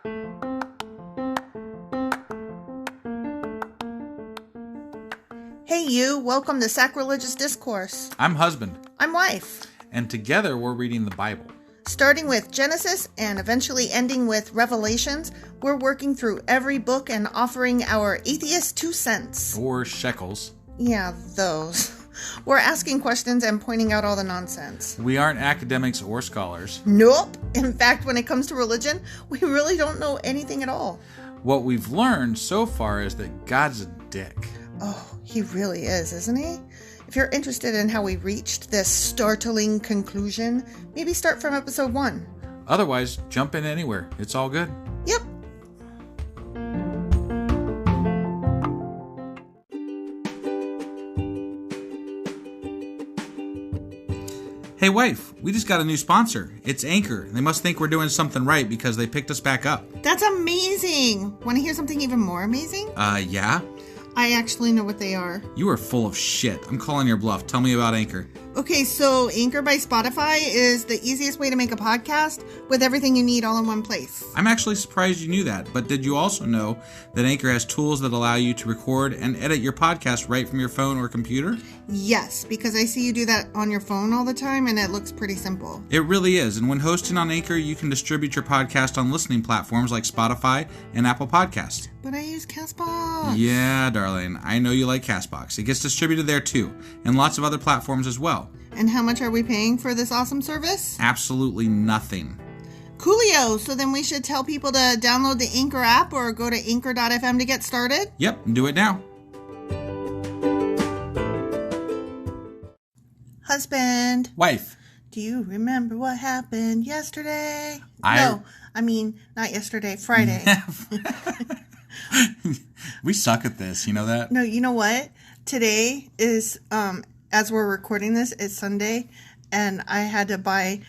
Hey you, welcome to Sacrilegious Discourse. I'm husband. I'm wife. And together we're reading the Bible. Starting with Genesis and eventually ending with Revelations, we're working through every book and offering our atheist 2 cents. Or shekels. Yeah, those. We're asking questions and pointing out all the nonsense. We aren't academics or scholars. Nope. In fact, when it comes to religion, we really don't know anything at all. What we've learned so far is that God's a dick. Oh, he really is, isn't he? If you're interested in how we reached this startling conclusion, maybe start from episode 1. Otherwise, jump in anywhere. It's all good. Yep. Hey wife, we just got a new sponsor. It's Anchor. They must think we're doing something right because they picked us back up. That's amazing. Want to hear something even more amazing? Yeah? I actually know what they are. You are full of shit. I'm calling your bluff. Tell me about Anchor. Okay, so Anchor by Spotify is the easiest way to make a podcast with everything you need all in one place. I'm actually surprised you knew that, but did you also know that Anchor has tools that allow you to record and edit your podcast right from your phone or computer? Yes, because I see you do that on your phone all the time and it looks pretty simple. It really is, and when hosting on Anchor, you can distribute your podcast on listening platforms like Spotify and Apple Podcasts. But I use CastBox. Yeah, darling, I know you like CastBox. It gets distributed there too, and lots of other platforms as well. And how much are we paying for this awesome service? Absolutely nothing. Coolio! So then we should tell people to download the Anchor app or go to anchor.fm to get started? Yep, do it now. Husband. Wife. Do you remember what happened yesterday? No, I mean, not yesterday, Friday. We suck at this, you know that? No, you know what? Today is, as we're recording this, it's Sunday, and I had to buy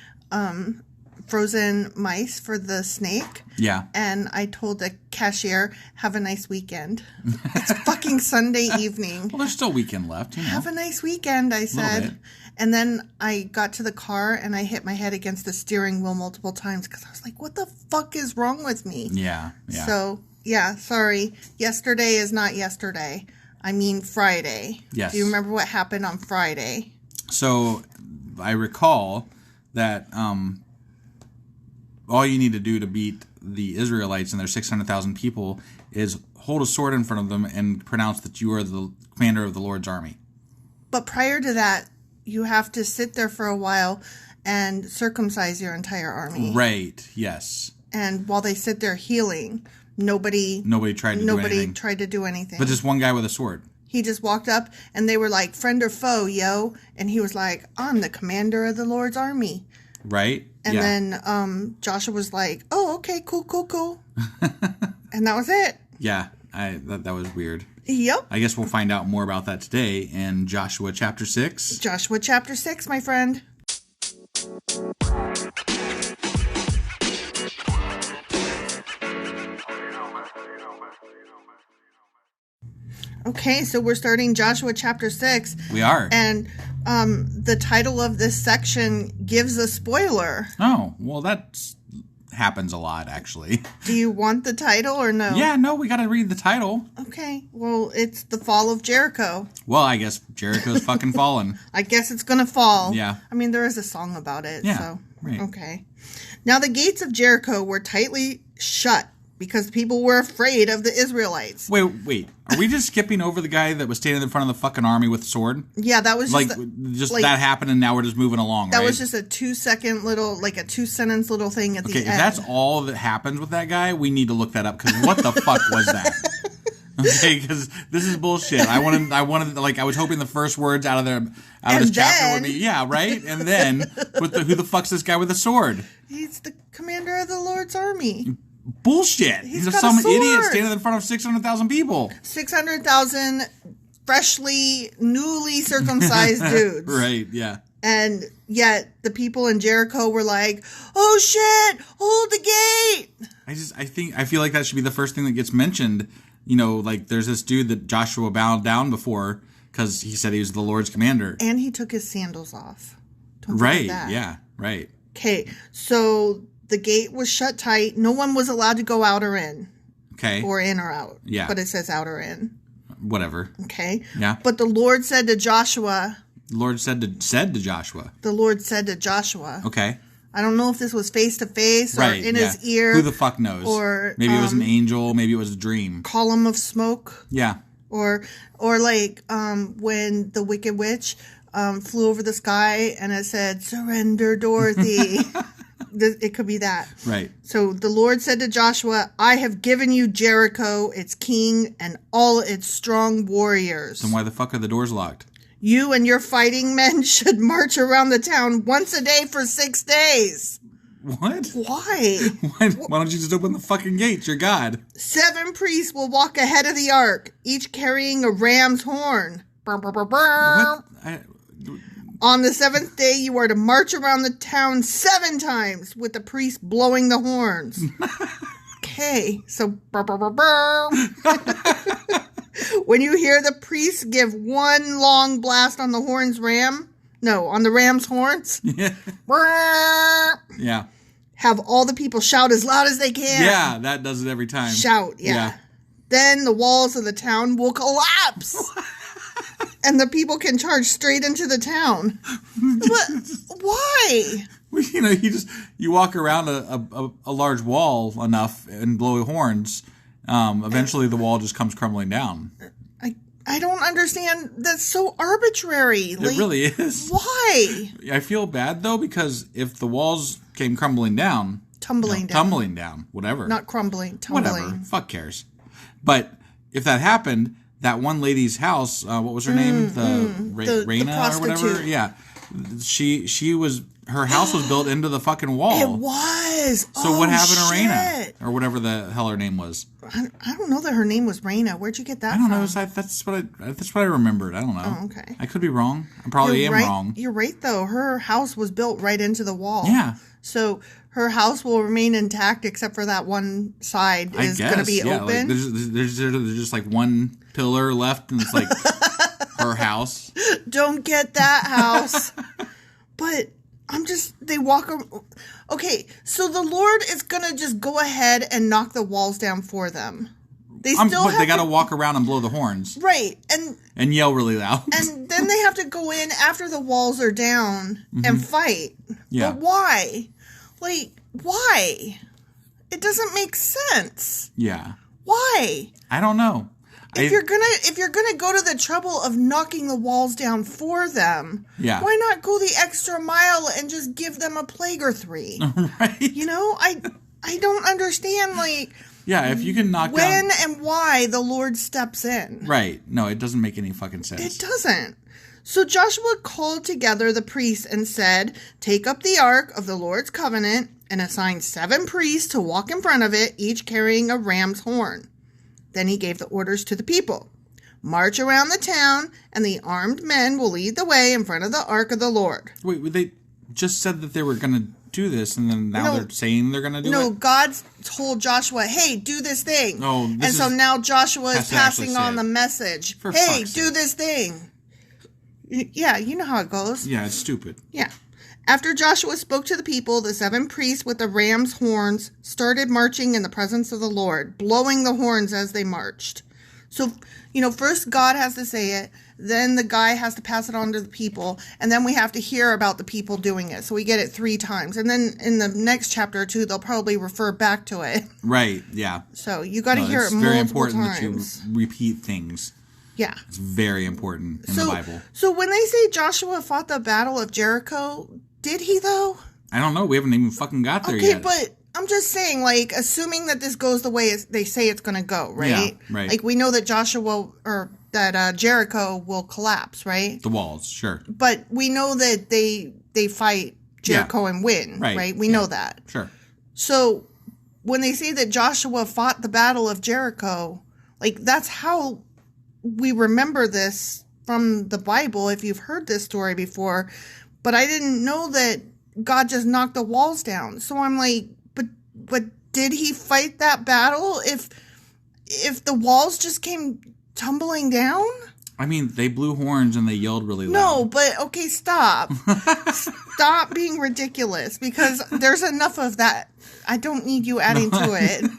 frozen mice for the snake. Yeah. And I told the cashier, have a nice weekend. It's fucking Sunday evening. Well, there's still weekend left, you know. Have a nice weekend, I said. And then I got to the car and I hit my head against the steering wheel multiple times because I was like, what the fuck is wrong with me? Yeah. So, yeah, sorry. Yesterday is not yesterday. I mean Friday. Yes. Do you remember what happened on Friday? So, I recall that all you need to do to beat the Israelites and their 600,000 people is hold a sword in front of them and pronounce that you are the commander of the Lord's army. But prior to that, you have to sit there for a while and circumcise your entire army. Right, yes. And while they sit there healing, nobody tried to do anything. But just one guy with a sword. He just walked up and they were like, friend or foe, yo? And he was like, I'm the commander of the Lord's army. Right? And then Joshua was like, oh, okay, cool. And that was it. Yeah, that was weird. Yep. I guess we'll find out more about that today in Joshua chapter 6. Joshua chapter 6, my friend. Okay, so we're starting Joshua chapter 6. We are. And the title of this section gives a spoiler. Oh, well, that happens a lot, actually. Do you want the title or no? Yeah, no, we got to read the title. Okay, well, it's the fall of Jericho. Well, I guess Jericho's fucking fallen. I guess it's gonna fall. Yeah. I mean, there is a song about it. Yeah, so, right. Okay. Now, the gates of Jericho were tightly shut because people were afraid of the Israelites. Wait. Are we just skipping over the guy that was standing in front of the fucking army with a sword? Yeah, that was just that happened and now we're just moving along, that right? was just a 2-second little, like a 2-sentence little thing at the end. Okay, if that's all that happens with that guy, we need to look that up because what the fuck was that? Okay, because this is bullshit. I wanted, like, I was hoping the first words out of this chapter would be, yeah, right? And then, who the fuck's this guy with a sword? He's the commander of the Lord's army. Bullshit. He's some idiot standing in front of 600,000 people. 600,000 freshly, newly circumcised dudes. Right, yeah. And yet the people in Jericho were like, oh shit, hold the gate. I feel like that should be the first thing that gets mentioned. You know, like there's this dude that Joshua bowed down before because he said he was the Lord's commander. And he took his sandals off. Right, yeah, right. Okay, so The gate was shut tight. No one was allowed to go out or in. Okay. Or in or out. Yeah. But it says out or in. Whatever. Okay. Yeah. But the Lord said to Joshua. The Lord said to Joshua. The Lord said to Joshua. Okay. I don't know if this was face to face or in his ear. Who the fuck knows? Or maybe it was an angel. Maybe it was a dream. Column of smoke. Yeah. Or like when the Wicked Witch flew over the sky and it said, "Surrender, Dorothy." It could be that. Right. So the Lord said to Joshua, "I have given you Jericho, its king, and all its strong warriors." Then why the fuck are the doors locked? You and your fighting men should march around the town once a day for 6 days. What? Why? Why don't you just open the fucking gates? You're God. 7 priests will walk ahead of the ark, each carrying a ram's horn. What? On the 7th day, you are to march around the town 7 times with the priest blowing the horns. Okay, so when you hear the priest give one long blast on the ram's horns. Yeah. Yeah. Have all the people shout as loud as they can. Yeah, that does it every time. Shout, yeah. Then the walls of the town will collapse. And the people can charge straight into the town. But why? You know, you walk around a large wall enough and blow horns. Eventually, the wall just comes crumbling down. I don't understand. That's so arbitrary. It really is. Why? I feel bad though because if the walls came crumbling down, tumbling down, whatever, not crumbling, tumbling, whatever. Fuck cares. But if that happened, that one lady's house, what was her name? The Raina or whatever. Yeah, her house was built into the fucking wall. It was. So what happened to Raina or whatever the hell her name was? I don't know that her name was Raina. Where'd you get that? I don't from? know. That's what I remembered. I don't know. Oh, okay. I could be wrong. I probably am wrong. You're right though. Her house was built right into the wall. Yeah. So her house will remain intact except for that one side is going to be open. Like there's just like one pillar left, and it's like her house. Don't get that house. But they walk. Okay, so the Lord is going to just go ahead and knock the walls down for them. They got to walk around and blow the horns. Right. And yell really loud. And then they have to go in after the walls are down and fight. Yeah. But why? Like, why? It doesn't make sense. Yeah. Why? I don't know. If you're gonna go to the trouble of knocking the walls down for them, why not go the extra mile and just give them a plague or 3? Right. You know, I don't understand, like, if you can knock when and why the Lord steps in. Right. No, it doesn't make any fucking sense. It doesn't. So Joshua called together the priests and said, "Take up the ark of the Lord's covenant," and assigned 7 priests to walk in front of it, each carrying a ram's horn. Then he gave the orders to the people. "March around the town, and the armed men will lead the way in front of the ark of the Lord." Wait, they just said that they were going to do this, and then now they're saying they're going to do it? No, God told Joshua, "Hey, do this thing." Oh, so now Joshua is passing on the message. Hey, do this thing. Yeah, you know how it goes. Yeah, it's stupid. Yeah. After Joshua spoke to the people, the 7 priests with the ram's horns started marching in the presence of the Lord, blowing the horns as they marched. So, first God has to say it, then the guy has to pass it on to the people, and then we have to hear about the people doing it. So we get it 3 times. And then in the next chapter or 2, they'll probably refer back to it. Right, yeah. So you got to hear it multiple times. It's very important that you repeat things. Yeah. It's very important in the Bible. So when they say Joshua fought the Battle of Jericho, did he though? I don't know. We haven't even fucking got there yet. Okay, but I'm just saying, like, assuming that this goes the way they say it's going to go, right? Yeah, right. Like, we know that Jericho will collapse, right? The walls, sure. But we know that they fight Jericho and win, right? We know that. Sure. So when they say that Joshua fought the Battle of Jericho, like, that's how we remember this from the Bible, if you've heard this story before. But I didn't know that God just knocked the walls down. So I'm like, but did he fight that battle if the walls just came tumbling down? I mean, they blew horns and they yelled really loud. No, but okay, stop. Stop being ridiculous, because there's enough of that. I don't need you adding to it.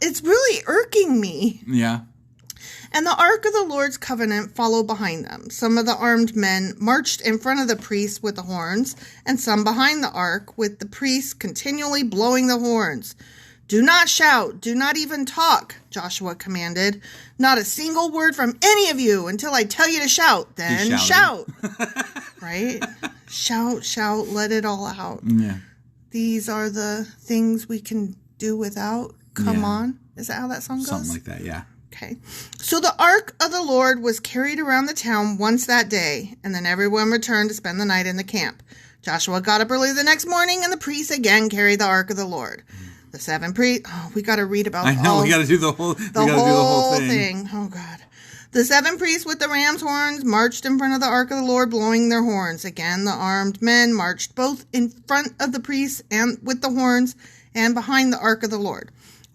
It's really irking me. Yeah. And the Ark of the Lord's Covenant followed behind them. Some of the armed men marched in front of the priests with the horns, and some behind the ark, with the priests continually blowing the horns. "Do not shout, do not even talk," Joshua commanded. "Not a single word from any of you until I tell you to shout. Then shout." Right? Shout, let it all out. Yeah. These are the things we can do without. Come on. Is that how that song goes? Something like that, yeah. Okay. So the Ark of the Lord was carried around the town once that day, and then everyone returned to spend the night in the camp. Joshua got up early the next morning, and the priests again carried the Ark of the Lord. The 7 priests... Oh, we got to read about... I know, we got to do the whole thing. Oh, God. The 7 priests with the ram's horns marched in front of the Ark of the Lord, blowing their horns. Again, the armed men marched both in front of the priests and with the horns and behind the Ark of the Lord.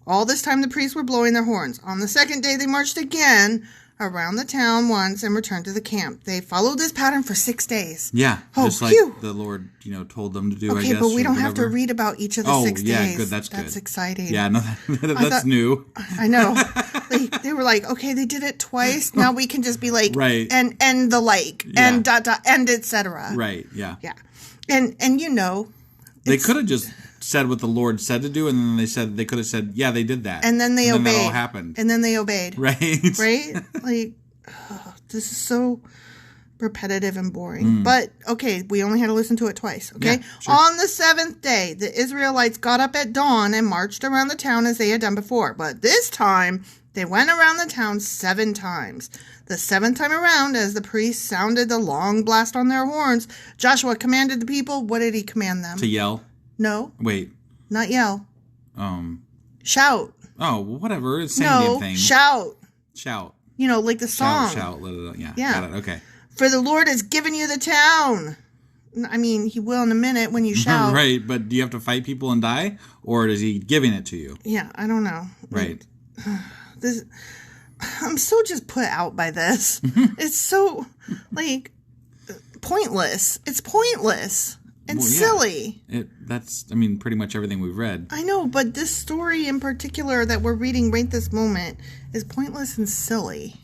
All this time the priests were blowing their horns. On the second day they marched again around the town once and returned to the camp. They followed this pattern for 6 days. Yeah, just like the Lord, told them to do, I guess. Okay, but we don't have to read about each of the 6 days. Oh, yeah, good, that's good. That's exciting. Yeah, no, that's new. I know. They were like, okay, they did it twice. Now we can just be like, right. and the like, and ... and etc. Right, yeah. Yeah. And they could have just said what the Lord said to do, and then they could have said, yeah, they did that. And then they obeyed. That all happened. And then they obeyed. Right. Right? Like, this is so repetitive and boring. But, okay, we only had to listen to it twice, okay? Yeah, sure. On the 7th day, the Israelites got up at dawn and marched around the town as they had done before. But this time, they went around the town 7 times. The 7th time around, as the priests sounded the long blast on their horns, Joshua commanded the people. What did he command them? To yell? No. Wait. Not yell. Shout. Oh, whatever. It's the same thing. Shout. Shout. Like the song. Shout. Let it out. Yeah. Yeah. Got it. Okay. For the Lord has given you the town. I mean, he will in a minute when you shout. Right, but do you have to fight people and die? Or is he giving it to you? Yeah, I don't know. Right. I'm so just put out by this. It's so, pointless. It's pointless. It's silly. That's pretty much everything we've read. I know, but this story in particular that we're reading right this moment is pointless and silly.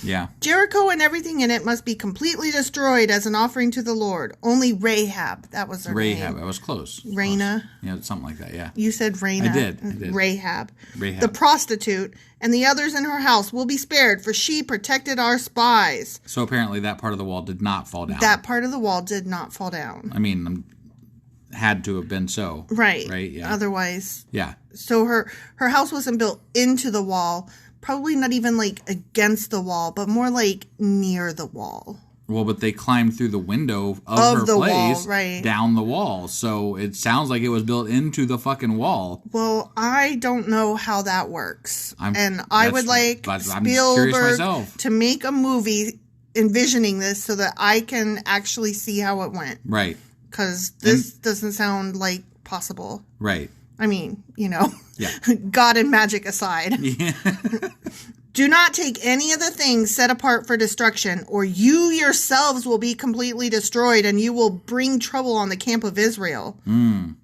Yeah. Jericho and everything in it must be completely destroyed as an offering to the Lord. Only Rahab, that was her name. Rahab, I was close. Raina. Yeah, something like that, yeah. You said Raina. I did. Rahab. The prostitute and the others in her house will be spared, for she protected our spies. So apparently that part of the wall did not fall down. That part of the wall did not fall down. Had to have been so. Right. Right, yeah. Otherwise. Yeah. So her house wasn't built into the wall. Probably not even against the wall, but more near the wall. Well, but they climbed through the window of her place wall, down the wall. So it sounds like it was built into the fucking wall. Well, I don't know how that works. I would like Spielberg to make a movie envisioning this so that I can actually see how it went. Right. Because this doesn't sound possible. Right. Yeah. God and magic aside. Yeah. Do not take any of the things set apart for destruction, or you yourselves will be completely destroyed, and you will bring trouble on the camp of Israel.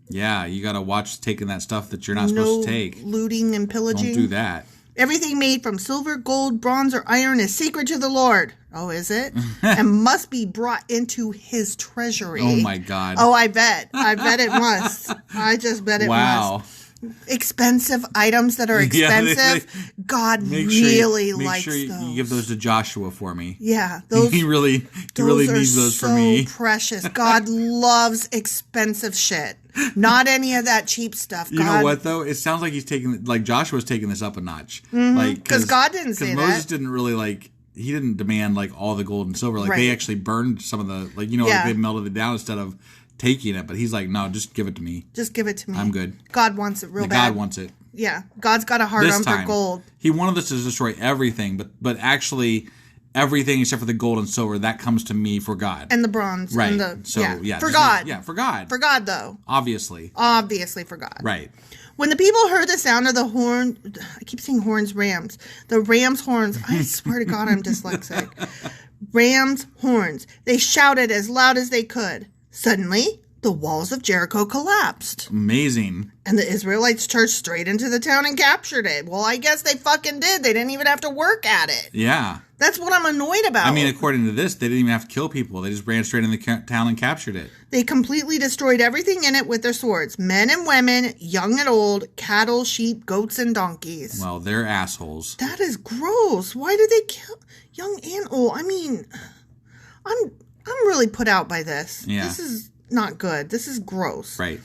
Yeah, you got to watch taking that stuff that you're not supposed to take. Looting and pillaging. Don't do that. Everything made from silver, gold, bronze, or iron is sacred to the Lord. Oh, is it? And must be brought into his treasury. Oh, my God. Oh, I bet. I bet it must. I just bet it must. Expensive items that are expensive. God really likes those. You give those to Joshua for me. Yeah. Those, he really needs those for me. Precious. God loves expensive shit. Not any of that cheap stuff. You know what, though? It sounds like Joshua's taking this up a notch. Because God didn't say that. Because Moses didn't really he didn't demand all the gold and silver. They actually burned some of the, they melted it down instead of taking it. But he's like, no, just give it to me. Just give it to me. I'm good. God wants it real bad. God wants it. Yeah. God's got a hard on for gold. He wanted us to destroy everything, but actually everything except for the gold and silver, that comes to me for God. And the bronze. Right. And the, so, yeah. For God. Yeah, for God. For God, though. Obviously. Obviously for God. Right. When the people heard the sound of the horn, I keep saying horns, rams. The ram's horns. I swear to God, I'm dyslexic. Ram's horns. They shouted as loud as they could. Suddenly, the walls of Jericho collapsed. Amazing. And the Israelites charged straight into the town and captured it. Well, I guess they fucking did. They didn't even have to work at it. Yeah. That's what I'm annoyed about. I mean, according to this, they didn't even have to kill people. They just ran straight in the town and captured it. They completely destroyed everything in it with their swords. Men and women, young and old, cattle, sheep, goats, and donkeys. Well, they're assholes. That is gross. Why did they kill young and old? I mean, I'm really put out by this. Yeah. This is not good. This is gross. Right.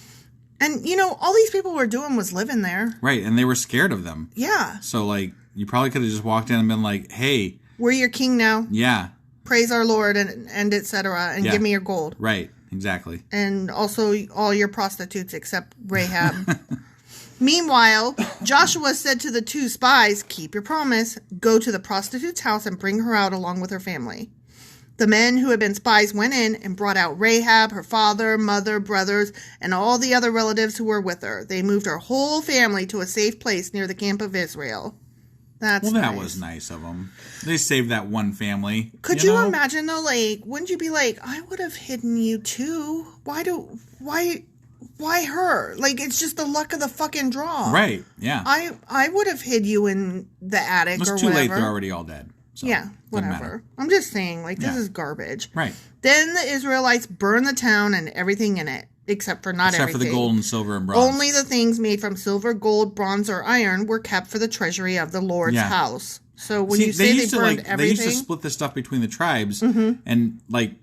And, all these people were doing was living there. Right, and they were scared of them. Yeah. So, like, you probably could have just walked in and been like, hey. We're your king now. Yeah. Praise our Lord and et cetera, and give me your gold. Right, exactly. And also all your prostitutes except Rahab. Meanwhile, Joshua said to the 2 spies, keep your promise, go to the prostitute's house and bring her out along with her family. The men who had been spies went in and brought out Rahab, her father, mother, brothers, and all the other relatives who were with her. They moved her whole family to a safe place near the camp of Israel. That was nice of them. They saved that one family. Could you imagine, though, like, wouldn't you be like, I would have hidden you, too? Why her? Like, it's just the luck of the fucking draw. Right, yeah. I would have hid you in the attic or whatever. It's too late, they're already all dead. So yeah, whatever. I'm just saying, like, this is garbage. Right. Then the Israelites burned the town and everything in it, except for everything. For the gold and silver and bronze. Only the things made from silver, gold, bronze, or iron were kept for the treasury of the Lord's house. So when you say they burned everything... They used to split this stuff between the tribes, and, like,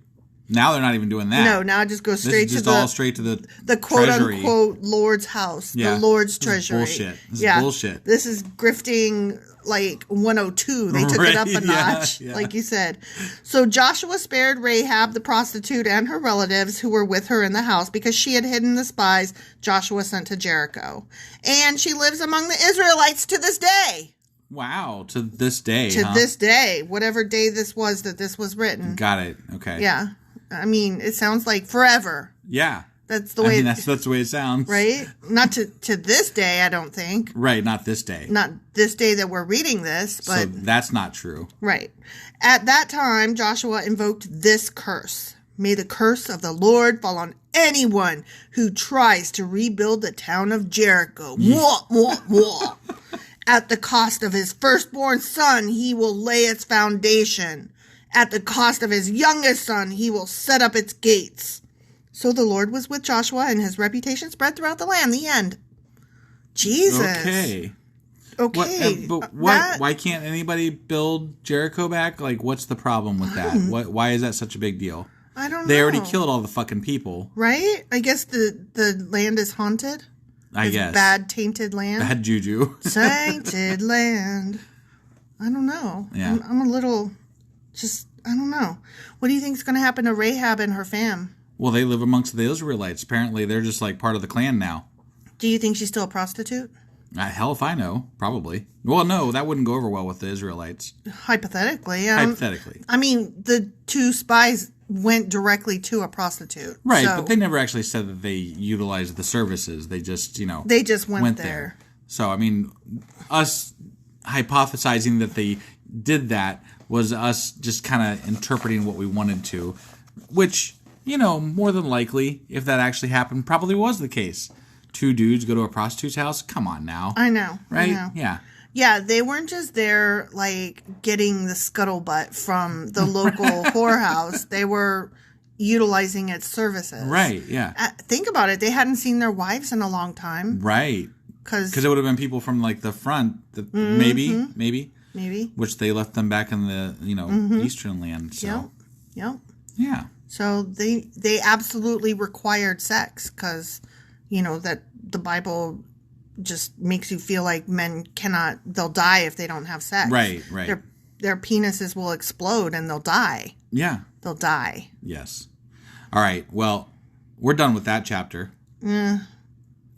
now they're not even doing that. No, now it just goes straight to the quote-unquote Lord's house, the Lord's treasury. This is bullshit. This is bullshit. This is grifting... like 102. They took it up a notch, like you said. So Joshua spared Rahab, the prostitute, and her relatives who were with her in the house because she had hidden the spies Joshua sent to Jericho. And she lives among the Israelites to this day. Wow, to this day. To this day. Whatever day this was that this was written. Got it. Okay. Yeah. I mean, it sounds like forever. Yeah. That's the way. That's the way it sounds, right? Not to this day, I don't think. Right, not this day. Not this day that we're reading this, but so that's not true. Right. At that time, Joshua invoked this curse: "May the curse of the Lord fall on anyone who tries to rebuild the town of Jericho. Mwah, mwah, mwah. At the cost of his firstborn son, he will lay its foundation. At the cost of his youngest son, he will set up its gates." So the Lord was with Joshua, and his reputation spread throughout the land. The end. Jesus. Okay. But why can't anybody build Jericho back? Like, what's the problem with that? Why is that such a big deal? I don't know. They already killed all the fucking people. Right? I guess the land is haunted. I guess. Bad, tainted land. Bad juju. Tainted land. I don't know. Yeah. I'm a little I don't know. What do you think is going to happen to Rahab and her fam? Well, they live amongst the Israelites. Apparently, they're just like part of the clan now. Do you think she's still a prostitute? Hell if I know. Probably. Well, no, that wouldn't go over well with the Israelites. Hypothetically. Hypothetically. I mean, the 2 spies went directly to a prostitute. Right, but they never actually said that they utilized the services. They just, They just went there. So, I mean, us hypothesizing that they did that was us just kind of interpreting what we wanted to, which... more than likely, if that actually happened, probably was the case. 2 dudes go to a prostitute's house? Come on now. I know. Right? I know. Yeah. Yeah, they weren't just there, like, getting the scuttlebutt from the local whorehouse. They were utilizing its services. Right, yeah. Think about it. They hadn't seen their wives in a long time. Right. Because it would have been people from, like, the front. Maybe. Which they left them back in the, eastern land. So. Yep. Yeah. So they absolutely required sex because, that the Bible just makes you feel like men they'll die if they don't have sex. Right. Their penises will explode and they'll die. Yeah. They'll die. Yes. All right. Well, we're done with that chapter. I'm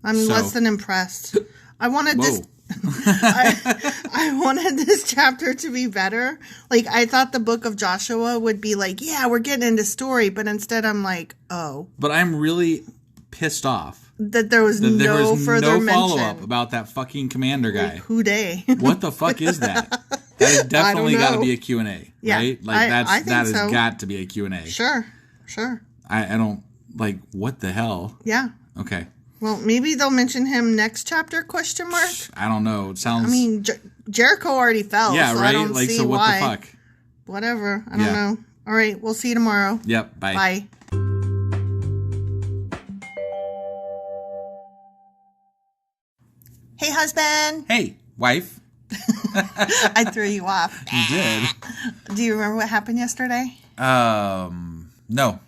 less than impressed. I wanted this. I wanted this chapter to be better. Like, I thought the book of Joshua would be like, yeah, we're getting into story, but instead I'm like, oh. But I'm really pissed off that there was no further follow-up about that fucking commander guy. Like, who day? What the fuck is that? That has definitely got to be a Q&A, yeah, right? Like, that has so. got to be a Q&A. Sure. I don't, like, what the hell? Yeah. Okay. Well, maybe they'll mention him next chapter, ? I don't know. It sounds... I mean, Jericho already fell, yeah, so right? I don't like, see so what why. the fuck? Whatever. I don't know. All right, we'll see you tomorrow. Yep, bye. Bye. Hey, husband. Hey, wife. I threw you off. You did. Do you remember what happened yesterday? No.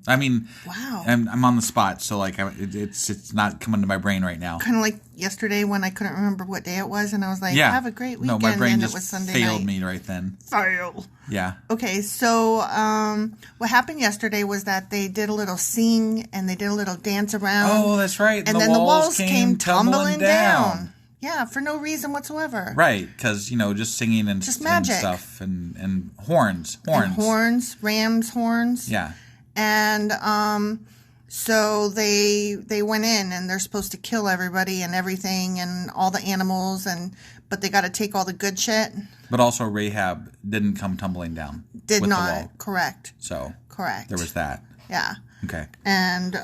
I mean, wow. I'm on the spot, so like it's not coming to my brain right now. Kind of like yesterday when I couldn't remember what day it was, and I was like, "Have a great weekend." No, my brain and just it was Sunday failed night. me right then. Fail. Yeah. Okay, so what happened yesterday was that they did a little sing and they did a little dance around. Oh, that's right. And then the walls came tumbling down. Yeah, for no reason whatsoever. Right, because, just singing and just magic and stuff and horns. And ram's horns. Yeah. And so they went in and they're supposed to kill everybody and everything and all the animals, but they got to take all the good shit. But also Rahab didn't come tumbling down. Did with not. The wall. Correct. So. Correct. There was that. Yeah. Okay. And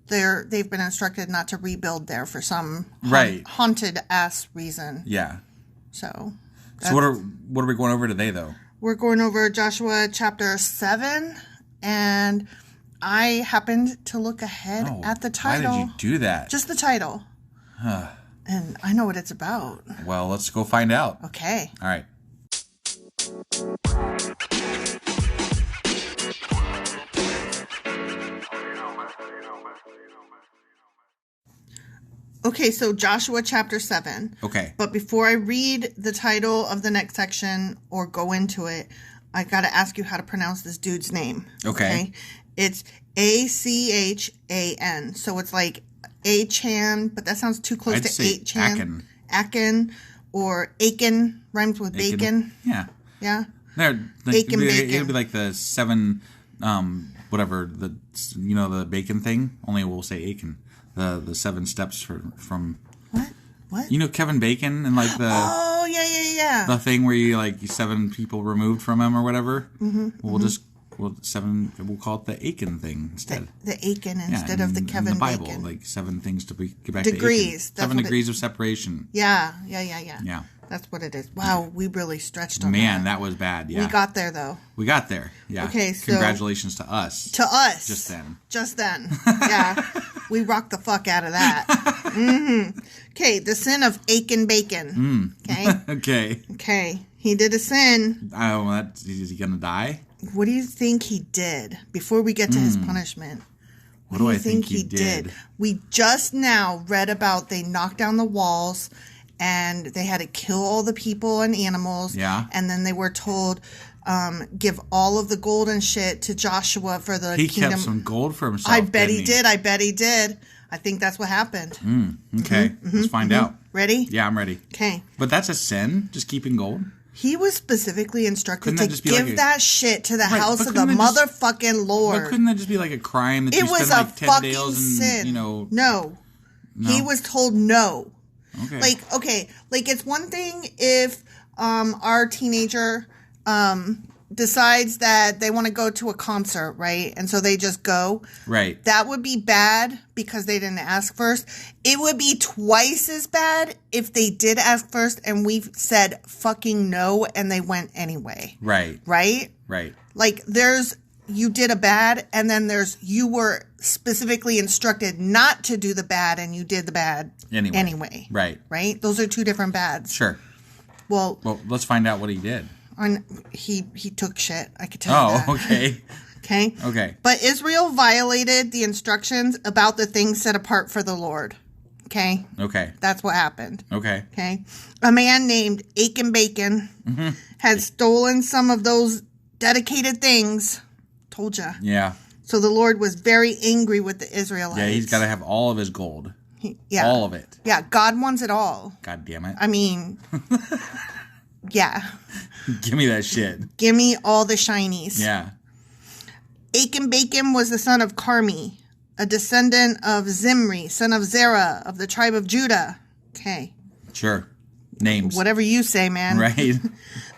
they've been instructed not to rebuild there for some haunted ass reason. Yeah. So what are we going over today though? We're going over Joshua chapter 7, and I happened to look ahead at the title. Why did you do that? Just the title. And I know what it's about. Well, let's go find out. Okay. All right. Okay, so Joshua chapter 7. Okay. But before I read the title of the next section or go into it, I got to ask you how to pronounce this dude's name. Okay. It's Achan. So it's like Achan, but that sounds too close to Achan. Achan or Achan rhymes with bacon. Yeah. Yeah. Bacon. It'd be like the 7, whatever, the bacon thing. Only we'll say Achan. The 7 steps from What? Kevin Bacon and like the the thing where you 7 people removed from him or whatever. Mm-hmm, we'll call it the Achan thing instead. The Achan instead of the Kevin in the Bible, Bacon. like 7 things to get back degrees. to Achan. 7 degrees of separation. Yeah. Yeah. That's what it is. Wow, we really stretched on Man, that was bad. Yeah. We got there though. We got there. Yeah. Okay, so congratulations to us. Just then. Yeah. We rocked the fuck out of that. Mm-hmm. Okay, the sin of Achan Bacon. Okay. Okay. He did a sin. Oh, is he gonna die? What do you think he did before we get to his punishment? What do I think he did? We just now read about they knocked down the walls and they had to kill all the people and animals. Yeah. And then they were told, give all of the gold and shit to Joshua for the kingdom. He kept some gold for himself. I bet he did. I think that's what happened. Okay. Let's find out. Ready? Yeah, I'm ready. Okay. But that's a sin, just keeping gold? He was specifically instructed to give that shit to the house of the motherfucking Lord. But couldn't that just be like a crime that it you was spend a 10 fucking days sin. And, No. He was told no. Okay. It's one thing if our teenager decides that they want to go to a concert, right? And so they just go. Right. That would be bad because they didn't ask first. It would be twice as bad if they did ask first and we said fucking no and they went anyway. Right. Right? Right. Like there's you did a bad and then there's you were specifically instructed not to do the bad and you did the bad anyway. Right. Right? Those are two different bads. Sure. Well, let's find out what he did. He took shit. I could tell you that. Okay. Okay. But Israel violated the instructions about the things set apart for the Lord. Okay. That's what happened. Okay. A man named Achan Bacon had stolen some of those dedicated things. Told ya. Yeah. So the Lord was very angry with the Israelites. Yeah, he's got to have all of his gold. Yeah. All of it. Yeah, God wants it all. God damn it. I mean, yeah. Give me that shit. Give me all the shinies. Yeah. Achan Bacon was the son of Carmi, a descendant of Zimri, son of Zerah, of the tribe of Judah. Okay. Sure. Names. Whatever you say, man. Right.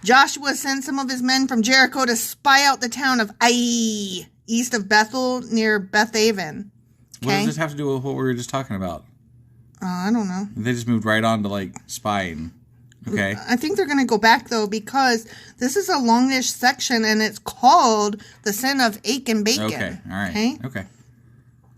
Joshua sent some of his men from Jericho to spy out the town of Ai, east of Bethel, near Bethaven. What does this have to do with what we were just talking about? I don't know. They just moved right on to, like, spying. Okay. I think they're going to go back, though, because this is a longish section, and it's called the sin of Achan Bacon. Okay. All right. Okay.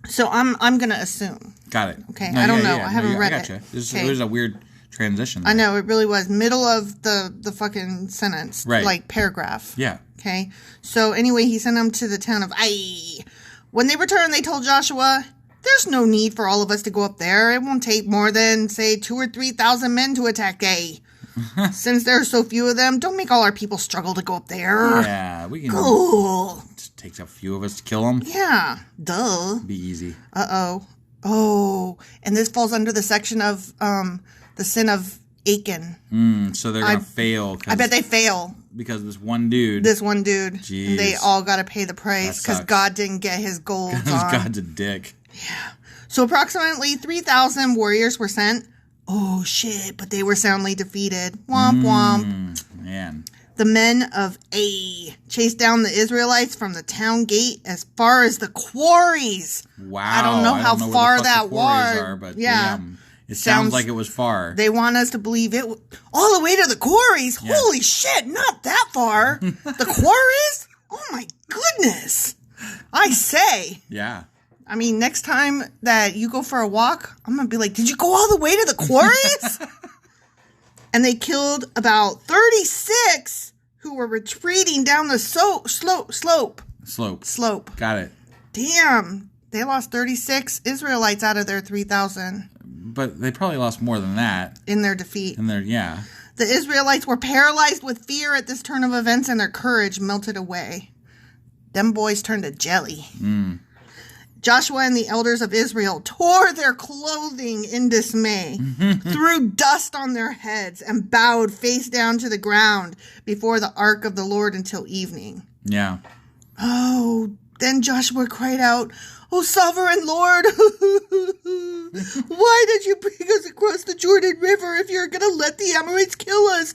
So I'm going to assume. Got it. Okay. I don't know. I haven't read it. Okay. There's a weird transition there. I know. It really was. Middle of the fucking sentence. Right. Like, paragraph. Yeah. Okay. So, anyway, he sent them to the town of Ai. When they returned, they told Joshua, there's no need for all of us to go up there. It won't take more than, say, 2,000 or 3,000 men to attack Ai. Since there are so few of them, don't make all our people struggle to go up there. Yeah, we can. Cool. It takes a few of us to kill them. Yeah. Duh. Be easy. Uh-oh. Oh. And this falls under the section of the sin of Achan. So they're going to fail. I bet they fail. Because this one dude. Jeez. And they all got to pay the price because God didn't get his gold on. God's a dick. Yeah. So approximately 3,000 warriors were sent. Oh, shit. But they were soundly defeated. Womp womp. Man. The men of Ai chased down the Israelites from the town gate as far as the quarries. Wow. I don't know how far that was. But yeah. Damn. It sounds like it was far. They want us to believe it all the way to the quarries. Yeah. Holy shit, not that far. The quarries? Oh my goodness. I say. Yeah. I mean, next time that you go for a walk, I'm going to be like, did you go all the way to the quarries? And they killed about 36 who were retreating down the slope. Got it. Damn. They lost 36 Israelites out of their 3,000. But they probably lost more than that. In their defeat. Yeah. The Israelites were paralyzed with fear at this turn of events, and their courage melted away. Them boys turned to jelly. Joshua and the elders of Israel tore their clothing in dismay, threw dust on their heads, and bowed face down to the ground before the ark of the Lord until evening. Yeah. Oh, then Joshua cried out, "Oh, sovereign Lord, why did you bring us across the Jordan River if you're going to let the Amorites kill us?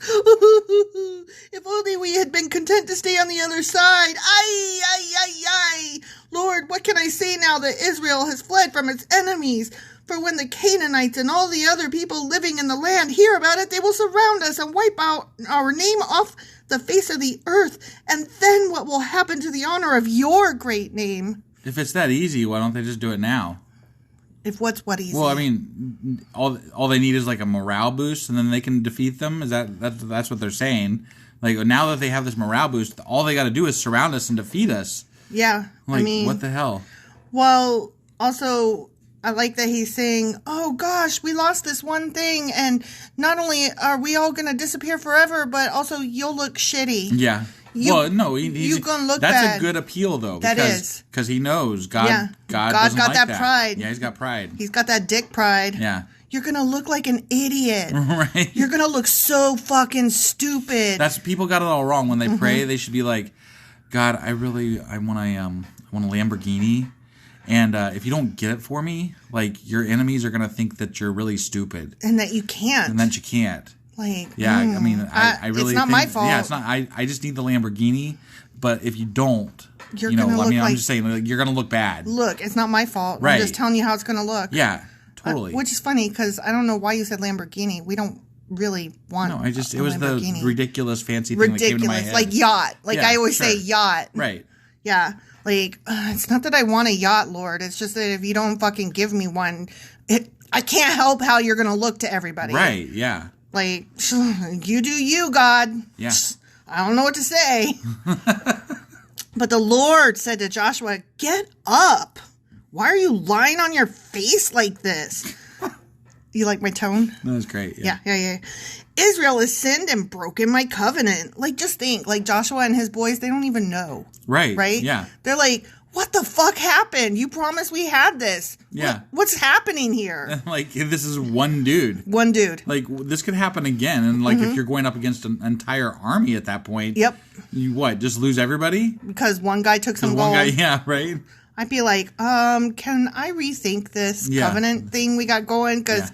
If only we had been content to stay on the other side. Ay, ay, ay, ay. Lord, what can I say now that Israel has fled from its enemies? For when the Canaanites and all the other people living in the land hear about it, they will surround us and wipe out our name off the face of the earth. And then what will happen to the honor of your great name?" If it's that easy, why don't they just do it now? If what's what easy? Well, I mean, all they need is like a morale boost, and then they can defeat them. That's what they're saying? Like, now that they have this morale boost, all they got to do is surround us and defeat us. Yeah, like, I mean, what the hell? Well, also, I like that he's saying, "Oh gosh, we lost this one thing, and not only are we all gonna disappear forever, but also you'll look shitty." Yeah. Well, no, he's gonna look that's bad. A good appeal, though. That is. Because he knows God. Yeah. God got like that pride. Yeah, he's got pride. He's got that dick pride. Yeah. You're gonna look like an idiot. Right. You're gonna look so fucking stupid. That's people got it all wrong when they pray. They should be like, God, I want a Lamborghini, and if you don't get it for me, like your enemies are gonna think that you're really stupid and that you can't. And that you can't. Like, yeah, I mean, I really. It's not my fault. Yeah, it's not. I just need the Lamborghini, but if you don't, you're gonna look I'm just saying, like, you're gonna look bad. Look, it's not my fault. Right. I'm just telling you how it's gonna look. Yeah, totally. Which is funny because I don't know why you said Lamborghini. We don't really want. No, it was the ridiculous fancy thing that came to my head. Like yacht. Like I always say yacht. Right. Yeah. Like it's not that I want a yacht, Lord. It's just that if you don't fucking give me one, I can't help how you're gonna look to everybody. Right. Yeah. Like, you do you, God. Yeah. I don't know what to say. But the Lord said to Joshua, "Get up. Why are you lying on your face like this?" You like my tone? That was great. Yeah. Israel has sinned and broken my covenant. Like, just think, like Joshua and his boys, they don't even know. Right. Right? Yeah. They're like, what the fuck happened? You promised we had this. Yeah. What's happening here? Like, this is one dude. One dude. Like, this could happen again. And, like, if you're going up against an entire army at that point. Yep. You what? Just lose everybody? Because one guy took some One gold. guy, yeah, right? I'd be like, can I rethink this covenant thing we got going? Because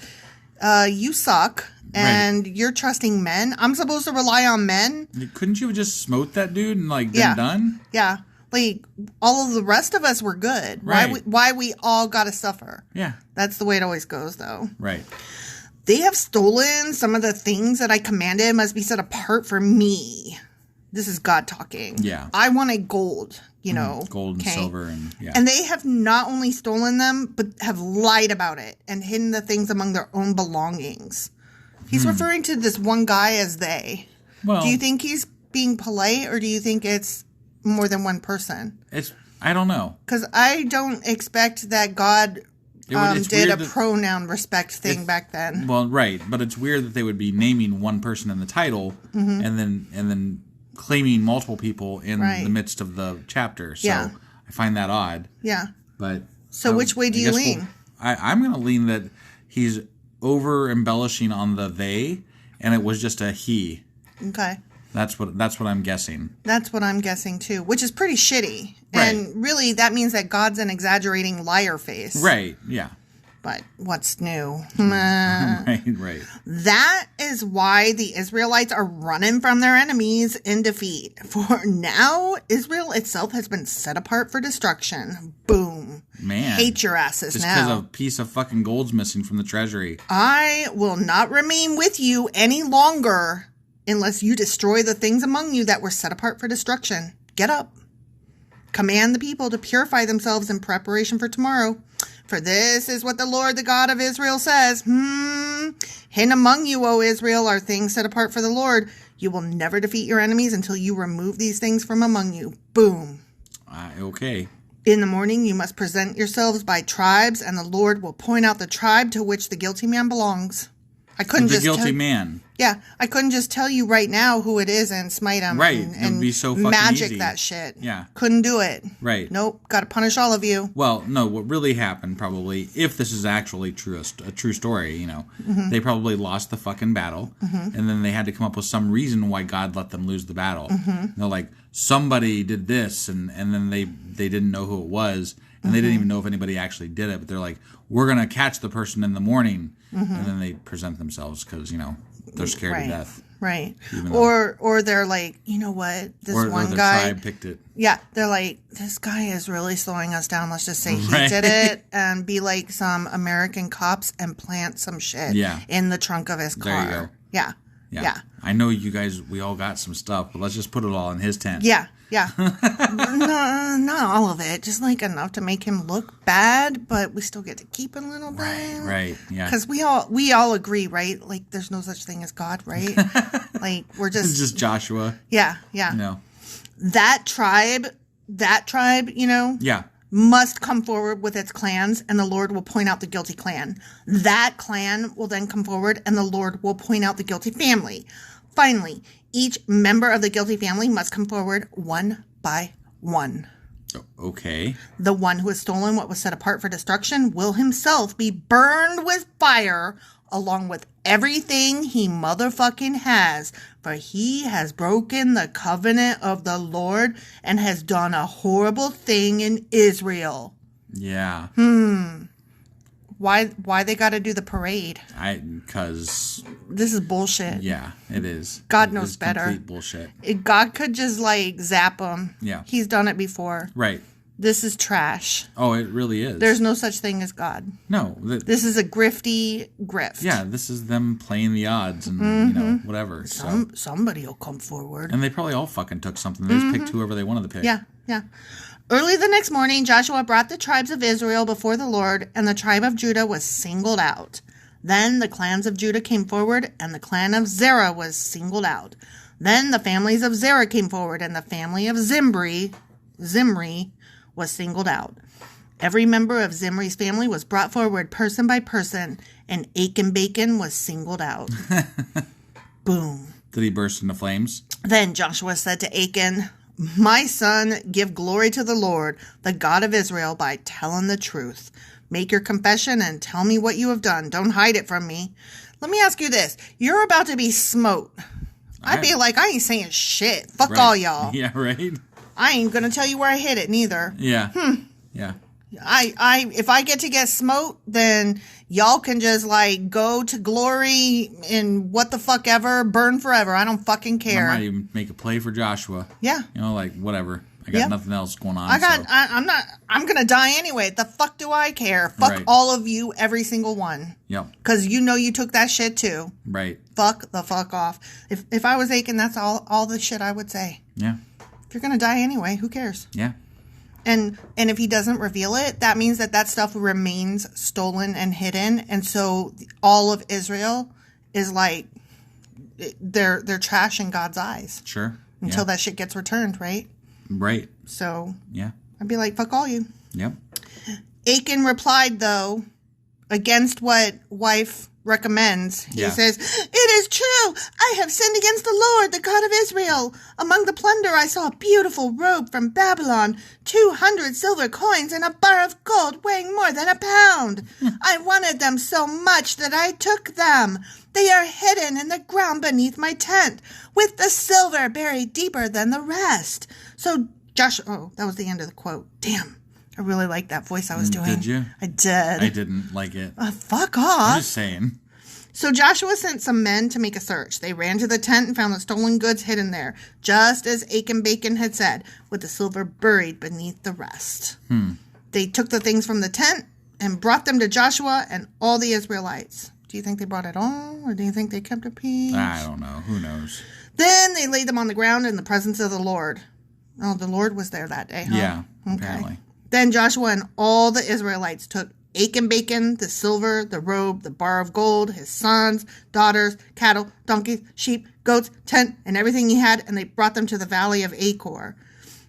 you suck. And you're trusting men. I'm supposed to rely on men. Couldn't you have just smote that dude and, like, been done? Yeah. Like, all of the rest of us were good. Right. Why we all got to suffer? Yeah. That's the way it always goes, though. Right. They have stolen some of the things that I commanded must be set apart for me. This is God talking. Yeah. I wanted gold, Gold and silver and, And they have not only stolen them, but have lied about it and hidden the things among their own belongings. He's referring to this one guy as they. Well, do you think he's being polite, or do you think it's more than one person? I don't know. Because I don't expect that God did a pronoun respect thing back then. Well, right, but it's weird that they would be naming one person in the title and then claiming multiple people in the midst of the chapter. So I find that odd. Yeah. But so which way do you lean? I'm going to lean that he's over embellishing on the they, and it was just a he. Okay. That's what I'm guessing. That's what I'm guessing too, which is pretty shitty. Right. And really, that means that God's an exaggerating liar face. Right. Yeah. But what's new? Right. That is why the Israelites are running from their enemies in defeat. For now, Israel itself has been set apart for destruction. Boom. Man. Hate your asses just now. Just because a piece of fucking gold's missing from the treasury. I will not remain with you any longer unless you destroy the things among you that were set apart for destruction. Get up. Command the people to purify themselves in preparation for tomorrow. For this is what the Lord, the God of Israel, says. Hidden among you, O Israel, are things set apart for the Lord. You will never defeat your enemies until you remove these things from among you. Boom. Okay. In the morning, you must present yourselves by tribes, and the Lord will point out the tribe to which the guilty man belongs. I couldn't just guilty man. Yeah, I couldn't just tell you right now who it is and smite him. Right, and it would be so fucking magic easy. That shit. Yeah. Couldn't do it. Right. Nope, got to punish all of you. Well, no, what really happened probably, if this is actually a true story, they probably lost the fucking battle, and then they had to come up with some reason why God let them lose the battle. They're like, somebody did this, and then they didn't know who it was, and they didn't even know if anybody actually did it, but they're like, we're going to catch the person in the morning, and then they present themselves because, they're scared to death. Right. Or they're like, you know what? This one guy. Tribe picked it. Yeah. They're like, this guy is really slowing us down. Let's just say he did it and be like some American cops and plant some shit in the trunk of his car. There you go. Yeah. I know you guys, we all got some stuff, but let's just put it all in his tent. Yeah. No, not all of it. Just like enough to make him look bad, but we still get to keep a little bit. Right. Yeah. Because we all agree, right? Like, there's no such thing as God, right? Like, we're just... It's just Joshua. Yeah. That tribe, Yeah. must come forward with its clans, and the Lord will point out the guilty clan. That clan will then come forward, and the Lord will point out the guilty family. Finally, each member of the guilty family must come forward one by one. Okay. The one who has stolen what was set apart for destruction will himself be burned with fire along with everything he motherfucking has, for he has broken the covenant of the Lord and has done a horrible thing in Israel. Yeah. Why they got to do the parade? Because this is bullshit. Yeah, it is. God knows better. Complete bullshit. God could just like zap him. Yeah. He's done it before. Right. This is trash. Oh, it really is. There's no such thing as God. No. This is a grifty grift. Yeah, this is them playing the odds and, whatever. Somebody will come forward. And they probably all fucking took something. They just picked whoever they wanted to pick. Yeah. Early the next morning, Joshua brought the tribes of Israel before the Lord, and the tribe of Judah was singled out. Then the clans of Judah came forward, and the clan of Zerah was singled out. Then the families of Zerah came forward, and the family of Zimri was singled out. Every member of Zimri's family was brought forward person by person, and Achan Bacon was singled out. Boom. Did he burst into flames? Then Joshua said to Achan, My son, give glory to the Lord, the God of Israel, by telling the truth. Make your confession and tell me what you have done. Don't hide it from me. Let me ask you this. You're about to be smote. I'd be like, I ain't saying shit. Fuck all y'all. Yeah, right? I ain't going to tell you where I hit it, neither. Yeah. Yeah. If I get smote, then y'all can just like go to glory in what the fuck ever, burn forever. I don't fucking care. I might even make a play for Joshua. Yeah. You know, like whatever. I got nothing else going on. I'm going to die anyway. The fuck do I care? Fuck all of you, every single one. Yep. Because you know you took that shit too. Right. Fuck the fuck off. If I was Achan, that's all the shit I would say. Yeah. If you're going to die anyway, who cares? Yeah. And if he doesn't reveal it, that means that stuff remains stolen and hidden. And so all of Israel is like, they're trash in God's eyes. Sure. Until that shit gets returned, right? Right. So yeah, I'd be like, fuck all you. Yep. Achan replied, though, against what wife recommends. He says, it is true. I have sinned against the Lord, the God of Israel. Among the plunder, I saw a beautiful robe from Babylon, 200 silver coins, and a bar of gold weighing more than a pound. I wanted them so much that I took them. They are hidden in the ground beneath my tent, with the silver buried deeper than the rest. So Joshua, that was the end of the quote. Damn. I really liked that voice I was doing. Did you? I did. I didn't like it. Fuck off. I'm just saying. So Joshua sent some men to make a search. They ran to the tent and found the stolen goods hidden there, just as Achan Bacon had said, with the silver buried beneath the rest. They took the things from the tent and brought them to Joshua and all the Israelites. Do you think they brought it all, or do you think they kept a piece? I don't know. Who knows? Then they laid them on the ground in the presence of the Lord. Oh, the Lord was there that day, huh? Yeah, okay. Apparently. Then Joshua and all the Israelites took Achan Bacon, the silver, the robe, the bar of gold, his sons, daughters, cattle, donkeys, sheep, goats, tent, and everything he had, and they brought them to the valley of Achor.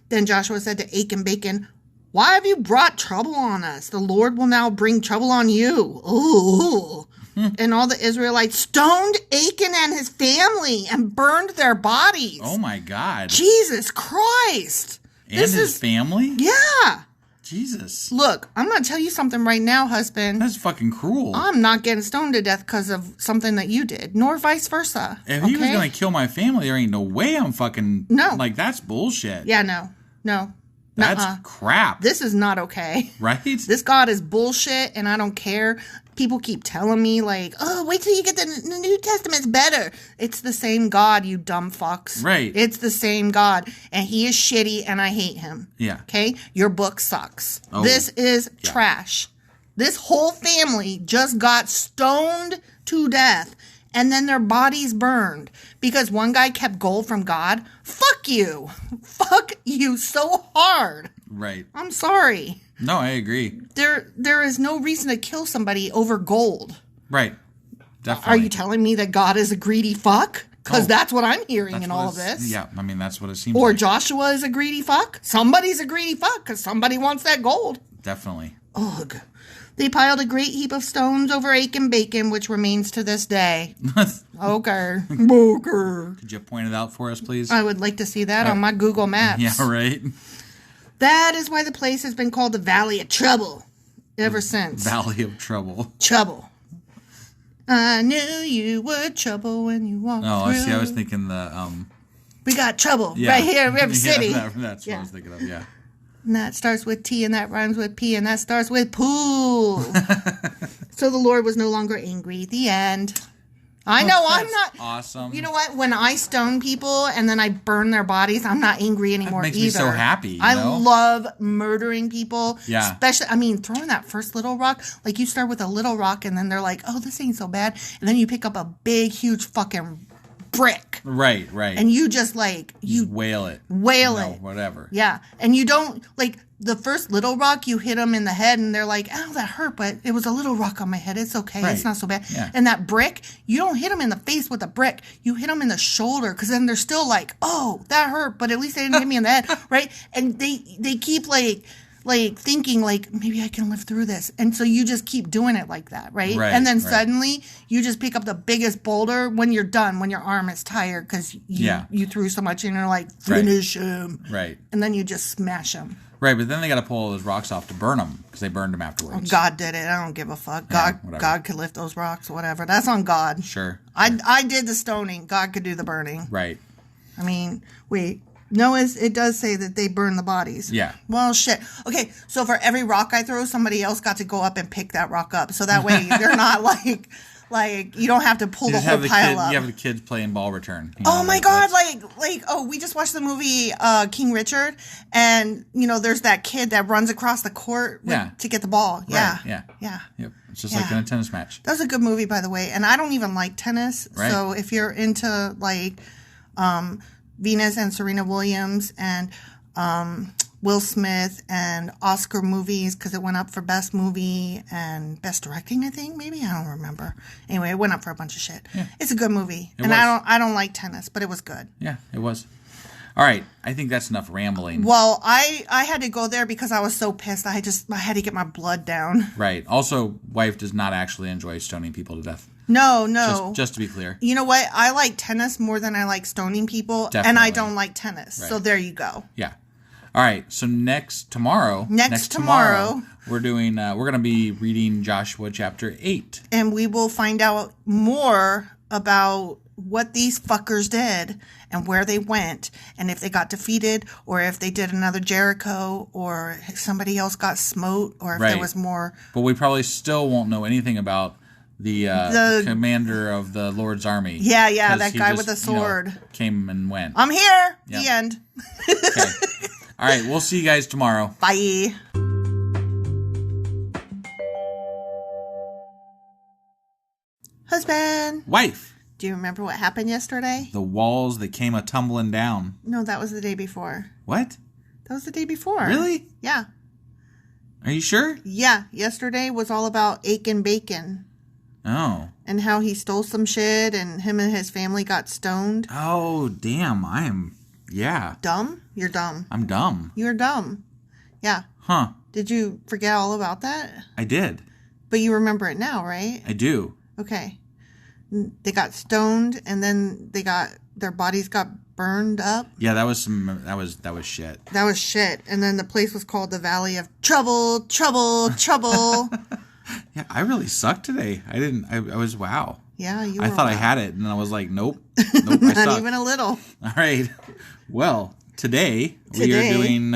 Then Joshua said to Achan Bacon, why have you brought trouble on us? The Lord will now bring trouble on you. Ooh. And all the Israelites stoned Achan and his family and burned their bodies. Oh my God. Jesus Christ. And his family? Yeah. Jesus. Look, I'm going to tell you something right now, husband. That's fucking cruel. I'm not getting stoned to death because of something that you did, nor vice versa. If he was going to kill my family, there ain't no way I'm fucking... No. Like, that's bullshit. Yeah, no. That's crap. This is not okay. Right? This God is bullshit, and I don't care. People keep telling me, like, oh, wait till you get the New Testament's better. It's the same God, you dumb fucks. Right. It's the same God, and he is shitty, and I hate him. Yeah. Okay? Your book sucks. Oh, this is trash. This whole family just got stoned to death, and then their bodies burned because one guy kept gold from God. Fuck you. Fuck you so hard. Right. I'm sorry. No, I agree. There is no reason to kill somebody over gold. Right. Definitely. Are you telling me that God is a greedy fuck? Because that's what I'm hearing in all of this. Yeah, I mean, that's what it seems or like. Joshua is a greedy fuck. Somebody's a greedy fuck because somebody wants that gold. Definitely. Ugh. They piled a great heap of stones over Achan Bacon, which remains to this day. Okay. Could you point it out for us, please? I would like to see that on my Google Maps. Yeah, right. That is why the place has been called the Valley of Trouble ever since. Valley of Trouble. Trouble. I knew you were trouble when you walked through. Oh, I see. I was thinking the... We got trouble right here in River City. Yeah, that's what I was thinking of, yeah. And that starts with T, and that rhymes with P, and that starts with pool. So the Lord was no longer angry. The end. I know I'm not. Awesome. You know what? When I stone people and then I burn their bodies, I'm not angry anymore That makes either. me so happy. I love murdering people. Yeah. Especially, I mean, throwing that first little rock. Like you start with a little rock and then they're like, oh, this ain't so bad. And then you pick up a big, huge fucking brick. Right. And you just like, you wail it. Whatever. Yeah. And you don't, like, the first little rock, you hit them in the head and they're like, oh, that hurt, but it was a little rock on my head. It's okay. Right. It's not so bad. Yeah. And that brick, you don't hit them in the face with a brick. You hit them in the shoulder because then they're still like, oh, that hurt, but at least they didn't hit me in the head, right? And they keep like like thinking like maybe I can live through this, and so you just keep doing it like that, right? Right, And then right. suddenly you just pick up the biggest boulder when you're done, when your arm is tired because you threw so much and you're like, finish him, Right. and then you just smash him. Right, but then they got to pull all those rocks off to burn them because they burned them afterwards. God did it. I don't give a fuck. Yeah, God could lift those rocks, whatever. That's on God. Sure. I did the stoning. God could do the burning. Right. I mean, wait. No, it does say that they burn the bodies. Yeah. Well, shit. Okay, so for every rock I throw, somebody else got to go up and pick that rock up. So that way you're not like you don't have to pull the whole pile up. You have the kids playing ball return. Oh my God! We just watched the movie King Richard, and there's that kid that runs across the court to get the ball. Yeah, right. yeah. Yep. It's just like in a tennis match. That was a good movie, by the way. And I don't even like tennis, so if you're into like Venus and Serena Williams and Will Smith and Oscar movies, because it went up for Best Movie and Best Directing, I think, maybe? I don't remember. Anyway, it went up for a bunch of shit. Yeah. It's a good movie. I don't like tennis, but it was good. Yeah, it was. All right, I think that's enough rambling. Well, I had to go there because I was so pissed. I had to get my blood down. Right. Also, wife does not actually enjoy stoning people to death. No. Just to be clear. You know what? I like tennis more than I like stoning people, Definitely. and I don't like tennis. Right. So there you go. Yeah. All right. So tomorrow, we're going to be reading Joshua chapter 8. And we will find out more about what these fuckers did and where they went and if they got defeated or if they did another Jericho or if somebody else got smote or if there was more. But we probably still won't know anything about the commander of the Lord's army. Yeah, that guy with the sword. Came and went. I'm here. Yep. The end. Okay. All right, we'll see you guys tomorrow. Bye. Husband. Wife. Do you remember what happened yesterday? The walls that came a-tumbling down. No, that was the day before. What? That was the day before. Really? Yeah. Are you sure? Yeah. Yesterday was all about Aiken Bacon. Oh. And how he stole some shit and him and his family got stoned. Oh, damn. Yeah. Dumb? You're dumb. I'm dumb. You're dumb. Yeah. Huh. Did you forget all about that? I did. But you remember it now, right? I do. Okay. They got stoned and then their bodies got burned up. Yeah, that was shit. That was shit. And then the place was called the Valley of Trouble, Trouble, Trouble. Yeah, I really sucked today. I was wow. Yeah, you were. I thought I had it and I was like, nope, I Not suck. even a little. All right. Well, today we are doing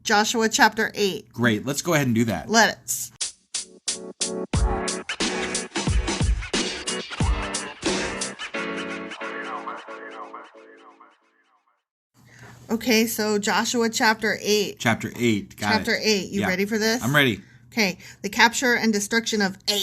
Joshua chapter 8. Great. Let's go ahead and do that. Let's. Okay, so Joshua chapter 8. Chapter 8. Chapter 8. You ready for this? I'm ready. Okay. The capture and destruction of A.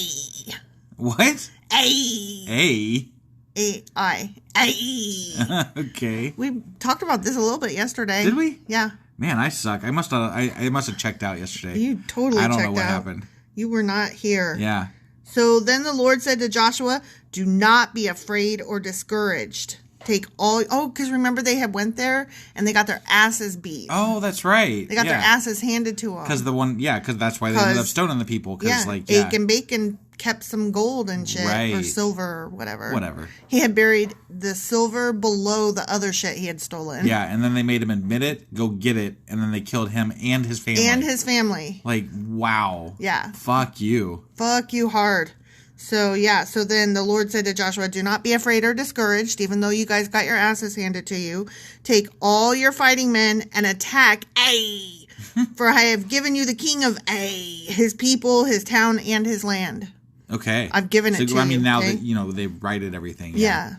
What? A. A-I. A. Okay. We talked about this a little bit yesterday. Did we? Yeah. Man, I suck. I must have checked out yesterday. You totally checked out. I don't know what happened. You were not here. Yeah. So then the Lord said to Joshua, do not be afraid or discouraged. Take all... Oh, because remember they had went there and they got their asses beat. Oh, that's right. They got their asses handed to them. Because that's why they ended up stoning the people. Aiken Bacon kept some gold and shit. Right. Or silver or whatever. Whatever. He had buried the silver below the other shit he had stolen. Yeah, and then they made him admit it, go get it, and then they killed him and his family. Like, wow. Yeah. Fuck you. Fuck you hard. So then the Lord said to Joshua, do not be afraid or discouraged, even though you guys got your asses handed to you. Take all your fighting men and attack A. For I have given you the king of A, his people, his town, and his land. Okay. I've given it to you. I mean, now that, they've righted everything. Yeah.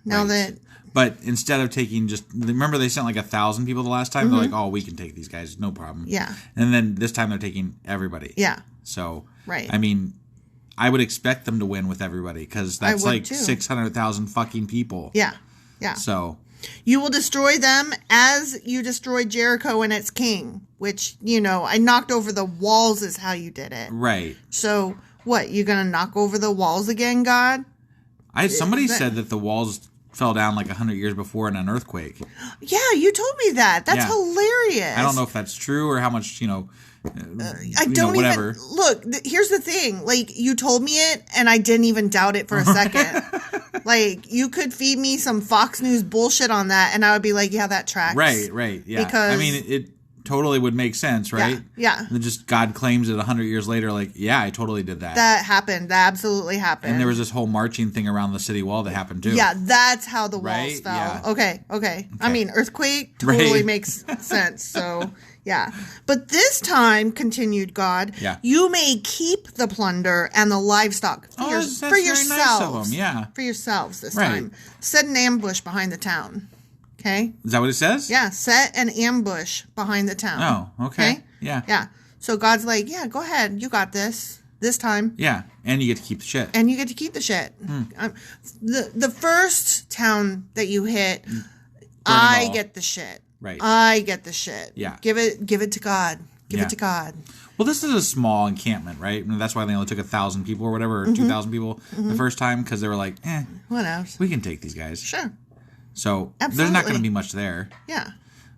Now that... But instead of taking remember they sent like 1,000 people the last time? Mm-hmm. They're like, oh, we can take these guys, no problem. Yeah. And then this time they're taking everybody. Yeah. So, right. I mean... I would expect them to win with everybody because that's like 600,000 fucking people. Yeah. So. You will destroy them as you destroyed Jericho and its king, which, I knocked over the walls is how you did it. Right. So, what, you're going to knock over the walls again, God? Somebody said that the walls fell down like 100 years before in an earthquake. Yeah, you told me that. That's hilarious. I don't know if that's true or how much, I don't even look. Here's the thing: like, you told me it, and I didn't even doubt it for a second. Like, you could feed me some Fox News bullshit on that, and I would be like, "Yeah, that tracks." Right, yeah. Because I mean, it totally would make sense, right? Yeah. And then just God claims it 100 years later, like, yeah, I totally did that. That happened. That absolutely happened. And there was this whole marching thing around the city wall that happened too. Yeah, that's how the walls fell. Yeah. Okay. I mean, earthquake totally makes sense. So. Yeah. But this time, continued God, you may keep the plunder and the livestock for yourselves. Nice of them. Yeah. For yourselves this time. Set an ambush behind the town. Okay? Is that what it says? Yeah. Set an ambush behind the town. Oh, okay. Yeah. Yeah. So God's like, yeah, go ahead. You got this time. Yeah. And you get to keep the shit. And you get to keep the shit. The first town that you hit, I get the shit. Right. I get the shit. Yeah. Give it to God. Give it to God. Well, this is a small encampment, right? I mean, that's why they only took 1,000 people or whatever, or 2,000 people the first time, because they were like, what else? We can take these guys. Sure. So there's not going to be much there. Yeah.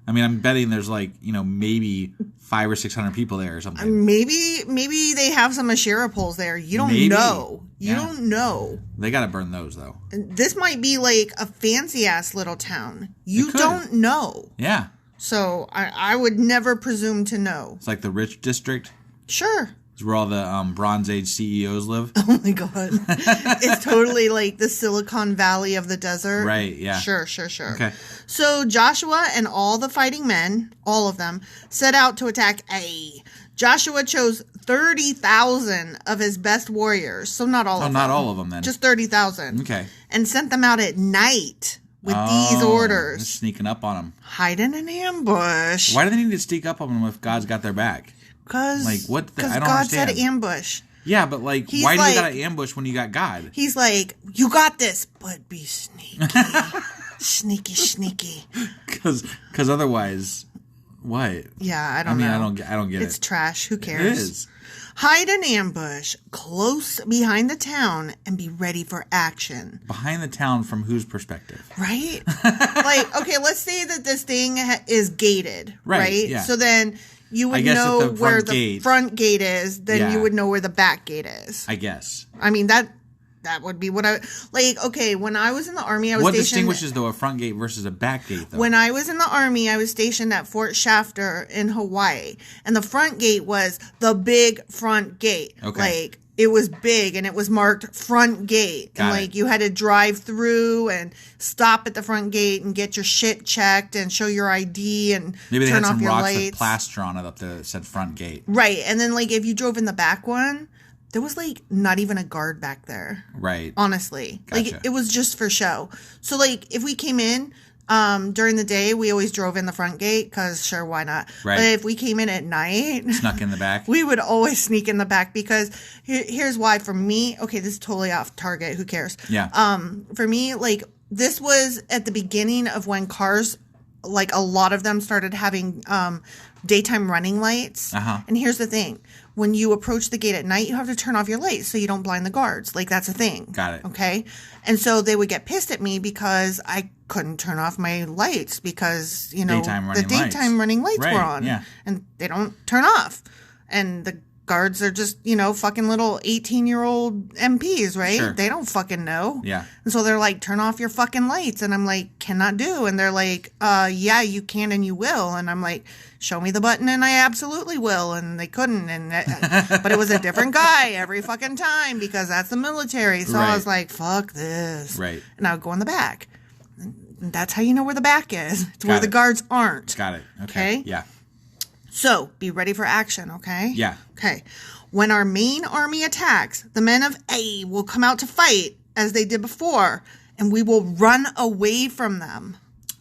I mean, I'm betting there's like, maybe 500 or 600 people there or something. Maybe they have some Asherah poles there. You don't know. You don't know. They got to burn those, though. This might be like a fancy-ass little town. You don't know. Yeah. So I would never presume to know. It's like the rich district. Sure. It's where all the Bronze Age CEOs live. Oh, my God. It's totally like the Silicon Valley of the desert. Right, yeah. Sure. Okay. So Joshua and all the fighting men, all of them, set out to attack Ai. Joshua chose 30,000 of his best warriors. So not all of them. Not all of them, then. Just 30,000. Okay. And sent them out at night with these orders. They're sneaking up on them. Hide in an ambush. Why do they need to sneak up on them if God's got their back? Because I don't God understand. said ambush. Yeah, but why do you got to ambush when you got God? He's like, you got this, but be sneaky. Sneaky. Because otherwise, what? Yeah, I don't know. I don't get it. It's trash. Who cares? It is. Hide an ambush close behind the town and be ready for action. Behind the town from whose perspective? Right? Like, okay, let's say that this thing is gated, right? Yeah. So then you would know where the front gate is, then you would know where the back gate is. I guess. I mean, that would be what I... Like, okay, when I was in the Army, I was stationed... What distinguishes, though, a front gate versus a back gate, though? When I was in the Army, I was stationed at Fort Shafter in Hawaii. And the front gate was the big front gate. Okay. Like, it was big, and it was marked front gate. Got it. You had to drive through and stop at the front gate and get your shit checked and show your ID and maybe they turn had off some your rocks lights. with plaster on it up there that said front gate. Right. And then, if you drove in the back one... There was, not even a guard back there. Right. Honestly. Gotcha. It was just for show. So, if we came in during the day, we always drove in the front gate because, sure, why not? Right. But if we came in at night... Snuck in the back? We would always sneak in the back because here's why. For me... Okay, this is totally off target. Who cares? Yeah. For me, this was at the beginning of when cars... a lot of them started having daytime running lights. Uh-huh. And here's the thing. When you approach the gate at night, you have to turn off your lights so you don't blind the guards. That's a thing. Got it. Okay? And so they would get pissed at me because I couldn't turn off my lights because, the daytime running lights were on. Yeah. And they don't turn off. And the guards are just, fucking little 18-year-old MPs, right? Sure. They don't fucking know. Yeah. And so they're like, turn off your fucking lights. And I'm like, cannot do. And they're like, yeah, you can and you will. And I'm like, show me the button and I absolutely will. And they couldn't. But it was a different guy every fucking time because that's the military. So I was like, fuck this. Right. And I would go in the back. And that's how you know where the back is. It's where the guards aren't. Got it. Okay. Yeah. So, be ready for action, okay? Yeah. Okay. When our main army attacks, the men of Ai will come out to fight, as they did before, and we will run away from them,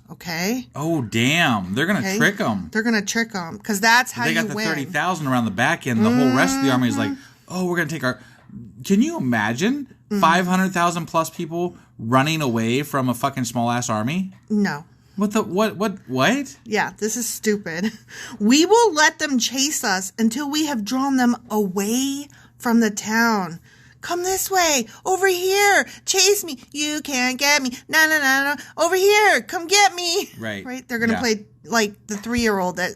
okay? Oh, damn. They're going to trick them. They're going to trick them, because that's how you win. They got the 30,000 around the back end. The whole rest of the army is like, oh, we're going to take our... Can you imagine 500,000 plus people running away from a fucking small-ass army? No. What? Yeah, this is stupid. We will let them chase us until we have drawn them away from the town. come this way, over here, chase me, you can't get me, no, over here, come get me. Right? They're going to play like the 3-year-old that,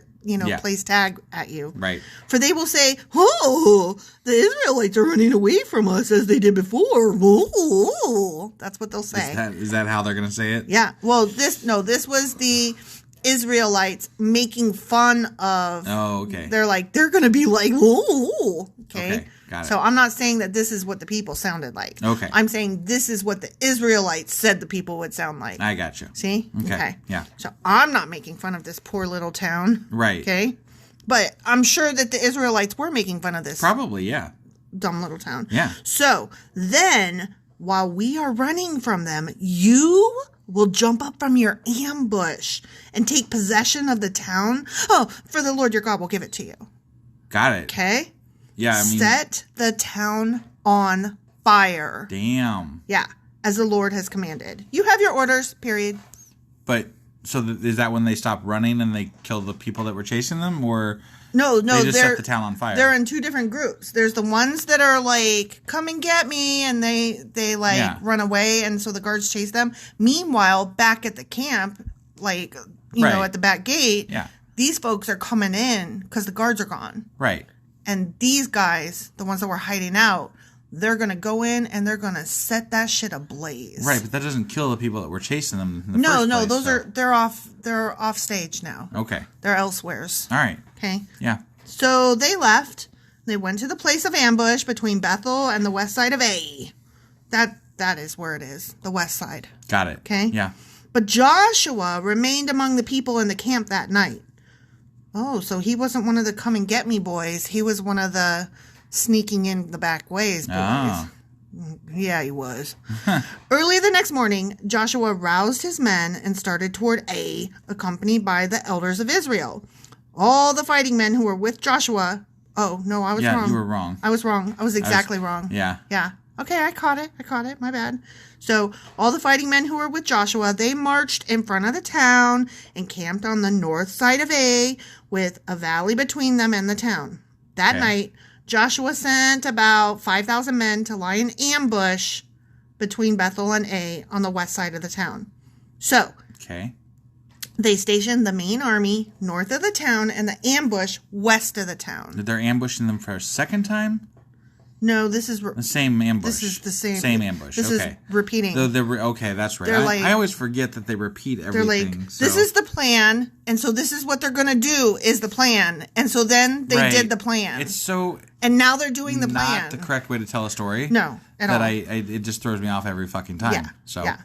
plays tag at you. Right. For they will say, oh, the Israelites are running away from us as they did before. Oh. That's what they'll say. Is that how they're going to say it? Yeah. Well, this was the Israelites making fun of. Oh, okay. They're going to be like, oh. Okay. Got it. So I'm not saying that this is what the people sounded like. Okay. I'm saying this is what the Israelites said the people would sound like. I got you. See? Okay. Yeah. So I'm not making fun of this poor little town. Right. Okay. But I'm sure that the Israelites were making fun of this. Probably, yeah. Dumb little town. Yeah. So then, while we are running from them, you will jump up from your ambush and take possession of the town. Oh, for the Lord your God will give it to you. Got it. Okay? Yeah, Set the town on fire. Damn. Yeah, as the Lord has commanded. You have your orders, period. But, so is that when they stop running and they kill the people that were chasing them? Or no, they just set the town on fire? They're in 2 different groups. There's the ones that are like, come and get me, and they run away, and so the guards chase them. Meanwhile, back at the camp, at the back gate, these folks are coming in because the guards are gone. Right. And these guys, the ones that were hiding out, they're going to go in and they're going to set that shit ablaze. Right, but that doesn't kill the people that were chasing them in the first place. Those they're off stage now. Okay. They're elsewheres. All right. Okay. Yeah. So they left. They went to the place of ambush between Bethel and the west side of A. That is where it is, the west side. Got it. Okay. Yeah. But Joshua remained among the people in the camp that night. Oh, so he wasn't one of the come and get me boys. He was one of the sneaking in the back ways boys. Oh. Yeah, he was. Early the next morning, Joshua roused his men and started toward A, accompanied by the elders of Israel. All the fighting men who were with Joshua... Oh, no, I was wrong. Yeah, you were wrong. I was wrong. I was exactly wrong. Yeah. Yeah. Okay, I caught it. My bad. So, all the fighting men who were with Joshua, they marched in front of the town and camped on the north side of A with a valley between them and the town. That night, Joshua sent about 5,000 men to lie in ambush between Bethel and A on the west side of the town. So, they stationed the main army north of the town and the ambush west of the town. Did they ambushing them for a second time? No, this is... the same ambush. This is the same... Same ambush, This is repeating. Okay, that's right. I always forget that they repeat everything. They're like, this is the plan, and so this is what they're going to do is the plan. And so then they did the plan. It's so... And now they're doing the plan. Not the correct way to tell a story. No, at all. It just throws me off every fucking time. Yeah.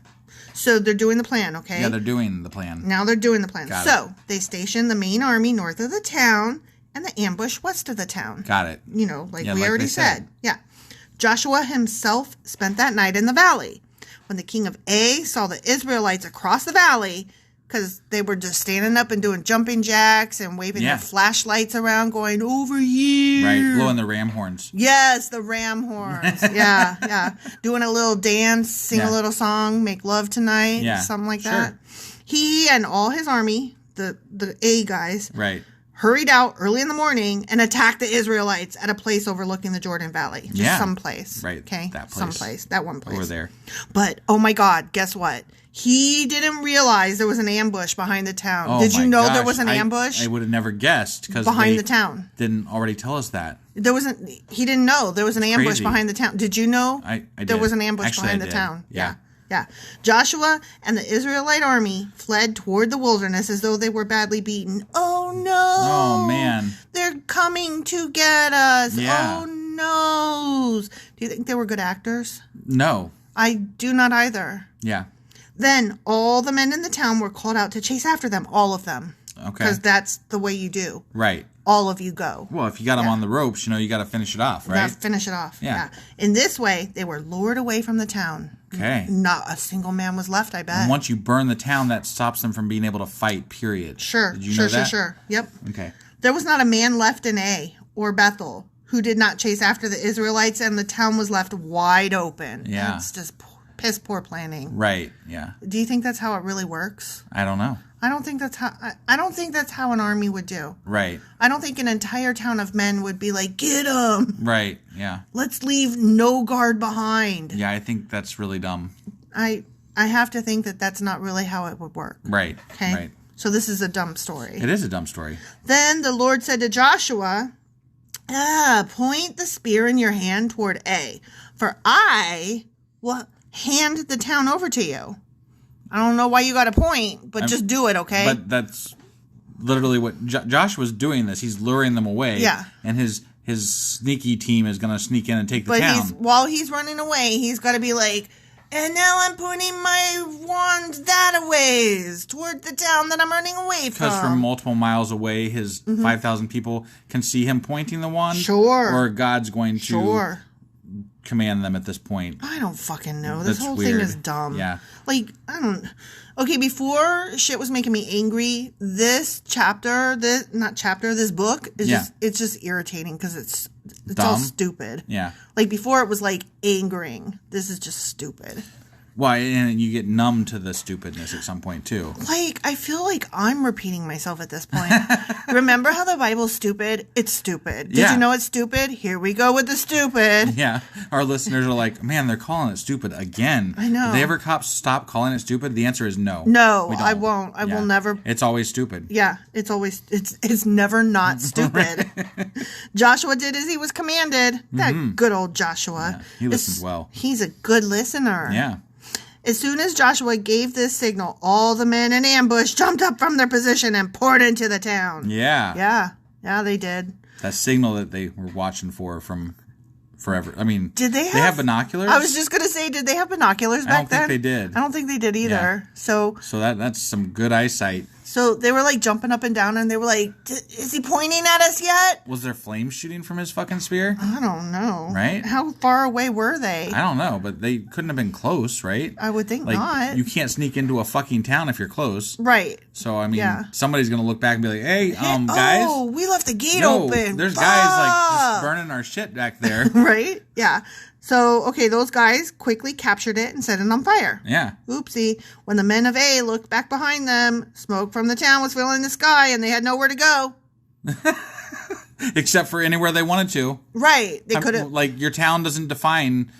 So they're doing the plan, okay? Yeah, they're doing the plan. Now they're doing the plan. Got it. They stationed the main army north of the town and the ambush west of the town. Got it. We already said. Yeah. Joshua himself spent that night in the valley. When the king of A saw the Israelites across the valley, because they were just standing up and doing jumping jacks and waving their flashlights around, going, over here. Right, blowing the ram horns. Yes, the ram horns. Yeah. Doing a little dance, sing a little song, make love tonight, something like that. He and all his army, the A guys, hurried out early in the morning and attacked the Israelites at a place overlooking the Jordan Valley. Just someplace. Right. Okay. That place. Someplace. That one place. Over there. But, oh my God, guess what? He didn't realize there was an ambush behind the town. Oh, Did you know there was an ambush? I would have never guessed because behind the town. Didn't already tell us that. He didn't know there was an ambush behind the town. Did you know I did. There was an ambush behind the town? Yeah. Joshua and the Israelite army fled toward the wilderness as though they were badly beaten. Oh no! Oh man! They're coming to get us. Yeah. Oh no! Do you think they were good actors? No. I do not either. Yeah. Then all the men in the town were called out to chase after them. All of them. Okay. Because that's the way you do. Right. All of you go. Well, if you got them on the ropes, you got to finish it off, right? Finish it off. Yeah. In this way, they were lured away from the town. Okay. Not a single man was left, I bet. And once you burn the town, that stops them from being able to fight, period. Sure. Did you know that? Sure. Yep. Okay. There was not a man left in A or Bethel who did not chase after the Israelites, and the town was left wide open. Yeah. It's just piss poor planning. Right. Yeah. Do you think that's how it really works? I don't know. I don't think that's how an army would do. Right. I don't think an entire town of men would be like, get them. Right. Yeah. Let's leave no guard behind. Yeah, I think that's really dumb. I have to think that that's not really how it would work. Right. Okay. Right. So this is a dumb story. It is a dumb story. Then the Lord said to Joshua, point the spear in your hand toward A, for I will hand the town over to you. I don't know why you got to point, but just do it, okay? But that's literally what Joshua's doing. This, he's luring them away. Yeah. And his sneaky team is going to sneak in and take the town. But while he's running away, he's got to be like, and now I'm pointing my wand that ways toward the town that I'm running away from. Because from multiple miles away, his 5,000 people can see him pointing the wand. Sure. Or God's going to command them at this point. I don't fucking know. This That's whole weird. thing is dumb. Yeah. Like, I don't... Okay, before shit was making me angry, this book is it's just irritating because it's dumb. all stupid. Yeah. Like, before it was, like, angering. This is just stupid. Why? And you get numb to the stupidness at some point, too. Like, I feel like I'm repeating myself at this point. Remember how the Bible's stupid? It's stupid. Did you know it's stupid? Here we go with the stupid. Yeah. Our listeners are like, man, they're calling it stupid again. I know. Will they ever stop calling it stupid? The answer is no. No, I won't. I will never. It's always stupid. Yeah, it's never not stupid. Joshua did as he was commanded. That good old Joshua. Yeah, he listens well. He's a good listener. Yeah. As soon as Joshua gave this signal, all the men in ambush jumped up from their position and poured into the town. Yeah. Yeah, they did. That signal that they were watching for from forever. I mean, did they have binoculars? I was just going to say, did they have binoculars back then? I don't think they did. I don't think they did either. Yeah. So that's some good eyesight. So they were like jumping up and down and they were like, is he pointing at us yet? Was there flames shooting from his fucking spear? I don't know. Right? How far away were they? I don't know, but they couldn't have been close, right? I would think not. You can't sneak into a fucking town if you're close. Right. So, I mean, somebody's going to look back and be like, hey, guys. Oh, we left the gate open. There's guys like just burning our shit back there. Right? Yeah. So, okay, those guys quickly captured it and set it on fire. Yeah. Oopsie. When the men of A looked back behind them, smoke from the town was filling the sky and they had nowhere to go. Except for anywhere they wanted to. Right. They could have... Like, your town doesn't define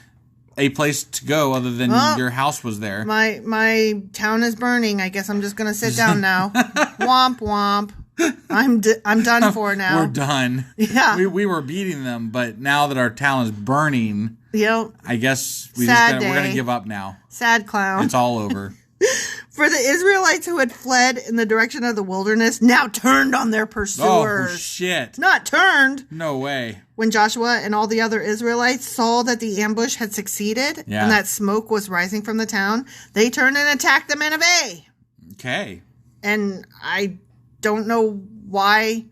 a place to go other than your house was there. My town is burning. I guess I'm just going to sit down now. Womp womp. I'm done for now. We're done. Yeah. We were beating them, but now that our town is burning, I guess we're going to give up now. Sad clown. It's all over. For the Israelites who had fled in the direction of the wilderness now turned on their pursuers. Oh, shit. Not turned. No way. When Joshua and all the other Israelites saw that the ambush had succeeded and that smoke was rising from the town, they turned and attacked the men of A. Okay. And I don't know why.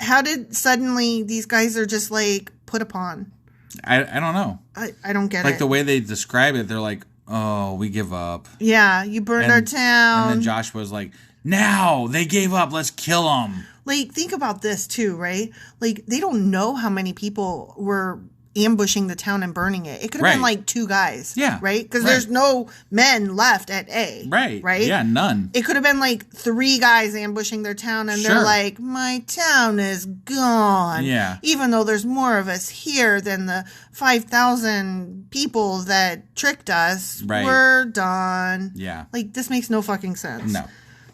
How did suddenly these guys are just like put upon? I don't know. I don't get it. Like the way they describe it, they're like, oh, we give up. Yeah, you burned our town. And then Joshua's like, now they gave up. Let's kill them. Like, think about this too, right? Like, they don't know how many people were ambushing the town and burning it. It could have been like 2 guys. Yeah. Right? Because there's no men left at A. Right. Right? Yeah, none. It could have been like 3 guys ambushing their town and they're like, my town is gone. Yeah. Even though there's more of us here than the 5,000 people that tricked us. Right. We're done. Yeah. Like, this makes no fucking sense. No.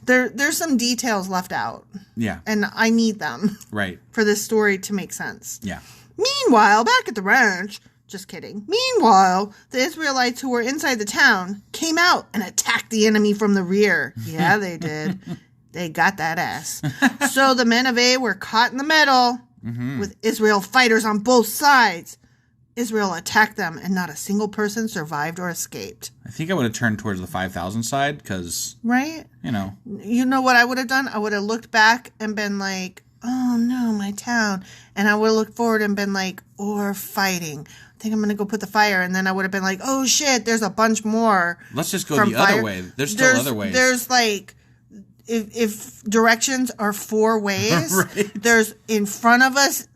There's some details left out. Yeah. And I need them. Right. For this story to make sense. Yeah. Meanwhile, back at the ranch, just kidding. Meanwhile, the Israelites who were inside the town came out and attacked the enemy from the rear. Yeah, they did. They got that ass. So the men of A were caught in the middle with Israel fighters on both sides. Israel attacked them and not a single person survived or escaped. I think I would have turned towards the 5,000 side because, right? You know. You know what I would have done? I would have looked back and been like, oh no, my town. And I would have looked forward and been like, or fighting. I think I'm going to go put the fire. And then I would have been like, oh shit, there's a bunch more. Let's just go the other way. There's still other ways. There's like, if directions are 4 ways, right. There's in front of us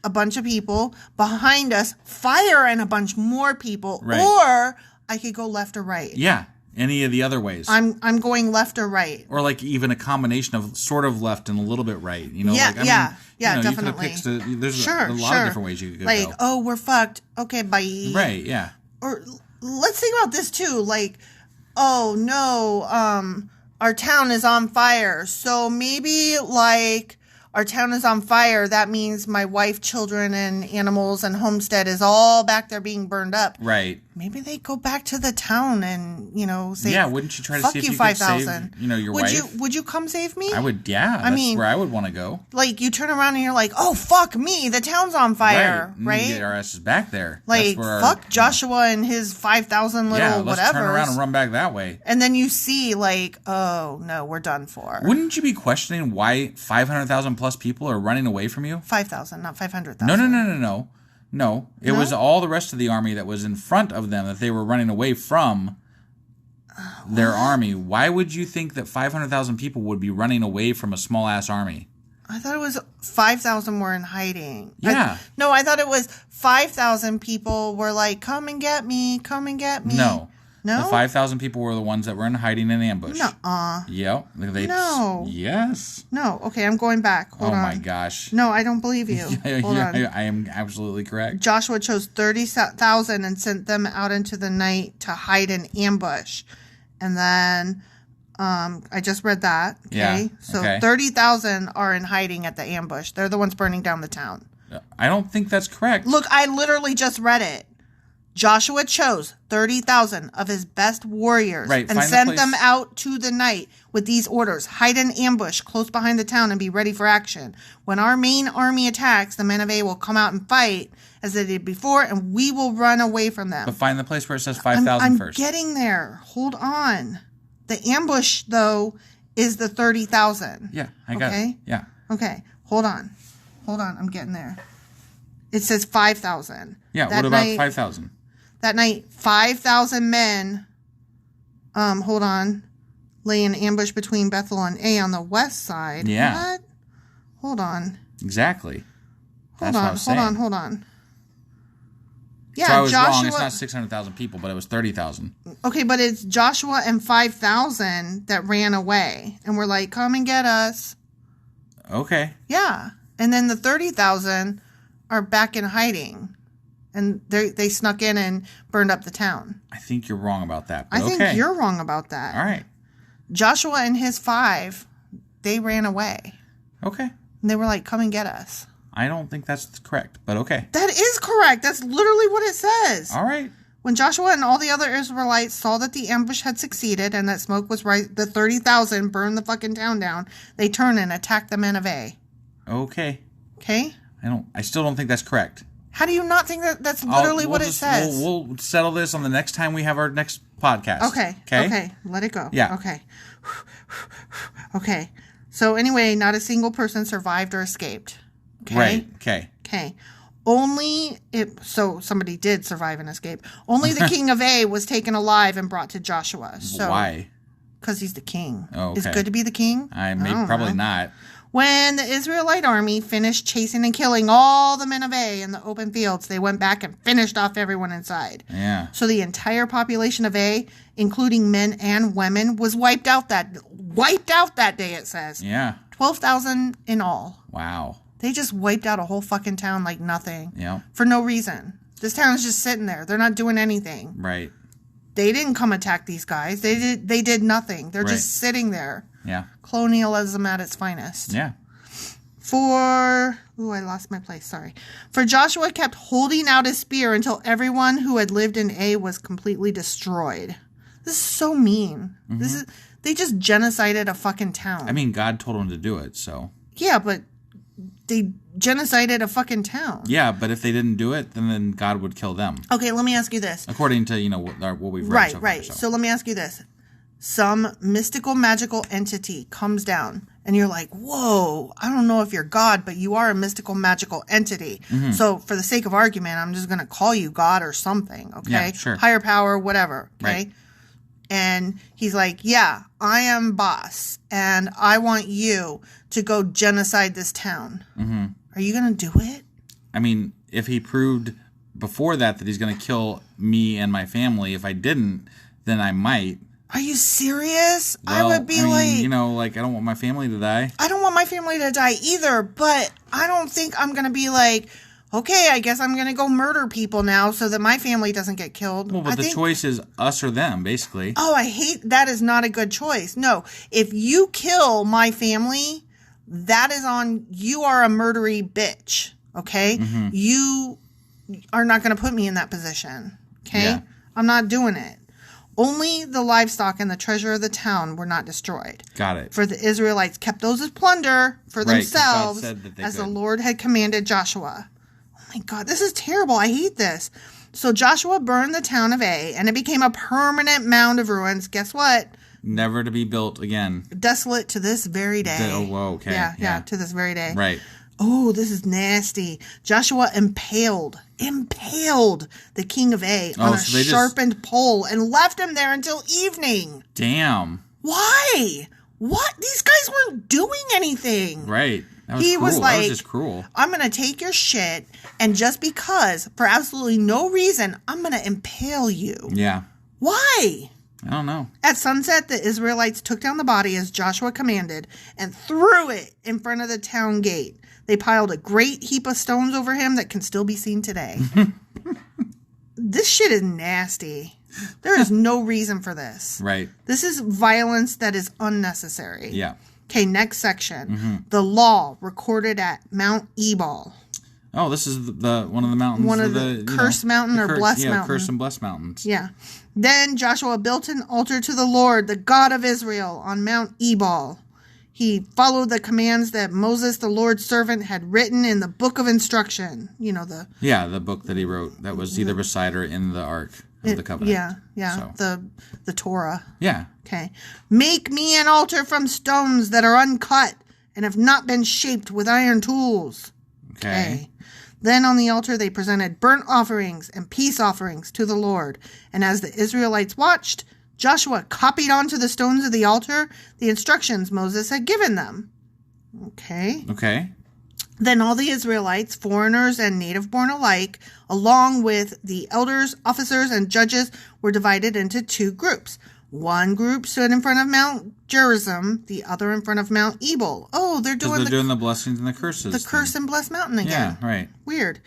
a bunch of people, behind us fire and a bunch more people, right. Or I could go left or right. Yeah. Any of the other ways. I'm going left or right. Or like even a combination of sort of left and a little bit right. You know, Yeah, like, I mean, definitely. You could have picked there's a lot of different ways you could go. Like, oh, we're fucked. Okay, bye. Right, yeah. Or let's think about this too. Like, oh no, our town is on fire. So maybe like our town is on fire. That means my wife, children, and animals and homestead is all back there being burned up. Right. Maybe they go back to the town and, say, yeah, wouldn't you try to see if you 5,000. could save, your wife? Would you come save me? I would, yeah. That's where I would want to go. Like, you turn around and you're like, oh, fuck me. The town's on fire, right? Get our asses back there. Like, fuck Joshua and his 5,000 little let's whatevers. turn around and run back that way. And then you see, like, oh, no, we're done for. Wouldn't you be questioning why 500,000 plus people are running away from you? 5,000, not 500,000. No, it was all the rest of the army that was in front of them that they were running away from their army. Why would you think that 500,000 people would be running away from a small-ass army? I thought it was 5,000 were in hiding. Yeah. I thought it was 5,000 people were like, come and get me, come and get me. No. No? The 5,000 people were the ones that were in hiding in ambush. Nuh-uh. Yep. No. Yes. No. Okay, I'm going back. Hold on. Oh, my gosh. No, I don't believe you. Hold on. I am absolutely correct. Joshua chose 30,000 and sent them out into the night to hide in ambush. And then I just read that. Okay. Yeah, So okay. 30,000 are in hiding at the ambush. They're the ones burning down the town. I don't think that's correct. Look, I literally just read it. Joshua chose 30,000 of his best warriors and sent them out to the night with these orders. Hide in ambush close behind the town and be ready for action. When our main army attacks, the men of A will come out and fight as they did before, and we will run away from them. But find the place where it says 5,000 first. I'm getting there. Hold on. The ambush, though, is the 30,000. Yeah, I got it. Yeah. Okay, hold on. I'm getting there. It says 5,000. Yeah, what about 5,000? That night, 5,000 men, lay in ambush between Bethel and A on the west side. Yeah. What? Hold on. Exactly. Hold on. Yeah, so I was Joshua, wrong. It's not 600,000 people, but it was 30,000. Okay, but it's Joshua and 5,000 that ran away. And we're like, come and get us. Okay. Yeah. And then the 30,000 are back in hiding. And they snuck in and burned up the town. I think you're wrong about that. But I think you're wrong about that. All right. Joshua and his 5, they ran away. Okay. And they were like, come and get us. I don't think that's correct, but okay. That is correct. That's literally what it says. All right. When Joshua and all the other Israelites saw that the ambush had succeeded and that smoke was right, the 30,000 burned the fucking town down, they turned and attacked the men of A. Okay. Okay? I still don't think that's correct. How do you not think that's literally what it says? We'll settle this on the next time we have our next podcast. Okay. Let it go. Yeah. Okay. So anyway, not a single person survived or escaped. Okay? Right. Okay. So somebody did survive and escape. Only the king of A was taken alive and brought to Joshua. So, why? Because he's the king. Oh, okay. It's good to be the king? Probably not. When the Israelite army finished chasing and killing all the men of A in the open fields, they went back and finished off everyone inside. Yeah. So the entire population of A, including men and women, was wiped out that day, it says. Yeah. 12,000 in all. Wow. They just wiped out a whole fucking town like nothing. Yeah. For no reason. This town is just sitting there. They're not doing anything. Right. They didn't come attack these guys. They did nothing. They're just sitting there. Yeah. Colonialism at its finest. Yeah. I lost my place. Sorry. For Joshua kept holding out his spear until everyone who had lived in A was completely destroyed. This is so mean. Mm-hmm. They just genocided a fucking town. I mean, God told them to do it, so. Yeah, but they genocided a fucking town. Yeah, but if they didn't do it, then God would kill them. Okay, let me ask you this. According to, what we've read. Right. So let me ask you this. Some mystical, magical entity comes down, and you're like, whoa, I don't know if you're God, but you are a mystical, magical entity. Mm-hmm. So for the sake of argument, I'm just going to call you God or something, okay? Yeah, sure. Higher power, whatever, okay? Right. And he's like, yeah, I am boss, and I want you to go genocide this town. Mm-hmm. Are you going to do it? I mean, if he proved before that he's going to kill me and my family. If I didn't, then I might. Are you serious? Well, I would be like... You know, like, I don't want my family to die. I don't want my family to die either, but I don't think I'm going to be like, okay, I guess I'm going to go murder people now so that my family doesn't get killed. Well, but the choice is us or them, basically. Oh, I hate... That is not a good choice. No, if you kill my family, that is on... You are a murdery bitch, okay? Mm-hmm. You are not going to put me in that position, okay? Yeah. I'm not doing it. Only the livestock and the treasure of the town were not destroyed. Got it. For the Israelites kept those as plunder for themselves, as the Lord had commanded Joshua. Oh my God, this is terrible. I hate this. So Joshua burned the town of Ai, and it became a permanent mound of ruins. Guess what? Never to be built again. Desolate to this very day. Oh, whoa, okay. Yeah, to this very day. Right. Oh, this is nasty. Joshua impaled the king of Ai on a sharpened pole and left him there until evening. Damn. Why? What? These guys weren't doing anything. Right. That was cruel. That was just cruel. I'm going to take your shit, and just because, for absolutely no reason, I'm going to impale you. Yeah. Why? I don't know. At sunset, the Israelites took down the body as Joshua commanded and threw it in front of the town gate. They piled a great heap of stones over him that can still be seen today. This shit is nasty. There is no reason for this. Right. This is violence that is unnecessary. Yeah. Okay, next section. Mm-hmm. The law recorded at Mount Ebal. Oh, this is the one of the mountains. One of the cursed mountain or blessed mountain. Cursed and blessed mountains. Yeah. Then Joshua built an altar to the Lord, the God of Israel, on Mount Ebal. He followed the commands that Moses, the Lord's servant, had written in the book of instruction. You know, the book that he wrote that was either beside or in the Ark of the Covenant. Yeah. So. The Torah. Yeah. Okay. Make me an altar from stones that are uncut and have not been shaped with iron tools. Okay. Then on the altar they presented burnt offerings and peace offerings to the Lord. And as the Israelites watched, Joshua copied onto the stones of the altar the instructions Moses had given them. Okay. Then all the Israelites, foreigners and native-born alike, along with the elders, officers, and judges, were divided into two groups. One group stood in front of Mount Gerizim, the other in front of Mount Ebal. Oh, they're doing the blessings and the curses. The curse and blessed mountain again. Yeah, right. Weird.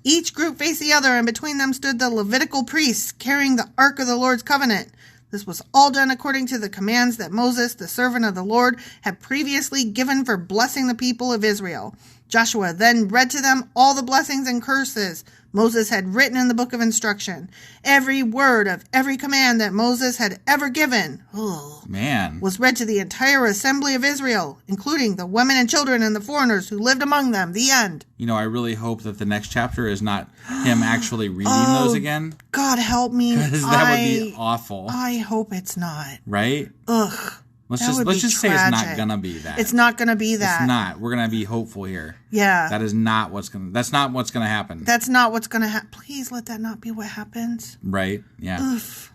Each group faced the other, and between them stood the Levitical priests carrying the Ark of the Lord's covenant. This was all done according to the commands that Moses, the servant of the Lord, had previously given for blessing the people of Israel. Joshua then read to them all the blessings and curses Moses had written in the book of instruction. Every word of every command that Moses had ever given was read to the entire assembly of Israel, including the women and children and the foreigners who lived among them. The end. You know, I really hope that the next chapter is not him actually reading those again. God help me. Because that would be awful. I hope it's not. Right? Ugh. Let's just say it's not gonna be that. It's not gonna be that. It's not. We're gonna be hopeful here. Yeah. That's not what's gonna happen. That's not what's gonna happen. Please let that not be what happens. Right. Yeah. Oof.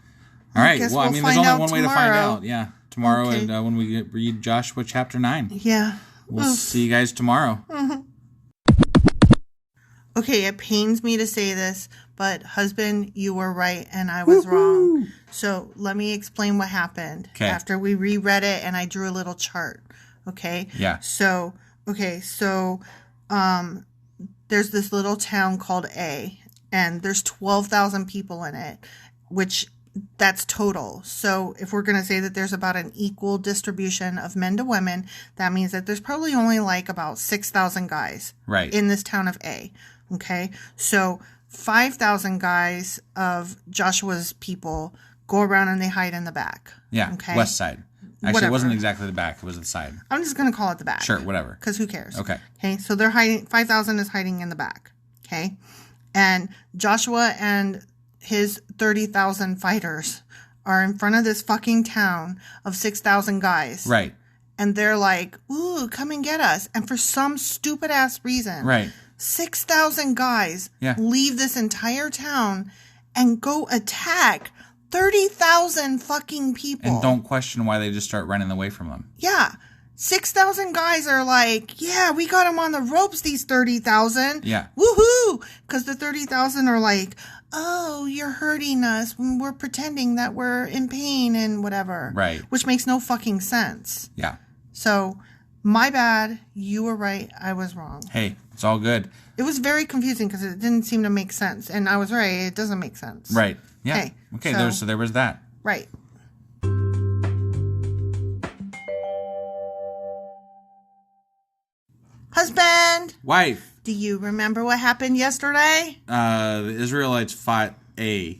All right. Well, I mean, there's only one way to find out. Yeah. Tomorrow, okay. And when we read Joshua chapter 9. Yeah. We'll see you guys tomorrow. Mm-hmm. Okay, it pains me to say this, but husband, you were right and I was wrong. So let me explain what happened after we reread it and I drew a little chart. Okay? Yeah. So there's this little town called A, and there's 12,000 people in it, which that's total. So if we're going to say that there's about an equal distribution of men to women, that means that there's probably only like about 6,000 guys in this town of A. Okay, so 5,000 guys of Joshua's people go around and they hide in the back. Yeah, okay? West side. Actually, It wasn't exactly the back. It was the side. I'm just going to call it the back. Sure, whatever. Because who cares? Okay. Okay, so they're hiding. 5,000 is hiding in the back. Okay, and Joshua and his 30,000 fighters are in front of this fucking town of 6,000 guys. Right. And they're like, ooh, come and get us. And for some stupid ass reason. Right. 6,000 guys leave this entire town and go attack 30,000 fucking people. And don't question why they just start running away from them. Yeah. 6,000 guys are like, yeah, we got them on the ropes, these 30,000. Yeah. Woohoo! Because the 30,000 are like, oh, you're hurting us when we're pretending that we're in pain and whatever. Right. Which makes no fucking sense. Yeah. So, my bad. You were right. I was wrong. Hey, it's all good. It was very confusing because it didn't seem to make sense. And I was right. It doesn't make sense. Right. Yeah. Hey, Okay, so there was that. Right. Husband. Wife. Do you remember what happened yesterday? The Israelites fought Ai.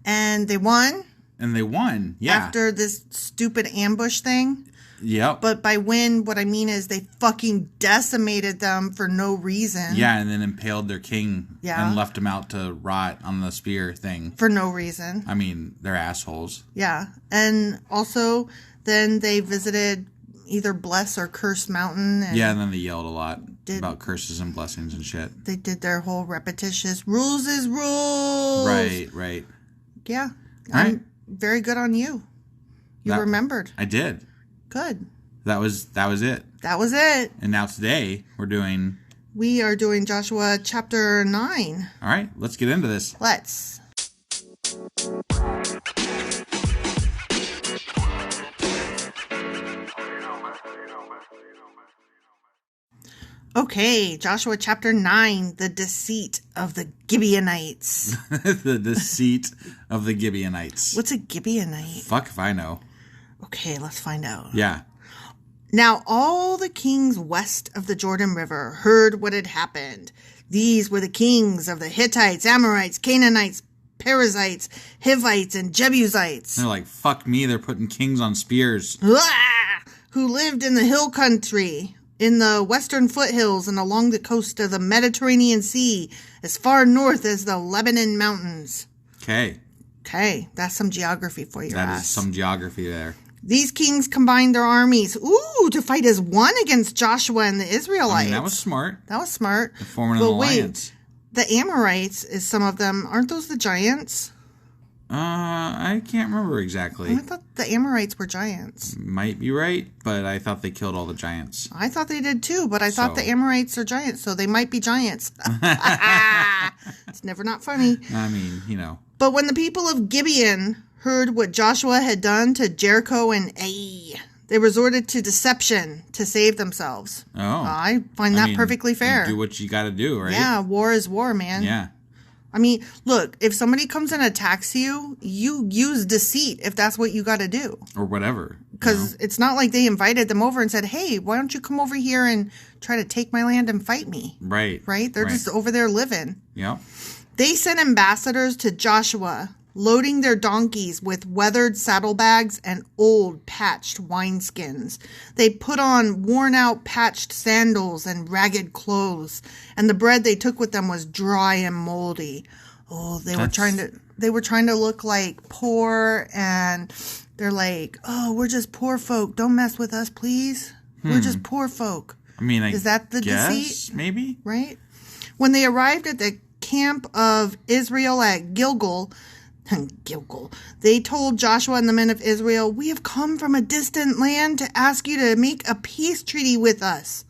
And they won? And they won, yeah. After this stupid ambush thing? Yep. But by win, what I mean is they fucking decimated them for no reason. Yeah, and then impaled their king. Yeah. And left him out to rot on the spear thing. For no reason. I mean, they're assholes. Yeah. And also, then they visited either Bless or Curse Mountain. And yeah, and then they yelled a lot about curses and blessings and shit. They did their whole repetitious rules is rules. Right. Yeah. All right. Very good on you. You remembered. I did. Good. That was it. That was it. And now today we are doing Joshua chapter 9. All right, let's get into this. Let's. Okay, Joshua chapter 9, the deceit of the Gibeonites. The deceit of the Gibeonites. What's a Gibeonite? Fuck if I know. Okay, let's find out. Yeah. Now all the kings west of the Jordan River heard what had happened. These were the kings of the Hittites, Amorites, Canaanites, Perizzites, Hivites, and Jebusites. They're like, fuck me, they're putting kings on spears. Who lived in the hill country, in the western foothills and along the coast of the Mediterranean Sea, as far north as the Lebanon Mountains. Okay, that's some geography for your ass. That is some geography there. These kings combined their armies, to fight as one against Joshua and the Israelites. I mean, that was smart. That was smart. They're forming an alliance. Wait, the Amorites is some of them. Aren't those the giants? I can't remember exactly. I thought the Amorites were giants. Might be right, but I thought they killed all the giants. I thought they did too, but I thought the Amorites are giants, so they might be giants. It's never not funny. I mean, you know. But when the people of Gibeon heard what Joshua had done to Jericho and Ai, they resorted to deception to save themselves. Oh. I find that perfectly fair. You do what you got to do, right? Yeah, war is war, man. Yeah. I mean, look, if somebody comes and attacks you, you use deceit if that's what you got to do. Or whatever. Because it's not like they invited them over and said, hey, why don't you come over here and try to take my land and fight me? Right. Right? They're just over there living. Yep. They sent ambassadors to Joshua, loading their donkeys with weathered saddlebags and old patched wineskins. They put on worn-out patched sandals and ragged clothes, and the bread they took with them was dry and moldy. Oh, they were trying to look like poor, and they're like, oh, we're just poor folk. Don't mess with us, please. We're just poor folk. I mean, is that the deceit? Maybe? Right? When they arrived at the camp of Israel at Gilgal, they told Joshua and the men of Israel, we have come from a distant land to ask you to make a peace treaty with us.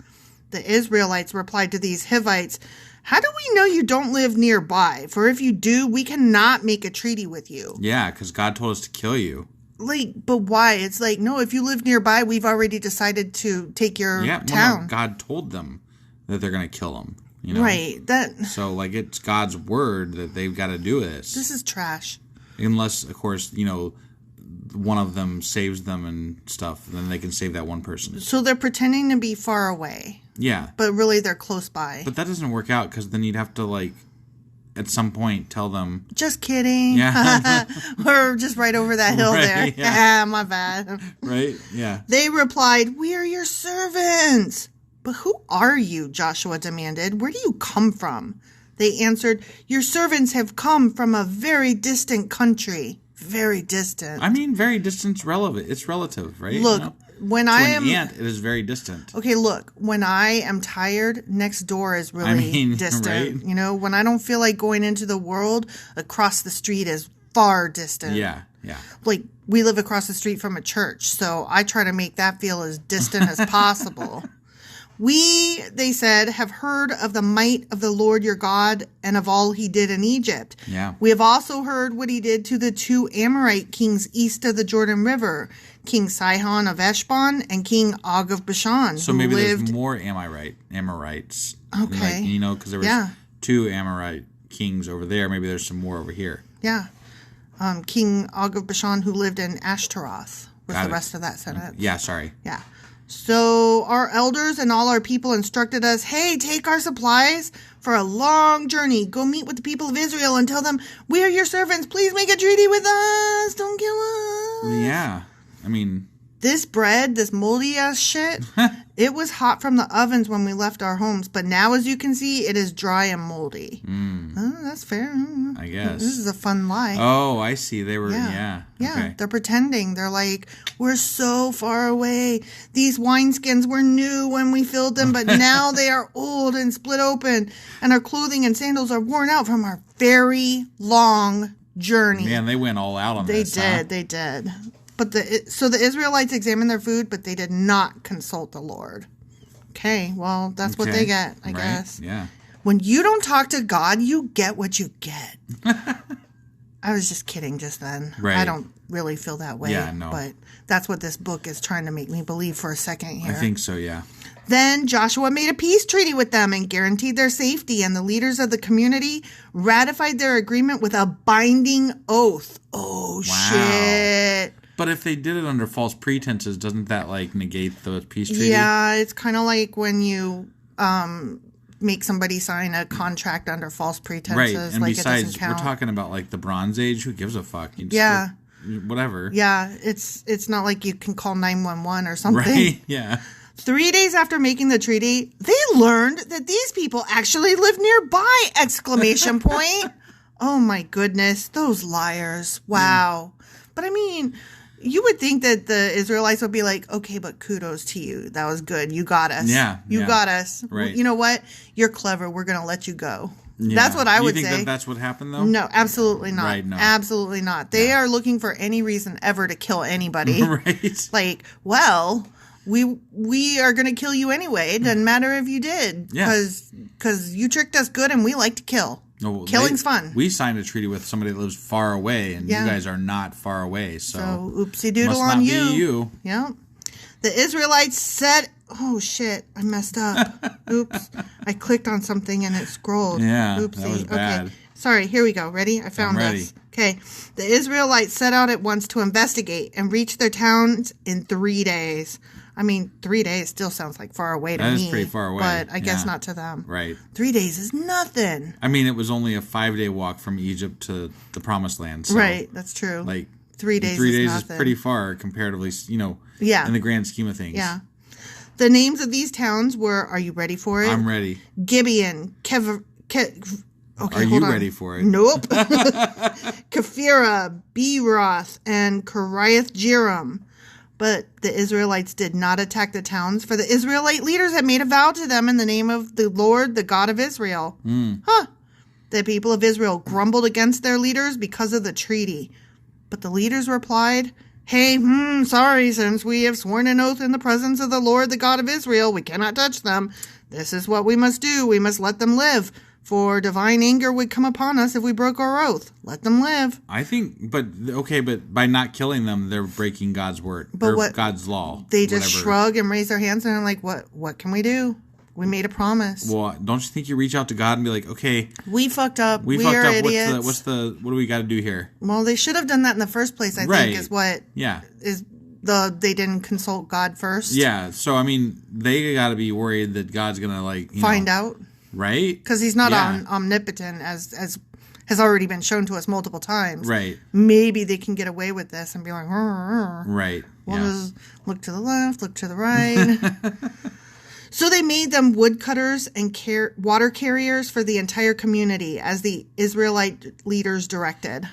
The Israelites replied to these Hivites, how do we know you don't live nearby? For if you do, we cannot make a treaty with you. Yeah, because God told us to kill you. Like, but why? It's like, no, if you live nearby, we've already decided to take your town. Well, no, God told them that they're going to kill them. You know? Right. So, like, it's God's word that they've got to do this. This is trash. Unless, of course, one of them saves them and stuff, then they can save that one person. So they're pretending to be far away. Yeah. But really they're close by. But that doesn't work out because then you'd have to, like, at some point tell them. Just kidding. Yeah. We're just right over that hill there. Yeah. My bad. Right? Yeah. They replied, we are your servants. But who are you? Joshua demanded. Where do you come from? They answered, your servants have come from a very distant country. Very distant. I mean, very distant's relevant. It's relative, right? Look, when I am... To an ant, it is very distant. Okay, look, when I am tired, next door is really distant. Right? You know, when I don't feel like going into the world, across the street is far distant. Yeah. Like, we live across the street from a church, so I try to make that feel as distant as possible. We, they said, have heard of the might of the Lord your God and of all he did in Egypt. Yeah. We have also heard what he did to the 2 Amorite kings east of the Jordan River, King Sihon of Heshbon and King Og of Bashan. So maybe there's more Amorites. Okay. Like, because there was 2 Amorite kings over there. Maybe there's some more over here. Yeah. King Og of Bashan, who lived in Ashtaroth, was the rest of that sentence. Yeah, sorry. Yeah. So our elders and all our people instructed us, hey, take our supplies for a long journey. Go meet with the people of Israel and tell them, we are your servants. Please make a treaty with us. Don't kill us. Yeah. I mean, this bread, this moldy ass shit, it was hot from the ovens when we left our homes. But now, as you can see, it is dry and moldy. That's fair. I guess. This is a fun lie. Oh, I see. They were, yeah. Okay. They're pretending. They're like, we're so far away. These wineskins were new when we filled them, but now they are old and split open. And our clothing and sandals are worn out from our very long journey. Man, they went all out on this. They did. But so the Israelites examined their food, but they did not consult the Lord. Okay, well, that's what they get, I guess. Yeah. When you don't talk to God, you get what you get. I was just kidding just then. Right. I don't really feel that way. Yeah, no. But that's what this book is trying to make me believe for a second here. I think so, yeah. Then Joshua made a peace treaty with them and guaranteed their safety, and the leaders of the community ratified their agreement with a binding oath. Oh, shit. But if they did it under false pretenses, doesn't that, like, negate the peace treaty? Yeah, it's kind of like when you make somebody sign a contract under false pretenses. Right, and like, besides, it doesn't count. we're talking about, like, the Bronze Age. Who gives a fuck? Whatever. Yeah, it's not like you can call 911 or something. Right, yeah. 3 days after making the treaty, they learned that these people actually lived nearby! Exclamation point. Oh my goodness, those liars. Wow. But I mean, you would think that the Israelites would be like, okay, but kudos to you. That was good. You got us. Yeah. You got us. Right. You know what? You're clever. We're going to let you go. Yeah. That's what I would say. You think that's what happened, though? No, absolutely not. Right, no. Absolutely not. They are looking for any reason ever to kill anybody. Right. Like, well, we are going to kill you anyway. It doesn't matter if you did. Yeah. Because you tricked us good and we like to kill. No, Killing's fun. We signed a treaty with somebody that lives far away, and you guys are not far away. So oopsie doodle must on not you. Be you. Yeah. The Israelites said, oh shit, I messed up. Oops. I clicked on something and it scrolled. Yeah. Oopsie. That was bad. Okay. Sorry, here we go. Ready? I found this. Okay. The Israelites set out at once to investigate and reached their towns in 3 days. I mean, 3 days still sounds like far away to me. That is pretty far away. But I guess not to them. Right. 3 days is nothing. I mean, it was only a 5-day walk from Egypt to the Promised Land. So, right. That's true. Like 3 days. 3 days nothing. is pretty far comparatively. Yeah. In the grand scheme of things. Yeah. The names of these towns were. Are you ready for it? I'm ready. Gibeon, okay, Are you ready for it? Nope. Kephirah, Beeroth, and Kiriath Jearim. But the Israelites did not attack the towns, for the Israelite leaders had made a vow to them in the name of the Lord, the God of Israel. The people of Israel grumbled against their leaders because of the treaty. But the leaders replied, hey, sorry, since we have sworn an oath in the presence of the Lord, the God of Israel, we cannot touch them. This is what we must do. We must let them live. For divine anger would come upon us if we broke our oath. Let them live. I think, but by not killing them, they're breaking God's word. Or God's law. They just shrug and raise their hands and are like, what can we do? We made a promise. Well, don't you think you reach out to God and be like, okay, we fucked up. We fucked are up. idiots. What do we got to do here? Well, they should have done that in the first place, I think, is what they didn't consult God first. Yeah. So, I mean, they got to be worried that God's going to find out. Right? Because he's not omnipotent, as has already been shown to us multiple times. Right. Maybe they can get away with this and be like, right. We'll just look to the left, look to the right. So they made them woodcutters and water carriers for the entire community, as the Israelite leaders directed.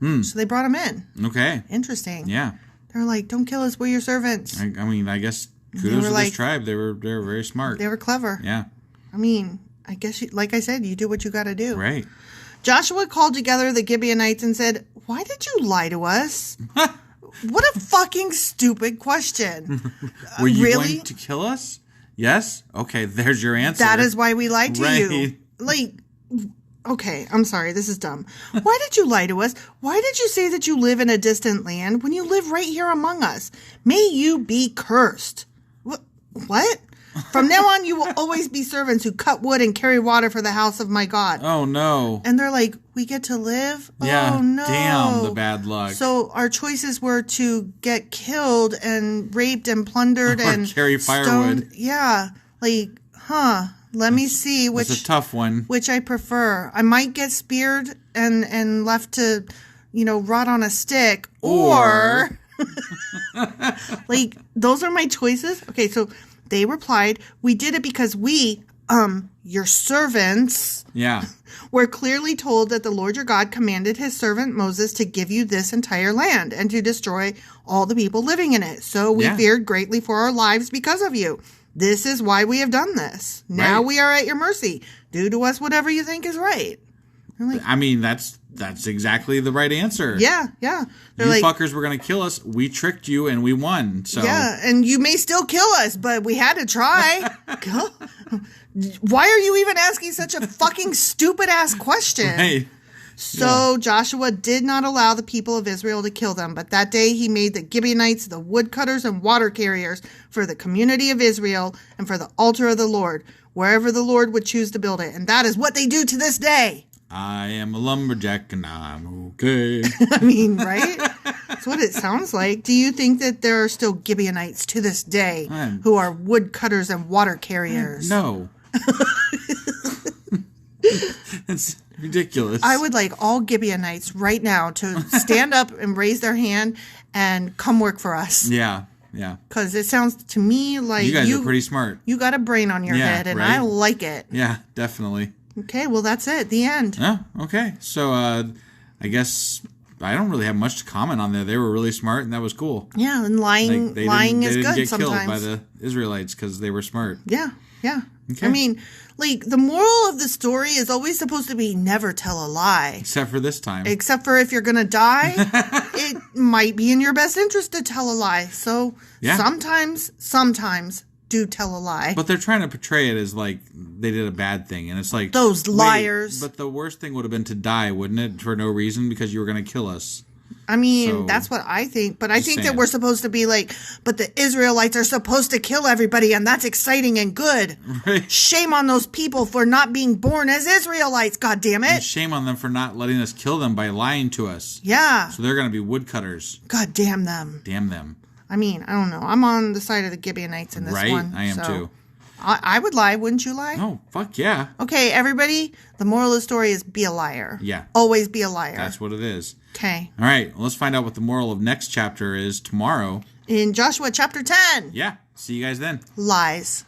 So they brought them in. Okay. Interesting. Yeah. They're like, don't kill us, we're your servants. I mean, I guess kudos to this tribe. They were very smart. They were clever. Yeah. I mean, I guess, like I said, you do what you got to do. Right. Joshua called together the Gibeonites and said, why did you lie to us? What a fucking stupid question. Were you really? going to kill us? Yes? Okay, there's your answer. That is why we lied to Right. you. Like, okay, I'm sorry, this is dumb. Why did you lie to us? Why did you say that you live in a distant land when you live right here among us? May you be cursed. What? From now on, you will always be servants who cut wood and carry water for the house of my God. Oh, no. And they're like, we get to live? Yeah, Oh, no. damn the bad luck. So our choices were to get killed and raped and plundered Or and carry firewood. stoned. Yeah. Like, let me see which. That's a tough one. Which I prefer. I might get speared and left to, rot on a stick. Or like, those are my choices. Okay, so they replied, we did it because we, your servants, were clearly told that the Lord your God commanded his servant Moses to give you this entire land and to destroy all the people living in it. So we feared greatly for our lives because of you. This is why we have done this. Now we are at your mercy. Do to us whatever you think is right. Like, I mean, that's exactly the right answer. Yeah. They're you fuckers were going to kill us. We tricked you and we won. So yeah, and you may still kill us, but we had to try. Why are you even asking such a fucking stupid-ass question? Right. So Joshua did not allow the people of Israel to kill them, but that day he made the Gibeonites the woodcutters and water carriers for the community of Israel and for the altar of the Lord, wherever the Lord would choose to build it. And that is what they do to this day. I am a lumberjack and I'm okay. I mean, right? That's what it sounds like. Do you think that there are still Gibeonites to this day who are woodcutters and water carriers? No. It's ridiculous. I would like all Gibeonites right now to stand up and raise their hand and come work for us. Yeah. Because it sounds to me like you guys are pretty smart. You got a brain on your head, and I like it. Yeah, definitely. Okay, well, that's it. The end. Oh, okay. So I guess I don't really have much to comment on there. They were really smart, and that was cool. Yeah, and lying is good sometimes. They didn't get killed by the Israelites because they were smart. Yeah. Okay. I mean, like, the moral of the story is always supposed to be never tell a lie. Except for this time. Except for if you're going to die, it might be in your best interest to tell a lie. So sometimes do tell a lie. But they're trying to portray it as like they did a bad thing. And it's like... Those liars. But the worst thing would have been to die, wouldn't it? For no reason, because you were going to kill us. I mean, that's what I think. But I think that we're supposed to be like, but the Israelites are supposed to kill everybody, and that's exciting and good. Right. Shame on those people for not being born as Israelites, God damn it. And shame on them for not letting us kill them by lying to us. Yeah. So they're going to be woodcutters. God damn them. Damn them. I mean, I don't know. I'm on the side of the Gibeonites in this one. Right, I am too. I would lie, wouldn't you lie? Oh, fuck yeah. Okay, everybody, the moral of the story is be a liar. Yeah. Always be a liar. That's what it is. Okay. All right, well, let's find out what the moral of next chapter is tomorrow. In Joshua chapter 10. Yeah, see you guys then. Lies.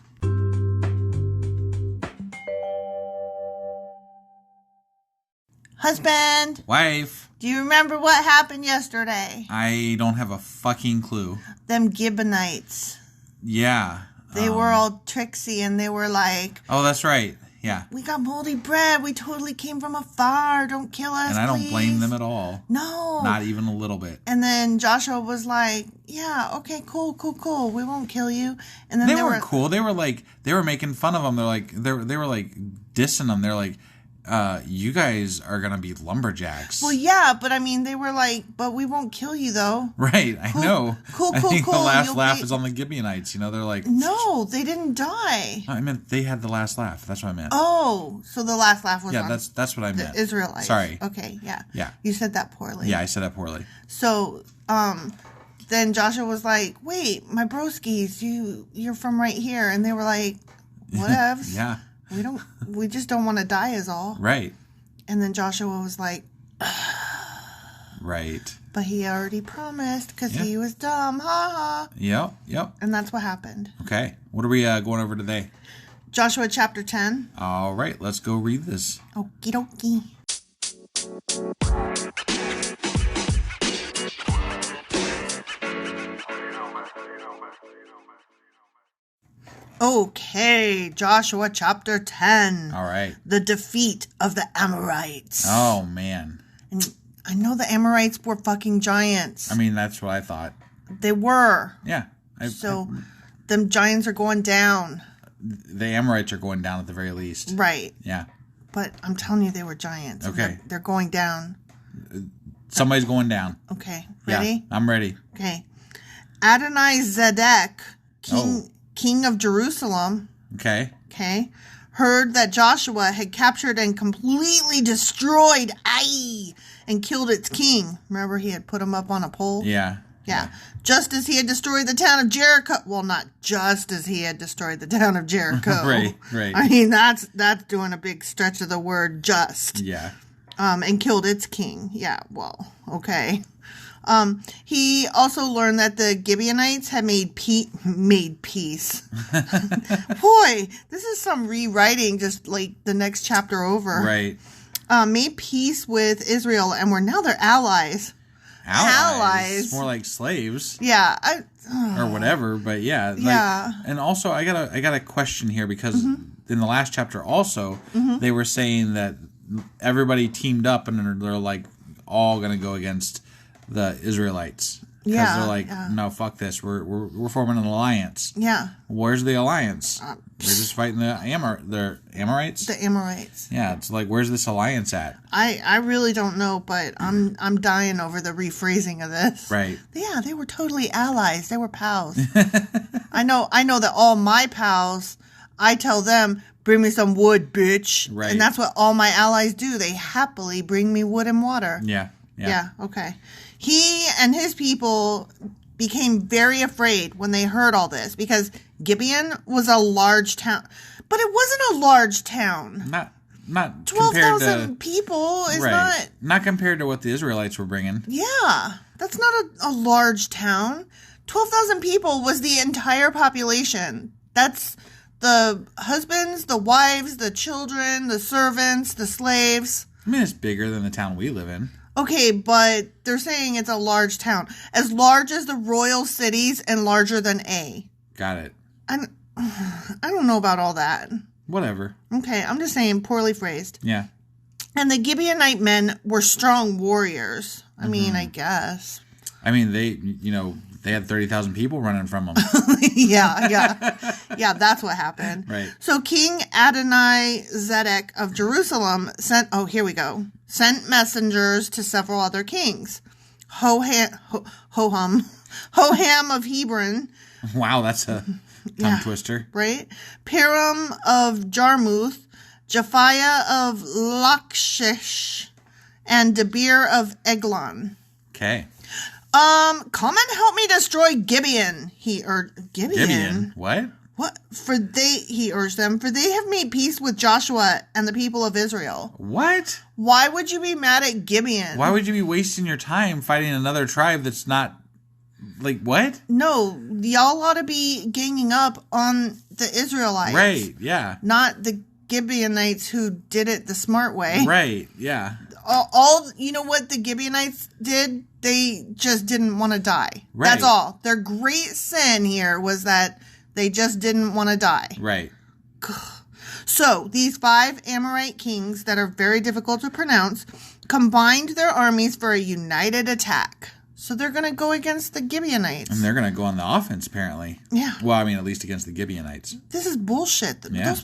Husband. Wife. Do you remember what happened yesterday? I don't have a fucking clue. Them Gibeonites. Yeah. They were all tricksy and they were like... Oh, that's right. Yeah. We got moldy bread. We totally came from afar. Don't kill us, And I don't please. blame them at all. No. Not even a little bit. And then Joshua was like, yeah, okay, cool. We won't kill you. And then they were cool. They were making fun of them. They're like, they were like dissing them. They're like, you guys are going to be lumberjacks. Well, yeah, but I mean, they were like, but we won't kill you, though. Right, I know. Cool. I think the last laugh is on the Gibeonites. You know, they're like... No, they didn't die. I meant they had the last laugh. That's what I meant. Oh, so the last laugh was on... Yeah, that's what I meant. The Israelites. Sorry. Okay, yeah. Yeah. You said that poorly. Yeah, I said that poorly. So, then Joshua was like, wait, my broskies, you're from right here. And they were like, whatevs. Yeah. We just don't want to die is all. Right. And then Joshua was like, right. But he already promised because he was dumb. Ha ha. Yep. And that's what happened. Okay. What are we going over today? Joshua chapter 10. All right. Let's go read this. Okie dokie. Okay, Joshua chapter 10. All right. The defeat of the Amorites. Oh, man. And I know the Amorites were fucking giants. I mean, that's what I thought. They were. Yeah. Them giants are going down. The Amorites are going down at the very least. Right. Yeah. But I'm telling you, they were giants. Okay. They're going down. Somebody's going down. Okay. Ready? Yeah, I'm ready. Okay. Adonai-Zedek, king of Jerusalem. Okay. Okay. Heard that Joshua had captured and completely destroyed Ai and killed its king. Remember, he had put him up on a pole? Yeah. Yeah. Just as he had destroyed the town of Jericho. Well, not just as he had destroyed the town of Jericho. Right. I mean, that's doing a big stretch of the word just. Yeah. And killed its king. Yeah, well, okay. He also learned that the Gibeonites had made peace. Boy, this is some rewriting, just like the next chapter over. Right. Made peace with Israel, and were now their allies. Allies. More like slaves. Yeah. Or whatever, but yeah. Yeah. And also, I got a question here, because in the last chapter also, they were saying that everybody teamed up and they're like all going to go against the Israelites. Because they're like, no, fuck this. We're forming an alliance. Yeah. Where's the alliance? They're just fighting the Amorites? The Amorites. Yeah, it's like, where's this alliance at? I really don't know, but I'm dying over the rephrasing of this. Right. Yeah, they were totally allies. They were pals. I know that all my pals, I tell them, bring me some wood, bitch. Right. And that's what all my allies do. They happily bring me wood and water. Yeah. Yeah, okay. He and his people became very afraid when they heard all this, because Gibeon was a large town. But it wasn't a large town. Not 12,000 people is right. Not compared to what the Israelites were bringing. Yeah, that's not a large town. 12,000 people was the entire population. That's the husbands, the wives, the children, the servants, the slaves. I mean, it's bigger than the town we live in. Okay, but they're saying it's a large town. As large as the royal cities and larger than A. Got it. I don't know about all that. Whatever. Okay, I'm just saying, poorly phrased. Yeah. And the Gibeonite men were strong warriors. I mean, I guess. I mean, they had 30,000 people running from them. Yeah, that's what happened. Right. So King Adonai-Zedek of Jerusalem sent messengers to several other kings. Hoham of Hebron. Wow, that's a tongue twister. Right? Piram of Jarmuth, Japhiah of Lachish, and Debir of Eglon. Okay. Come and help me destroy Gibeon. Gibeon? What? What? He urged them, for they have made peace with Joshua and the people of Israel. What? Why would you be mad at Gibeon? Why would you be wasting your time fighting another tribe that's not, like, what? No, y'all ought to be ganging up on the Israelites. Right, yeah. Not the Gibeonites who did it the smart way. Right, yeah. You know what the Gibeonites did? They just didn't want to die. Right. That's all. Their great sin here was that they just didn't want to die. Right. So, these 5 Amorite kings that are very difficult to pronounce combined their armies for a united attack. So, they're going to go against the Gibeonites. And they're going to go on the offense, apparently. Yeah. Well, I mean, at least against the Gibeonites. This is bullshit. Yeah.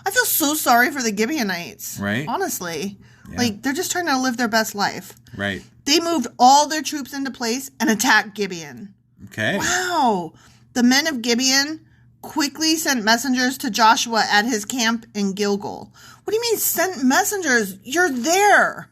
I feel so sorry for the Gibeonites. Right. Honestly. Yeah. Like, they're just trying to live their best life. Right. They moved all their troops into place and attacked Gibeon. Okay. Wow. The men of Gibeon quickly sent messengers to Joshua at his camp in Gilgal. What do you mean sent messengers? You're there.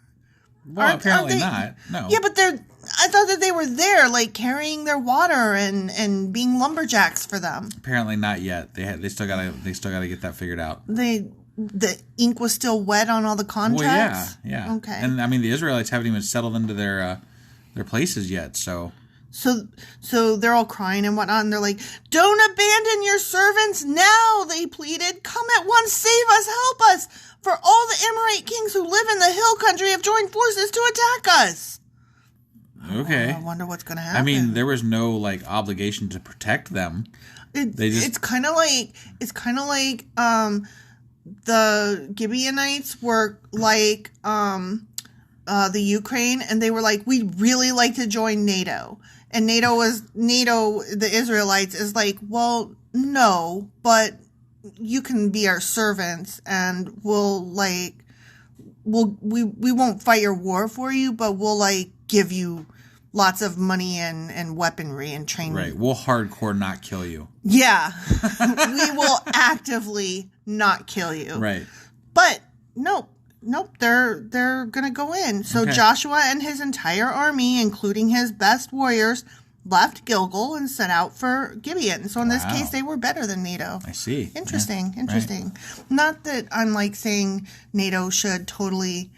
Well, apparently not. No. Yeah, but I thought that they were there, like carrying their water and being lumberjacks for them. Apparently not yet. They still gotta get that figured out. The ink was still wet on all the contracts? Well, yeah. Okay. And I mean, the Israelites haven't even settled into their places yet, so. So they're all crying and whatnot, and they're like, "Don't abandon your servants now," they pleaded. "Come at once, save us, help us, for all the Amorite kings who live in the hill country have joined forces to attack us." Okay. I wonder what's going to happen. I mean, there was no, like, obligation to protect them. It's kind of like the Gibeonites were like the Ukraine, and they were like, we'd really like to join NATO. And NATO, the Israelites, is like, well, no, but you can be our servants, and we won't fight your war for you, but we'll like give you lots of money and weaponry and training. Right. We'll hardcore not kill you. Yeah. We will actively not kill you. Right. But nope, they're going to go in. So Okay. Joshua and his entire army, including his best warriors, left Gilgal and set out for Gibeon. So in this case, they were better than NATO. I see. Interesting. Yeah. Interesting. Right. Not that I'm like saying NATO should totally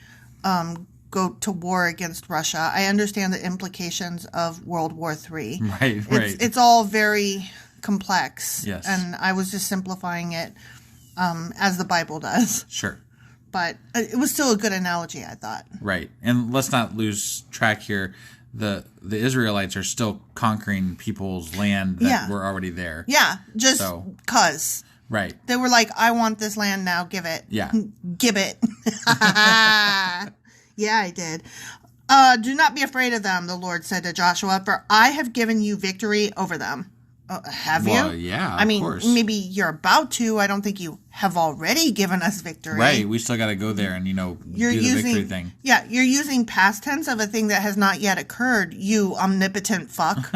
go to war against Russia. I understand the implications of World War III. Right. It's all very complex. Yes. And I was just simplifying it as the Bible does. Sure. But it was still a good analogy, I thought. Right. And let's not lose track here. The Israelites are still conquering people's land that were already there. Yeah, just cuz. Right. They were like, I want this land now, give it. Yeah. Give it. Yeah, I did. Do not be afraid of them, the Lord said to Joshua, for I have given you victory over them. Have you? Well, yeah, I mean, of course. maybe you're about to. I don't think you have already given us victory. Right. We still got to go there and, do the victory thing. Yeah, you're using past tense of a thing that has not yet occurred, you omnipotent fuck.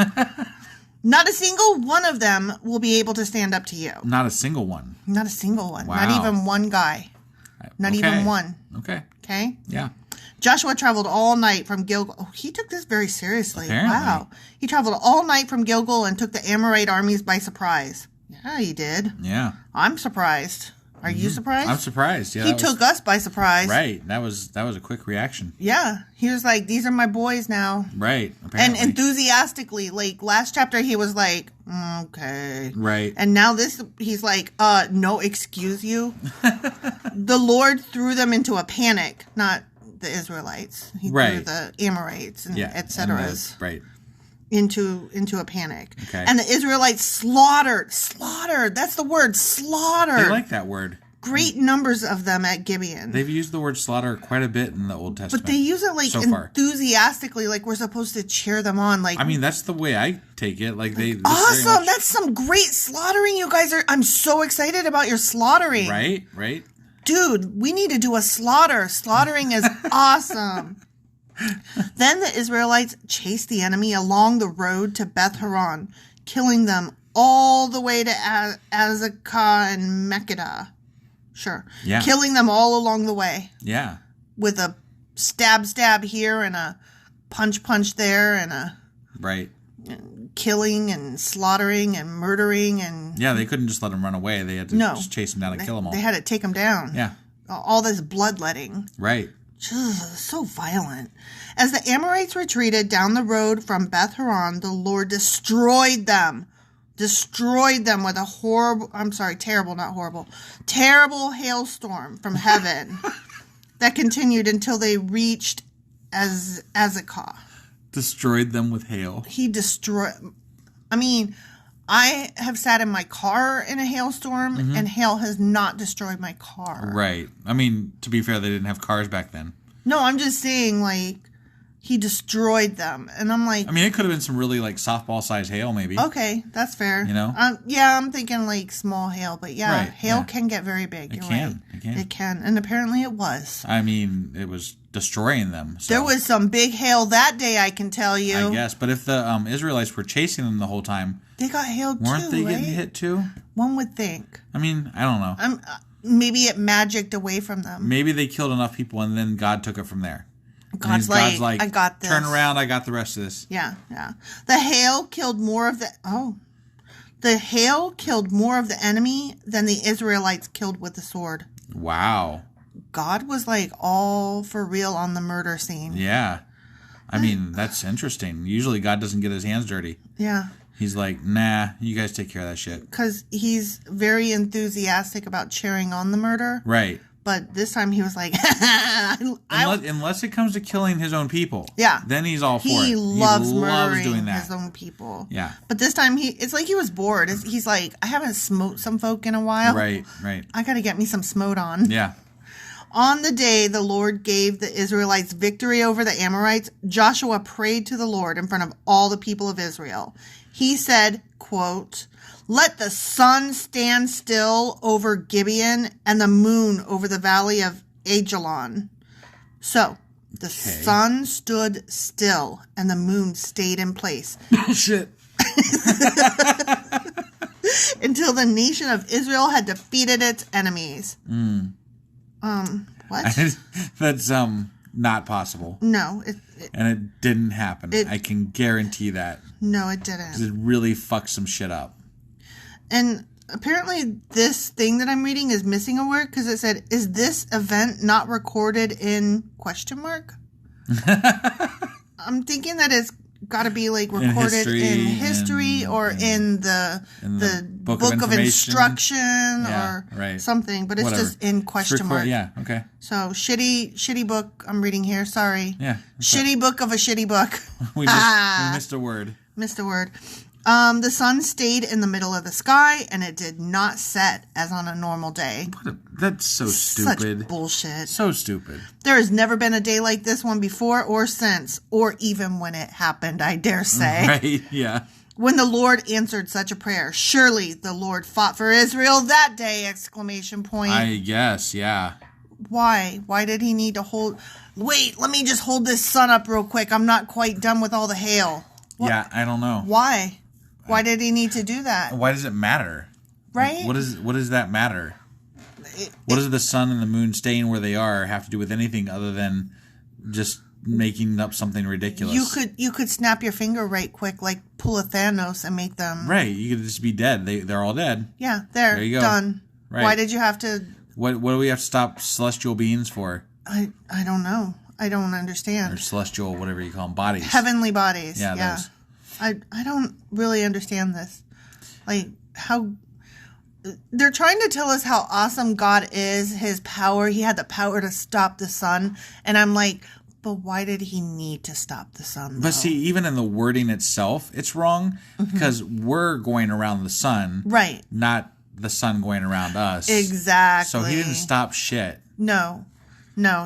Not a single one of them will be able to stand up to you. Not a single one. Not a single one. Wow. Not even one guy. Not even one. Okay. Okay? Yeah. Joshua traveled all night from Gilgal. Oh, he took this very seriously. Apparently. Wow. He traveled all night from Gilgal and took the Amorite armies by surprise. Yeah, he did. Yeah. I'm surprised. Are you surprised? I'm surprised. Yeah. He took us by surprise. Right. That was a quick reaction. Yeah. He was like, these are my boys now. Right. Apparently. And enthusiastically, like last chapter, he was like, okay. Right. And now he's like, no, excuse you. The Lord threw them into a panic, not the Israelites. He threw the Amorites and et cetera right. into a panic. Okay. And the Israelites slaughtered. That's the word, slaughtered. They like that word. Great numbers of them at Gibeon. They've used the word slaughter quite a bit in the Old Testament. But they use it like so enthusiastically, like we're supposed to cheer them on. Like, I mean, that's the way I take it. Like awesome! That's some great slaughtering. You guys are. I'm so excited about your slaughtering. Right. Dude, we need to do a slaughter. Slaughtering is awesome. Then the Israelites chased the enemy along the road to Beth Horon, killing them all the way to Azekah and Makkedah. Sure. Yeah. Killing them all along the way. Yeah. With a stab here and a punch there and a... Right. Killing and slaughtering and murdering and... Yeah, they couldn't just let them run away. They had to just chase them down and kill them all. They had to take them down. Yeah. All this bloodletting. Right. So violent. As the Amorites retreated down the road from Beth Horon, the Lord destroyed them. Destroyed them with a terrible hailstorm from heaven that continued until they reached Azekah. Destroyed them with hail. He destroyed... I mean, I have sat in my car in a hailstorm, and hail has not destroyed my car. Right. I mean, to be fair, they didn't have cars back then. No, I'm just saying, like, he destroyed them. And I'm like... I mean, it could have been some really, like, softball-sized hail, maybe. Okay, that's fair. Yeah, I'm thinking, like, small hail. But, yeah, hail can get very big. You're right. It can. And apparently it was. I mean, it was destroying them. So. There was some big hail that day, I can tell you. I guess. But if the Israelites were chasing them the whole time... They got hailed too, weren't they getting hit too? One would think. I mean, I don't know. Maybe it magicked away from them. Maybe they killed enough people and then God took it from there. God's like, I got this. Turn around, I got the rest of this. Yeah. The hail killed more of the enemy than the Israelites killed with the sword. Wow. God was like all for real on the murder scene. Yeah. I mean, that's interesting. Usually God doesn't get his hands dirty. Yeah. He's like, nah, you guys take care of that shit. Because he's very enthusiastic about cheering on the murder. Right. But this time he was like... unless it comes to killing his own people. Yeah. Then he's all for it. He loves murdering doing that. his own people. Yeah. But this time, it's like he was bored. He's like, I haven't smoked some folk in a while. Right. I got to get me some smote on. Yeah. On the day the Lord gave the Israelites victory over the Amorites, Joshua prayed to the Lord in front of all the people of Israel. He said, quote, "Let the sun stand still over Gibeon and the moon over the valley of Ajalon." So, the sun stood still and the moon stayed in place. Shit. Until the nation of Israel had defeated its enemies. What? That's not possible. No. And it didn't happen. I can guarantee that. No, it didn't. 'Cause it really fucked some shit up. And apparently this thing that I'm reading is missing a word because it said, "Is this event not recorded in ?" I'm thinking that it's got to be like recorded in history or in the book of instruction or something, but it's just in ? Yeah, okay. So shitty book I'm reading here. Sorry. Yeah. Shitty book of a shitty book. we missed a word. Missed a word. The sun stayed in the middle of the sky, and it did not set as on a normal day. That's so stupid. Such bullshit. So stupid. There has never been a day like this one before or since, or even when it happened, I dare say. Right, yeah. When the Lord answered such a prayer, surely the Lord fought for Israel that day, ! I guess, yeah. Why? Why did he need to hold... Wait, let me just hold this sun up real quick. I'm not quite done with all the hail. What? Yeah, I don't know. Why? Why did he need to do that? Why does it matter? Right? What does that matter? What does the sun and the moon staying where they are have to do with anything other than just making up something ridiculous? You could snap your finger right quick, like pull a Thanos and make them... Right, you could just be dead. They're all dead. Yeah, there you go. Done. Right. Why did you have to... What do we have to stop celestial beings for? I don't know. I don't understand. Or celestial, whatever you call them, bodies. Heavenly bodies. Yeah, those. I don't really understand this. Like, how... They're trying to tell us how awesome God is, his power. He had the power to stop the sun. And I'm like, but why did he need to stop the sun, though? But see, even in the wording itself, it's wrong. Because we're going around the sun. Right. Not the sun going around us. Exactly. So he didn't stop shit. No,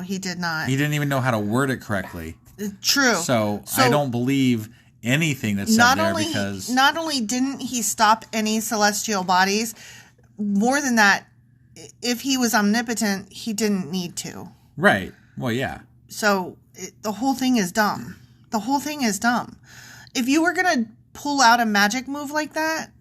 he did not. He didn't even know how to word it correctly. True. So I don't believe anything that's said there because... Not only didn't he stop any celestial bodies, more than that, if he was omnipotent, he didn't need to. Right. Well, yeah. So the whole thing is dumb. The whole thing is dumb. If you were going to pull out a magic move like that,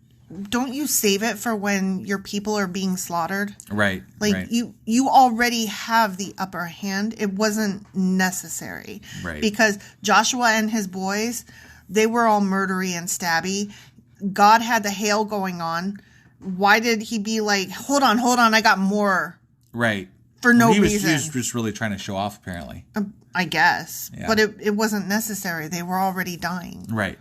don't you save it for when your people are being slaughtered? Right. Like, right. you already have the upper hand. It wasn't necessary. Right. Because Joshua and his boys, they were all murdery and stabby. God had the hail going on. Why did he be like, hold on, I got more? Right. For no reason. He was just really trying to show off, apparently. I guess. Yeah. But it wasn't necessary. They were already dying. Right.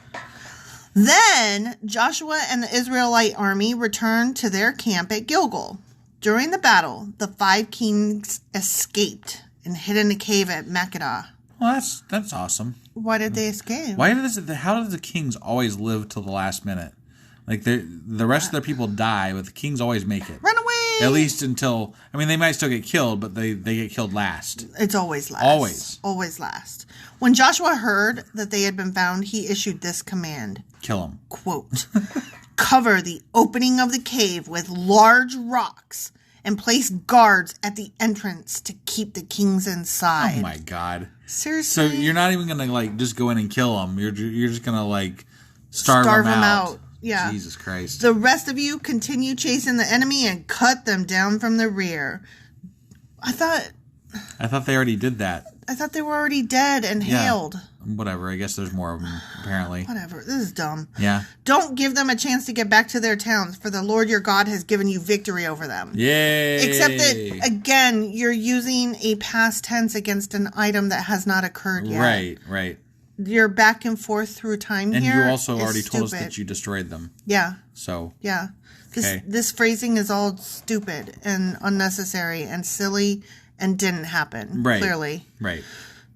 Then Joshua and the Israelite army returned to their camp at Gilgal. During the battle, the 5 kings escaped and hid in a cave at Makkedah. Well, that's awesome. Why did they escape? How do the kings always live till the last minute? Like the rest of their people die, but the kings always make it. Run away! At least until, I mean, they might still get killed, but they get killed last. It's always last. Always. Always last. When Joshua heard that they had been found, he issued this command. Kill them. Quote, cover the opening of the cave with large rocks and place guards at the entrance to keep the kings inside. Oh my God. Seriously? So you're not even going to just go in and kill them. You're just going to starve them out. Yeah. Jesus Christ. The rest of you continue chasing the enemy and cut them down from the rear. I thought they already did that. I thought they were already dead and hailed. Whatever. I guess there's more of them, apparently. Whatever. This is dumb. Yeah. Don't give them a chance to get back to their towns, for the Lord your God has given you victory over them. Yay! Except that, again, you're using a past tense against an item that has not occurred yet. Right. You're back and forth through time and here. And you also already told us that you destroyed them. Yeah. So. Yeah. Okay. This phrasing is all stupid and unnecessary and silly and didn't happen. Right. Clearly. Right.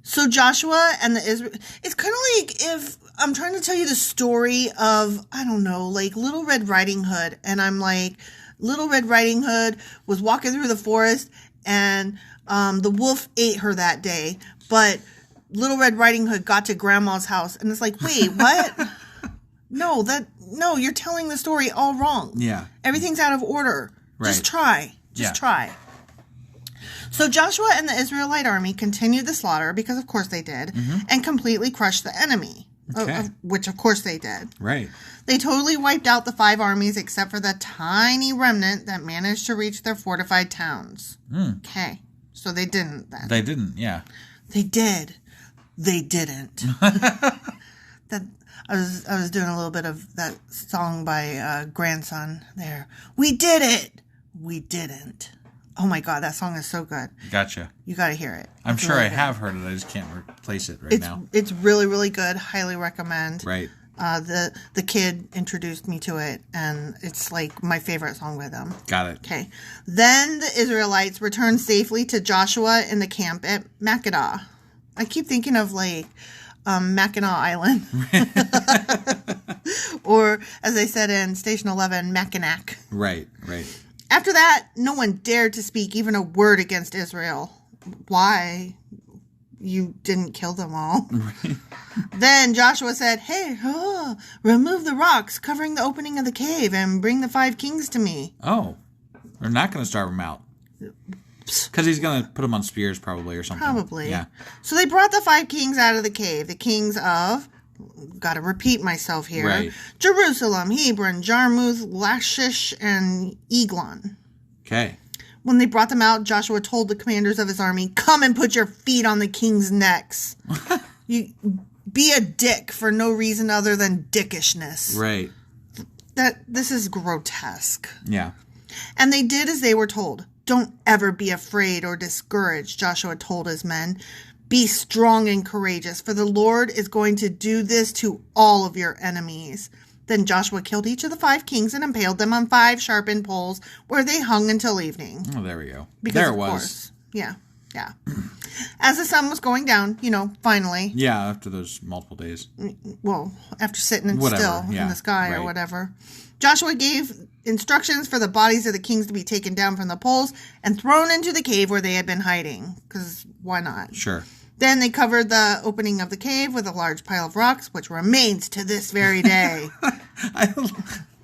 So Joshua and the Israel... It's kind of like if I'm trying to tell you the story of, I don't know, like Little Red Riding Hood. And I'm like, Little Red Riding Hood was walking through the forest and The wolf ate her that day, but Little Red Riding Hood got to Grandma's house, and it's like, wait, what? No, you're telling the story all wrong. Yeah. Everything's out of order. Right. Just try. Try. So Joshua and the Israelite army continued the slaughter, because of course they did, and completely crushed the enemy, which of course they did. Right. They totally wiped out the 5 armies except for the tiny remnant that managed to reach their fortified towns. Okay. So they didn't then. They didn't, yeah. They did. They didn't. That I was doing a little bit of that song by Grandson there. We did it. We didn't. Oh my God, that song is so good. Gotcha. You got to hear it. I'm sure I have heard it. I just can't replace it now. It's really, really good. Highly recommend. Right. The kid introduced me to it, and it's like my favorite song by them. Got it. Okay. Then the Israelites returned safely to Joshua in the camp at Makkedah. I keep thinking of like Mackinac Island. Or, as they said in Station 11, Mackinac. Right. After that, no one dared to speak even a word against Israel. Why? You didn't kill them all. Right. Then Joshua said, hey, remove the rocks covering the opening of the cave and bring the 5 kings to me. Oh, they're not going to starve them out. Because he's going to put them on spears probably or something. Probably. Yeah. So they brought the 5 kings out of the cave. The kings of, got to repeat myself here, right. Jerusalem, Hebron, Jarmuth, Lachish, and Eglon. Okay. When they brought them out, Joshua told the commanders of his army, come and put your feet on the king's necks. You be a dick for no reason other than dickishness. Right. This is grotesque. Yeah. And they did as they were told. Don't ever be afraid or discouraged, Joshua told his men. Be strong and courageous, for the Lord is going to do this to all of your enemies. Then Joshua killed each of the 5 kings and impaled them on 5 sharpened poles, where they hung until evening. Oh, there we go. Because there it of was. Course, yeah. As the sun was going down, finally. Yeah, after those multiple days. Well, after sitting still in the sky or whatever. Joshua gave instructions for the bodies of the kings to be taken down from the poles and thrown into the cave where they had been hiding. Because why not? Sure. Then they covered the opening of the cave with a large pile of rocks, which remains to this very day.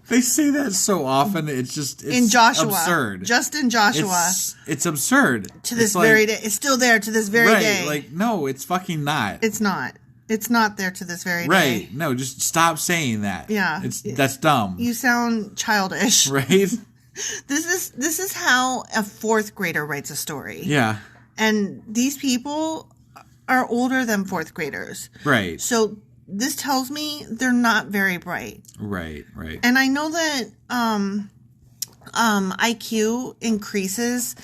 They say that so often. It's in Joshua. Absurd. Just in Joshua. It's absurd. To this very day. It's still there to this very day. Like, no, it's fucking not. It's not. It's not there to this very day. Right. No, just stop saying that. Yeah. That's dumb. You sound childish. Right? This is how a 4th grader writes a story. Yeah. And these people are older than 4th graders. Right. So this tells me they're not very bright. Right. And I know that IQ increases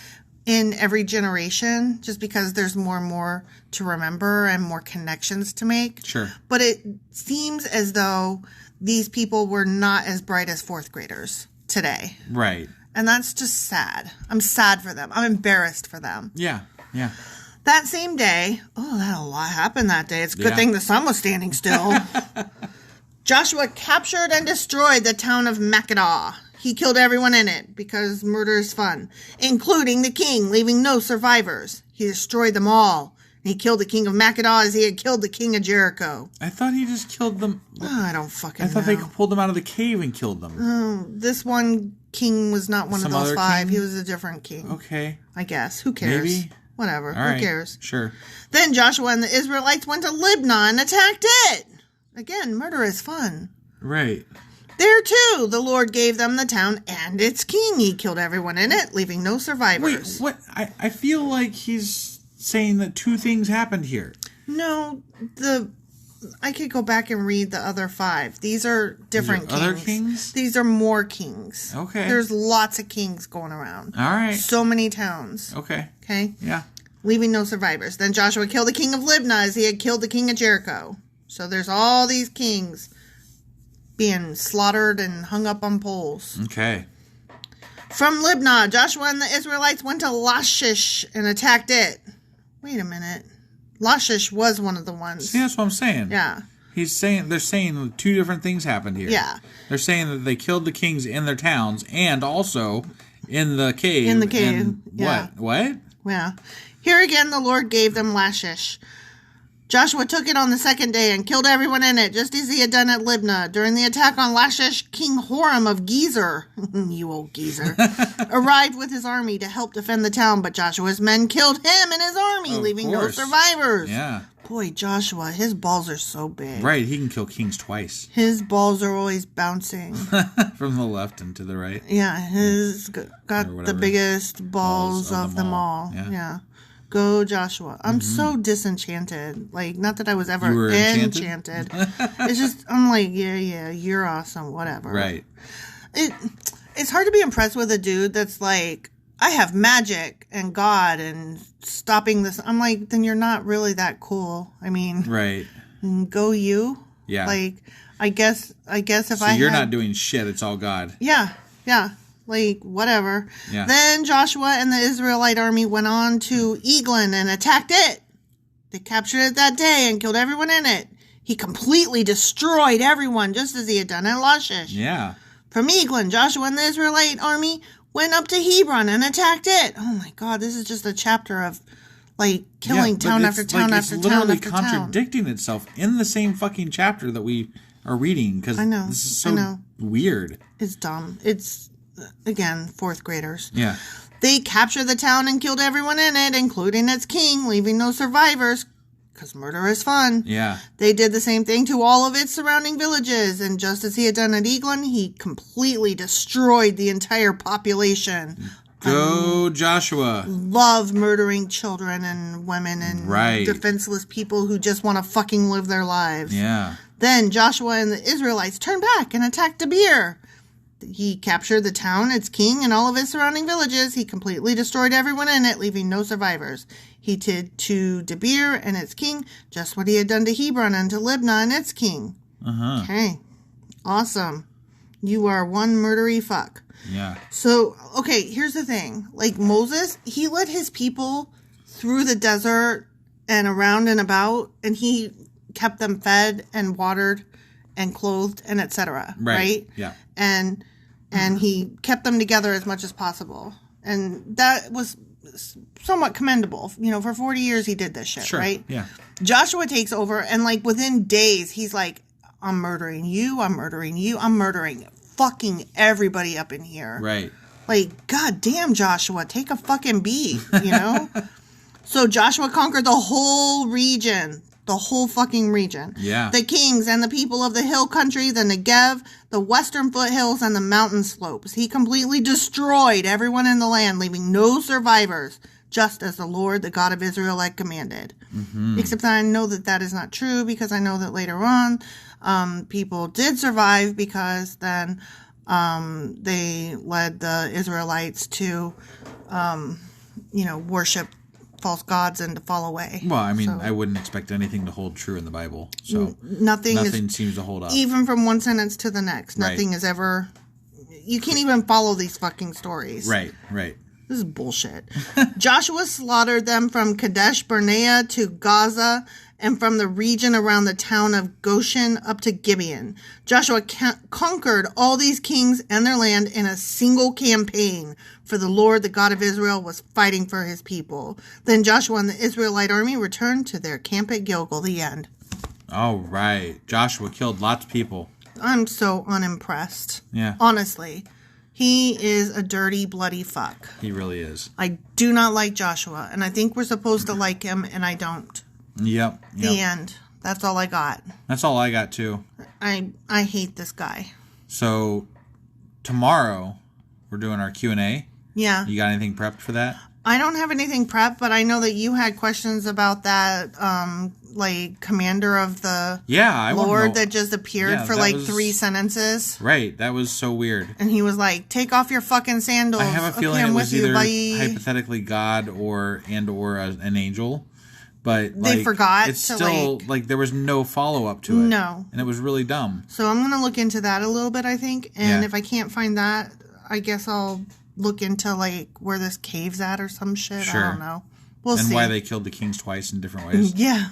in every generation just because there's more and more to remember and more connections to make. Sure. But it seems as though these people were not as bright as 4th graders today. Right. And that's just sad. I'm sad for them. I'm embarrassed for them. Yeah. That same day, a lot happened that day. It's a good thing the sun was standing still. Joshua captured and destroyed the town of Makkedah. He killed everyone in it because murder is fun, including the king, leaving no survivors. He destroyed them all. He killed the king of Makkedah as he had killed the king of Jericho. I thought he just killed them. I don't fucking know. I thought they pulled them out of the cave and killed them. Oh, this one king was not one of those 5. King? He was a different king. Okay. I guess. Who cares? Maybe. Whatever. All right. Who cares? Sure. Then Joshua and the Israelites went to Libnah and attacked it. Again, murder is fun. Right. There, too, the Lord gave them the town and its king. He killed everyone in it, leaving no survivors. Wait, what? I feel like he's saying that 2 things happened here. No, I could go back and read the other 5. These are different kings. Other kings? These are more kings. Okay. There's lots of kings going around. All right. So many towns. Okay. Yeah. Leaving no survivors. Then Joshua killed the king of Libnah as he had killed the king of Jericho. So there's all these kings being slaughtered and hung up on poles. Okay. From Libnah, Joshua and the Israelites went to Lachish and attacked it. Wait a minute. Lachish was one of the ones. See, that's what I'm saying. Yeah. They're saying 2 different things happened here. Yeah. They're saying that they killed the kings in their towns and also in the cave. In the cave. And yeah. What? Yeah. Here again the Lord gave them Lachish. Joshua took it on the second day and killed everyone in it, just as he had done at Libnah. During the attack on Lachish, King Horam of Gezer, you old geezer, arrived with his army to help defend the town, but Joshua's men killed him and his army, leaving no survivors. Yeah. Boy, Joshua, his balls are so big. Right, he can kill kings twice. His balls are always bouncing. From the left and to the right. Yeah, he's got the biggest balls of them all. Yeah. Go, Joshua. I'm so disenchanted. Like, not that I was ever enchanted. It's just, I'm like, yeah, you're awesome, whatever. Right. It's hard to be impressed with a dude that's like, I have magic and God and stopping this. I'm like, then you're not really that cool. I mean, right. Go you. Yeah. Like, I guess if so you're not doing shit. It's all God. Yeah. Like, whatever. Yeah. Then Joshua and the Israelite army went on to Eglon and attacked it. They captured it that day and killed everyone in it. He completely destroyed everyone, just as he had done at Lachish. Yeah. From Eglon, Joshua and the Israelite army went up to Hebron and attacked it. Oh my God, this is just a chapter of, like, killing town after town after town after town. It's literally contradicting itself in the same fucking chapter that we are reading. Because this is so weird. It's dumb. It's... Again, fourth graders. Yeah. They captured the town and killed everyone in it, including its king, leaving no survivors, because murder is fun. Yeah. They did the same thing to all of its surrounding villages, and just as he had done at Eglon, he completely destroyed the entire population. Go, Joshua. Love murdering children and women and defenseless people who just want to fucking live their lives. Yeah. Then Joshua and the Israelites turned back and attacked Debir. He captured the town, its king, and all of its surrounding villages. He completely destroyed everyone in it, leaving no survivors. He did to Debir and its king just what he had done to Hebron and to Libnah and its king. Okay. Awesome. You are one murdery fuck. Yeah. So, okay, here's the thing. Like Moses, he led his people through the desert and around and about, and he kept them fed and watered and clothed and etc. Right? Yeah. And he kept them together as much as possible. And that was somewhat commendable. You know, for 40 years he did this shit, right? Yeah. Joshua takes over, and like within days, he's like, I'm murdering you, I'm murdering fucking everybody up in here. Right. Like, goddamn, Joshua, take a fucking beat, you know? So Joshua conquered the whole region. The whole fucking region. Yeah. The kings and the people of the hill country, the Negev, the western foothills, and the mountain slopes. He completely destroyed everyone in the land, leaving no survivors, just as the Lord, the God of Israel, had commanded. Except that I know that is not true, because I know that later on, people did survive, because then they led the Israelites to, worship false gods and to fall away. Well, I mean, I wouldn't expect anything to hold true in the Bible. So nothing seems to hold up. Even from one sentence to the next. Nothing is ever... You can't even follow these fucking stories. Right. This is bullshit. Joshua slaughtered them from Kadesh Barnea to Gaza, and from the region around the town of Goshen up to Gibeon. Joshua conquered all these kings and their land in a single campaign, for the Lord, the God of Israel, was fighting for his people. Then Joshua and the Israelite army returned to their camp at Gilgal. The end. All right. Joshua killed lots of people. I'm so unimpressed. Yeah. Honestly. He is a dirty, bloody fuck. He really is. I do not like Joshua, and I think we're supposed to like him, and I don't. Yep. The end. That's all I got. That's all I got, too. I hate this guy. So, tomorrow, we're doing our Q&A. Yeah. You got anything prepped for that? I don't have anything prepped, but I know that you had questions about that, commander of the Lord that just appeared for 3 sentences. Right. That was so weird. And he was like, take off your fucking sandals. I have a feeling it was either hypothetically God or an angel. But they forgot. It's still there was no follow up to it. No. And it was really dumb. So I'm going to look into that a little bit, I think. And if I can't find that, I guess I'll look into where this cave's at or some shit. Sure. I don't know. We'll see. And why they killed the kings twice in different ways. Yeah.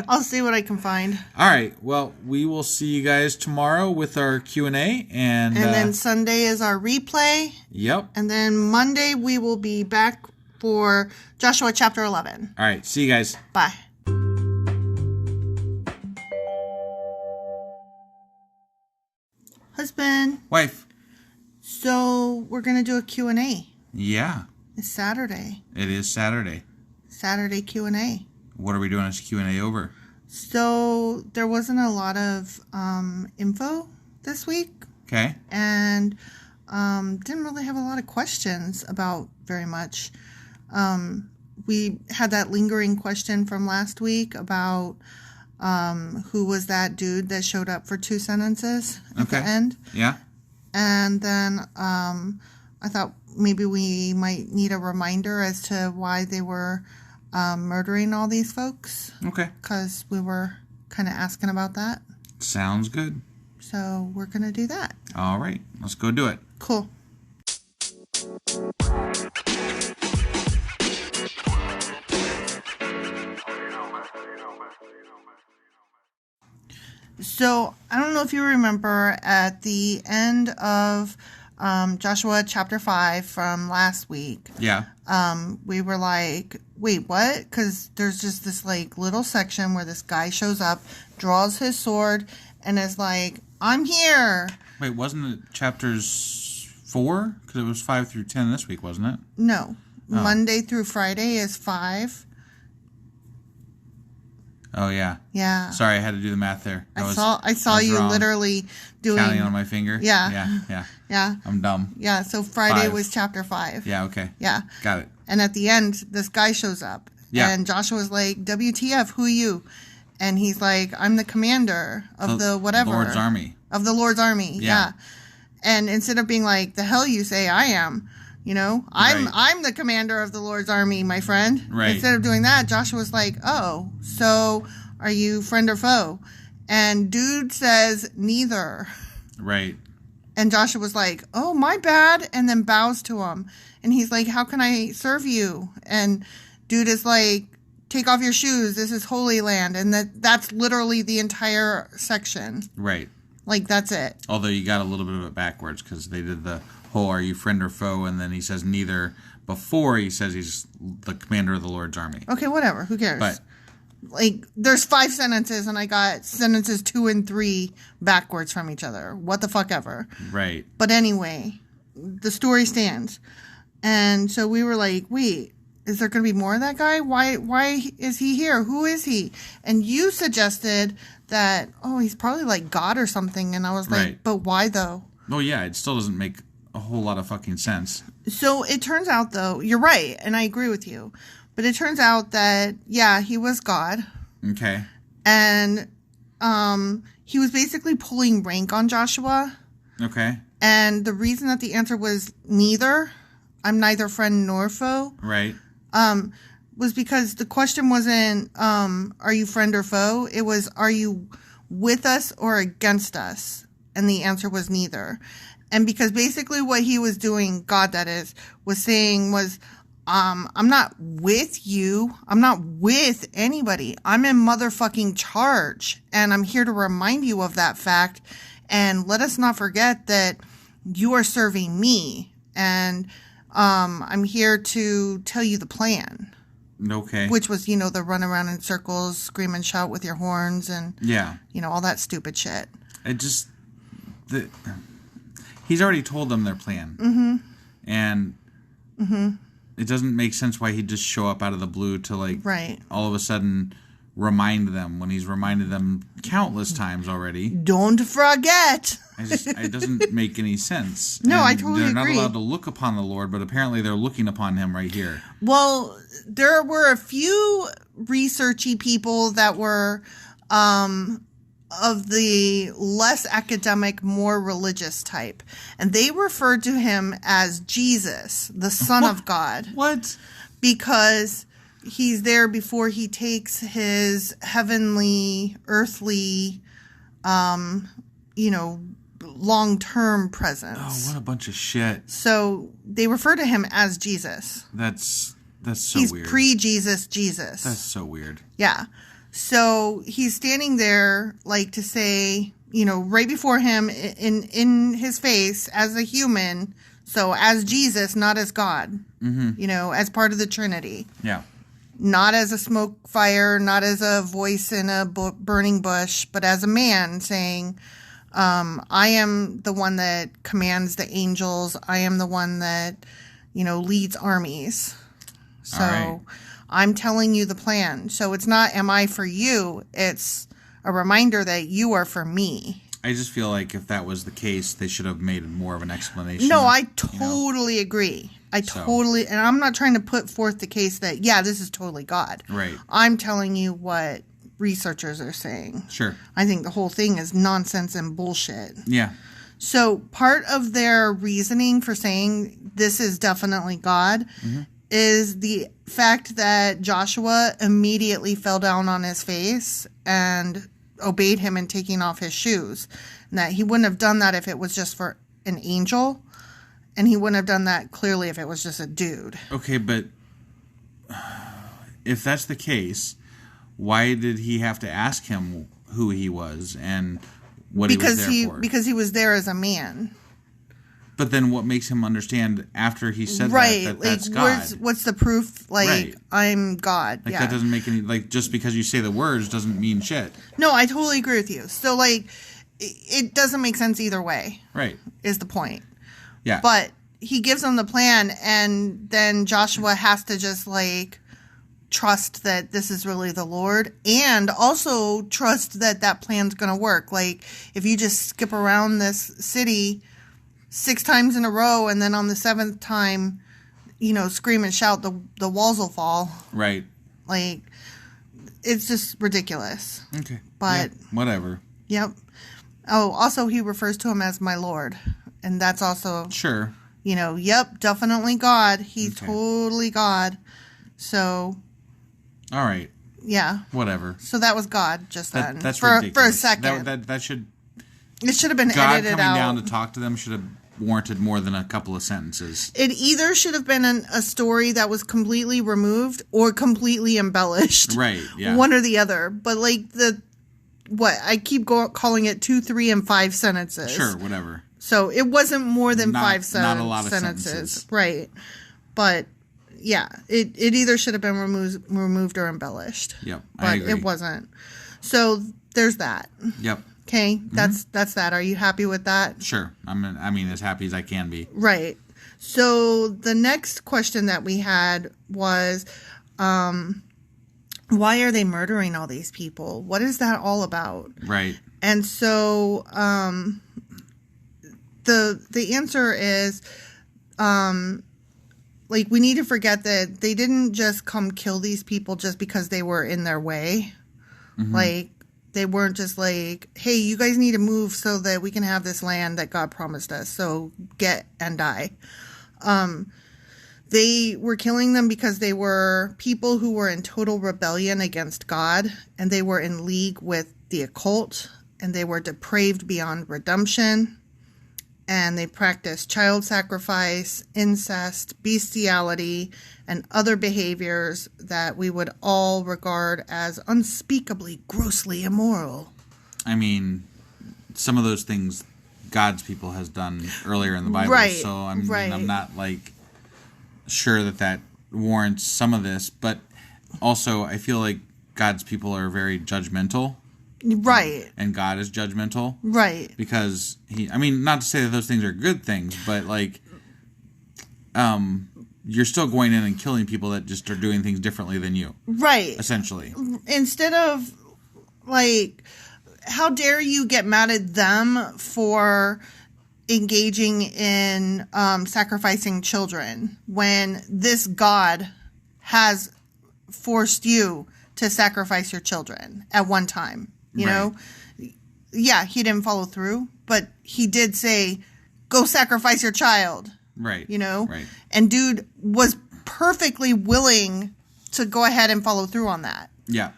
I'll see what I can find. All right. Well, we will see you guys tomorrow with our Q&A. And then Sunday is our replay. Yep. And then Monday we will be back for Joshua chapter 11. All right. See you guys. Bye. Husband. Wife. So we're going to do a Q&A. Yeah. It's Saturday. It is Saturday. Saturday Q&A. What are we doing as Q&A over? So there wasn't a lot of info this week. Okay. And didn't really have a lot of questions about very much. We had that lingering question from last week about who was that dude that showed up for 2 sentences at the end. Yeah. And then I thought maybe we might need a reminder as to why they were murdering all these folks. Okay. Because we were kind of asking about that. Sounds good. So we're going to do that. All right. Let's go do it. Cool. So I don't know if you remember at the end of Joshua chapter 5 from last week. Yeah. We were like, wait, what? Because there's just this like little section where this guy shows up, draws his sword, and is like, I'm here. Wait, wasn't it chapters 4? Because it was 5 through 10 this week, wasn't it? No. Oh. Monday through Friday is 5. Oh, yeah. Yeah. Sorry, I had to do the math there. I saw you wrong. Literally doing... Counting on my finger? Yeah. Yeah. I'm dumb. Yeah, so Friday was chapter 5. Yeah, okay. Yeah. Got it. And at the end, this guy shows up. Yeah. And Joshua's like, WTF, who are you? And he's like, I'm the commander of the whatever. Lord's army. Of the Lord's army, yeah. And instead of being like, the hell you say I am, you know, I'm the commander of the Lord's army, my friend. Right. Instead of doing that, Joshua's like, oh, so are you friend or foe? And dude says, neither. Right. And Joshua was like, oh, my bad, and then bows to him. And he's like, how can I serve you? And dude is like, take off your shoes. This is Holy Land. And that's literally the entire section. Right. Like, that's it. Although you got a little bit of it backwards because they did the whole are you friend or foe? And then he says neither before he says he's the commander of the Lord's army. Okay, whatever. Who cares? But like, there's 5 sentences, and I got sentences 2 and 3 backwards from each other. What the fuck ever. Right. But anyway, the story stands. And so we were like, wait, is there going to be more of that guy? Why is he here? Who is he? And you suggested that, oh, he's probably like God or something. And I was like, right. But why though? Oh, yeah, it still doesn't make a whole lot of fucking sense. So it turns out, though, you're right, and I agree with you. But it turns out that, yeah, he was God. Okay. And he was basically pulling rank on Joshua. Okay. And the reason that the answer was neither, I'm neither friend nor foe. Right. Was because the question wasn't, are you friend or foe? It was, are you with us or against us? And the answer was neither. And because basically what he was doing, God that is, was saying was, I'm not with you. I'm not with anybody. I'm in motherfucking charge. And I'm here to remind you of that fact. And let us not forget that you are serving me. And I'm here to tell you the plan. Okay. Which was, the run around in circles, scream and shout with your horns, and, all that stupid shit. It just... he's already told them their plan. Mm-hmm. And it doesn't make sense why he'd just show up out of the blue to, like, all of a sudden remind them when he's reminded them countless times already. Don't forget! It doesn't make any sense. No, and I totally agree. They're not allowed to look upon the Lord, but apparently they're looking upon him right here. Well, there were a few researchy people that were of the less academic, more religious type. And they referred to him as Jesus, the Son of God. What? Because he's there before he takes his heavenly, earthly, long-term presence. Oh, what a bunch of shit. So they refer to him as Jesus. That's so he's weird. He's pre-Jesus Jesus. That's so weird. Yeah. So he's standing there, like, to say, right before him, in his face, as a human, So as Jesus, not as God, as part of the Trinity. Yeah. Not as a smoke fire, not as a voice in a burning bush, but as a man saying, I am the one that commands the angels. I am the one that, leads armies. So right. I'm telling you the plan. So it's not, am I for you? It's a reminder that you are for me. I just feel like if that was the case, they should have made more of an explanation. No, I totally agree. And I'm not trying to put forth the case that, this is totally God. Right. I'm telling you what researchers are saying. Sure. I think the whole thing is nonsense and bullshit. Yeah. So part of their reasoning for saying this is definitely God is the fact that Joshua immediately fell down on his face and obeyed him in taking off his shoes. And that he wouldn't have done that if it was just for an angel. And he wouldn't have done that clearly if it was just a dude. Okay, but if that's the case, why did he have to ask him who he was and what he was there for? Because he was there as a man. But then what makes him understand after he said that that's God? What's the proof? I'm God. That doesn't make any... just because you say the words doesn't mean shit. No, I totally agree with you. So, it doesn't make sense either way. Right. Is the point. Yeah. But he gives them the plan, and then Joshua has to just, trust that this is really the Lord, and also trust that plan's going to work. If you just skip around this city 6 times in a row, and then on the 7th time, scream and shout, the walls will fall. Right. It's just ridiculous. Okay. But... yeah, whatever. Yep. Oh, also, he refers to him as my Lord. And that's also... Sure. Definitely God. He's totally God. So... All right. Yeah. Whatever. So that was God just then. That's ridiculous. For a second. That should... It should have been God edited out. God coming down to talk to them should have warranted more than a couple of sentences. It either should have been a story that was completely removed or completely embellished. Right, yeah. One or the other. But I keep calling it 2, 3, and 5 sentences. Sure, whatever. So it wasn't more than 5 sentences. Not a lot of sentences. Right. But... yeah, it either should have been removed or embellished. Yep, but I agree. It wasn't. So there's that. Yep. Okay, that's that. Are you happy with that? Sure. As happy as I can be. Right. So the next question that we had was, why are they murdering all these people? What is that all about? Right. And so the answer is, we need to forget that they didn't just come kill these people just because they were in their way. They weren't just hey, you guys need to move so that we can have this land that God promised us. So get and die. They were killing them because they were people who were in total rebellion against God, and they were in league with the occult, and they were depraved beyond redemption. And they practiced child sacrifice, incest, bestiality, and other behaviors that we would all regard as unspeakably grossly immoral. Some of those things God's people has done earlier in the Bible. Right. So, I'm not, sure that warrants some of this. But also, I feel like God's people are very judgmental. Right. And God is judgmental. Right. Because not to say that those things are good things, but you're still going in and killing people that just are doing things differently than you. Right. Essentially. Instead of how dare you get mad at them for engaging in sacrificing children when this God has forced you to sacrifice your children at one time. You know, yeah, he didn't follow through, but he did say, go sacrifice your child. Right. Right. And dude was perfectly willing to go ahead and follow through on that. Yeah.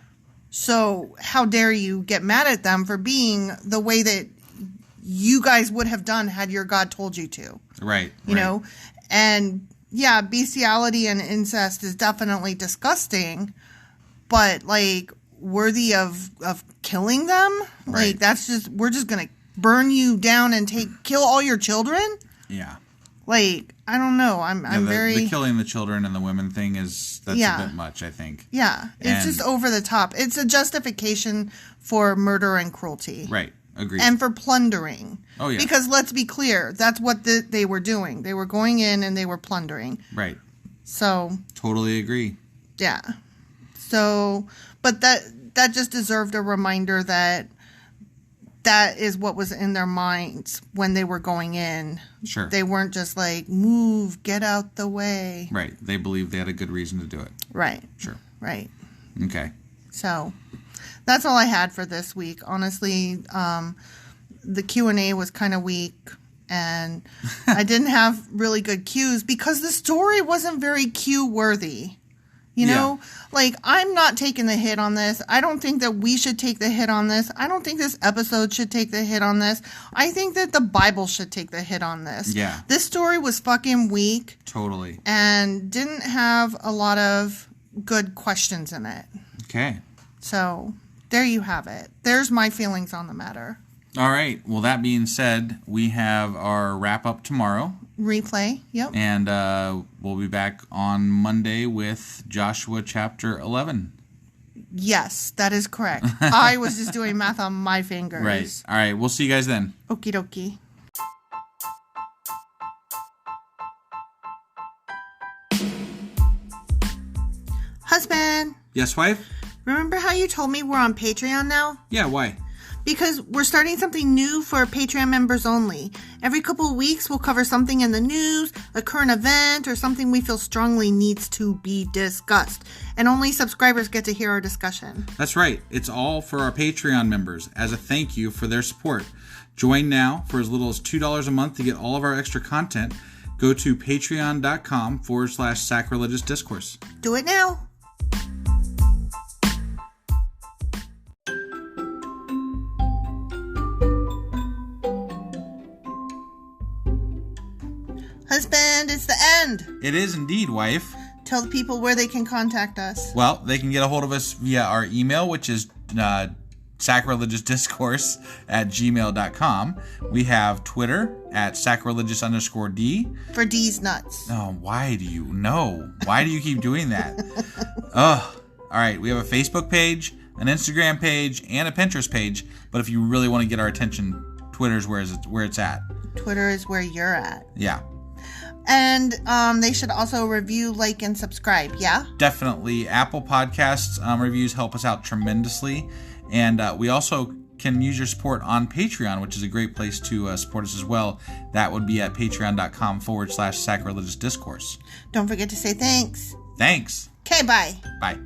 So how dare you get mad at them for being the way that you guys would have done had your God told you to. Right. You know? And yeah, bestiality and incest is definitely disgusting, but worthy of killing them? That's just, we're just going to burn you down and kill all your children? Yeah. Like, I don't know. I'm very... The killing the children and the women thing that's a bit much, I think. Yeah. It's just over the top. It's a justification for murder and cruelty. Right. Agreed. And for plundering. Oh, yeah. Because let's be clear, that's what they were doing. They were going in and they were plundering. Right. So... Totally agree. Yeah. So, but that just deserved a reminder that is what was in their minds when they were going in. Sure. They weren't just like, move, get out the way. Right. They believed they had a good reason to do it. Right. Sure. Right. Okay. So, that's all I had for this week. Honestly, the Q&A was kind of weak. And I didn't have really good cues because the story wasn't very cue-worthy. You know, like, I'm not taking the hit on this. I don't think that we should take the hit on this. I don't think this episode should take the hit on this. I think that the Bible should take the hit on this. Yeah. This story was fucking weak. Totally. And didn't have a lot of good questions in it. Okay. So, there you have it. There's my feelings on the matter. All right. Well, that being said, we have our wrap-up tomorrow. Replay, yep. And we'll be back on Monday with Joshua chapter 11. Yes, that is correct. I was just doing math on my fingers. Right. All right. We'll see you guys then. Okie dokie. Husband. Yes, wife? Remember how you told me we're on Patreon now? Yeah, why? Because we're starting something new for Patreon members only. Every couple of weeks, we'll cover something in the news, a current event, or something we feel strongly needs to be discussed. And only subscribers get to hear our discussion. That's right. It's all for our Patreon members as a thank you for their support. Join now for as little as $2 a month to get all of our extra content. Go to patreon.com/sacrilegious discourse. Do it now. Husband, it's the end. It is indeed, wife. Tell the people where they can contact us. Well, they can get a hold of us via our email, which is sacrilegiousdiscourse@gmail.com. We have Twitter at sacrilegious_D. For D's nuts. Oh, why do you know? Why do you keep doing that? Ugh. All right, we have a Facebook page, an Instagram page, and a Pinterest page. But if you really want to get our attention, Twitter's where it's at. Twitter is where you're at. Yeah. And they should also review, like, and subscribe, yeah? Definitely. Apple Podcasts reviews help us out tremendously. And we also can use your support on Patreon, which is a great place to support us as well. That would be at patreon.com/sacrilegious discourse. Don't forget to say thanks. Thanks. Okay, bye. Bye.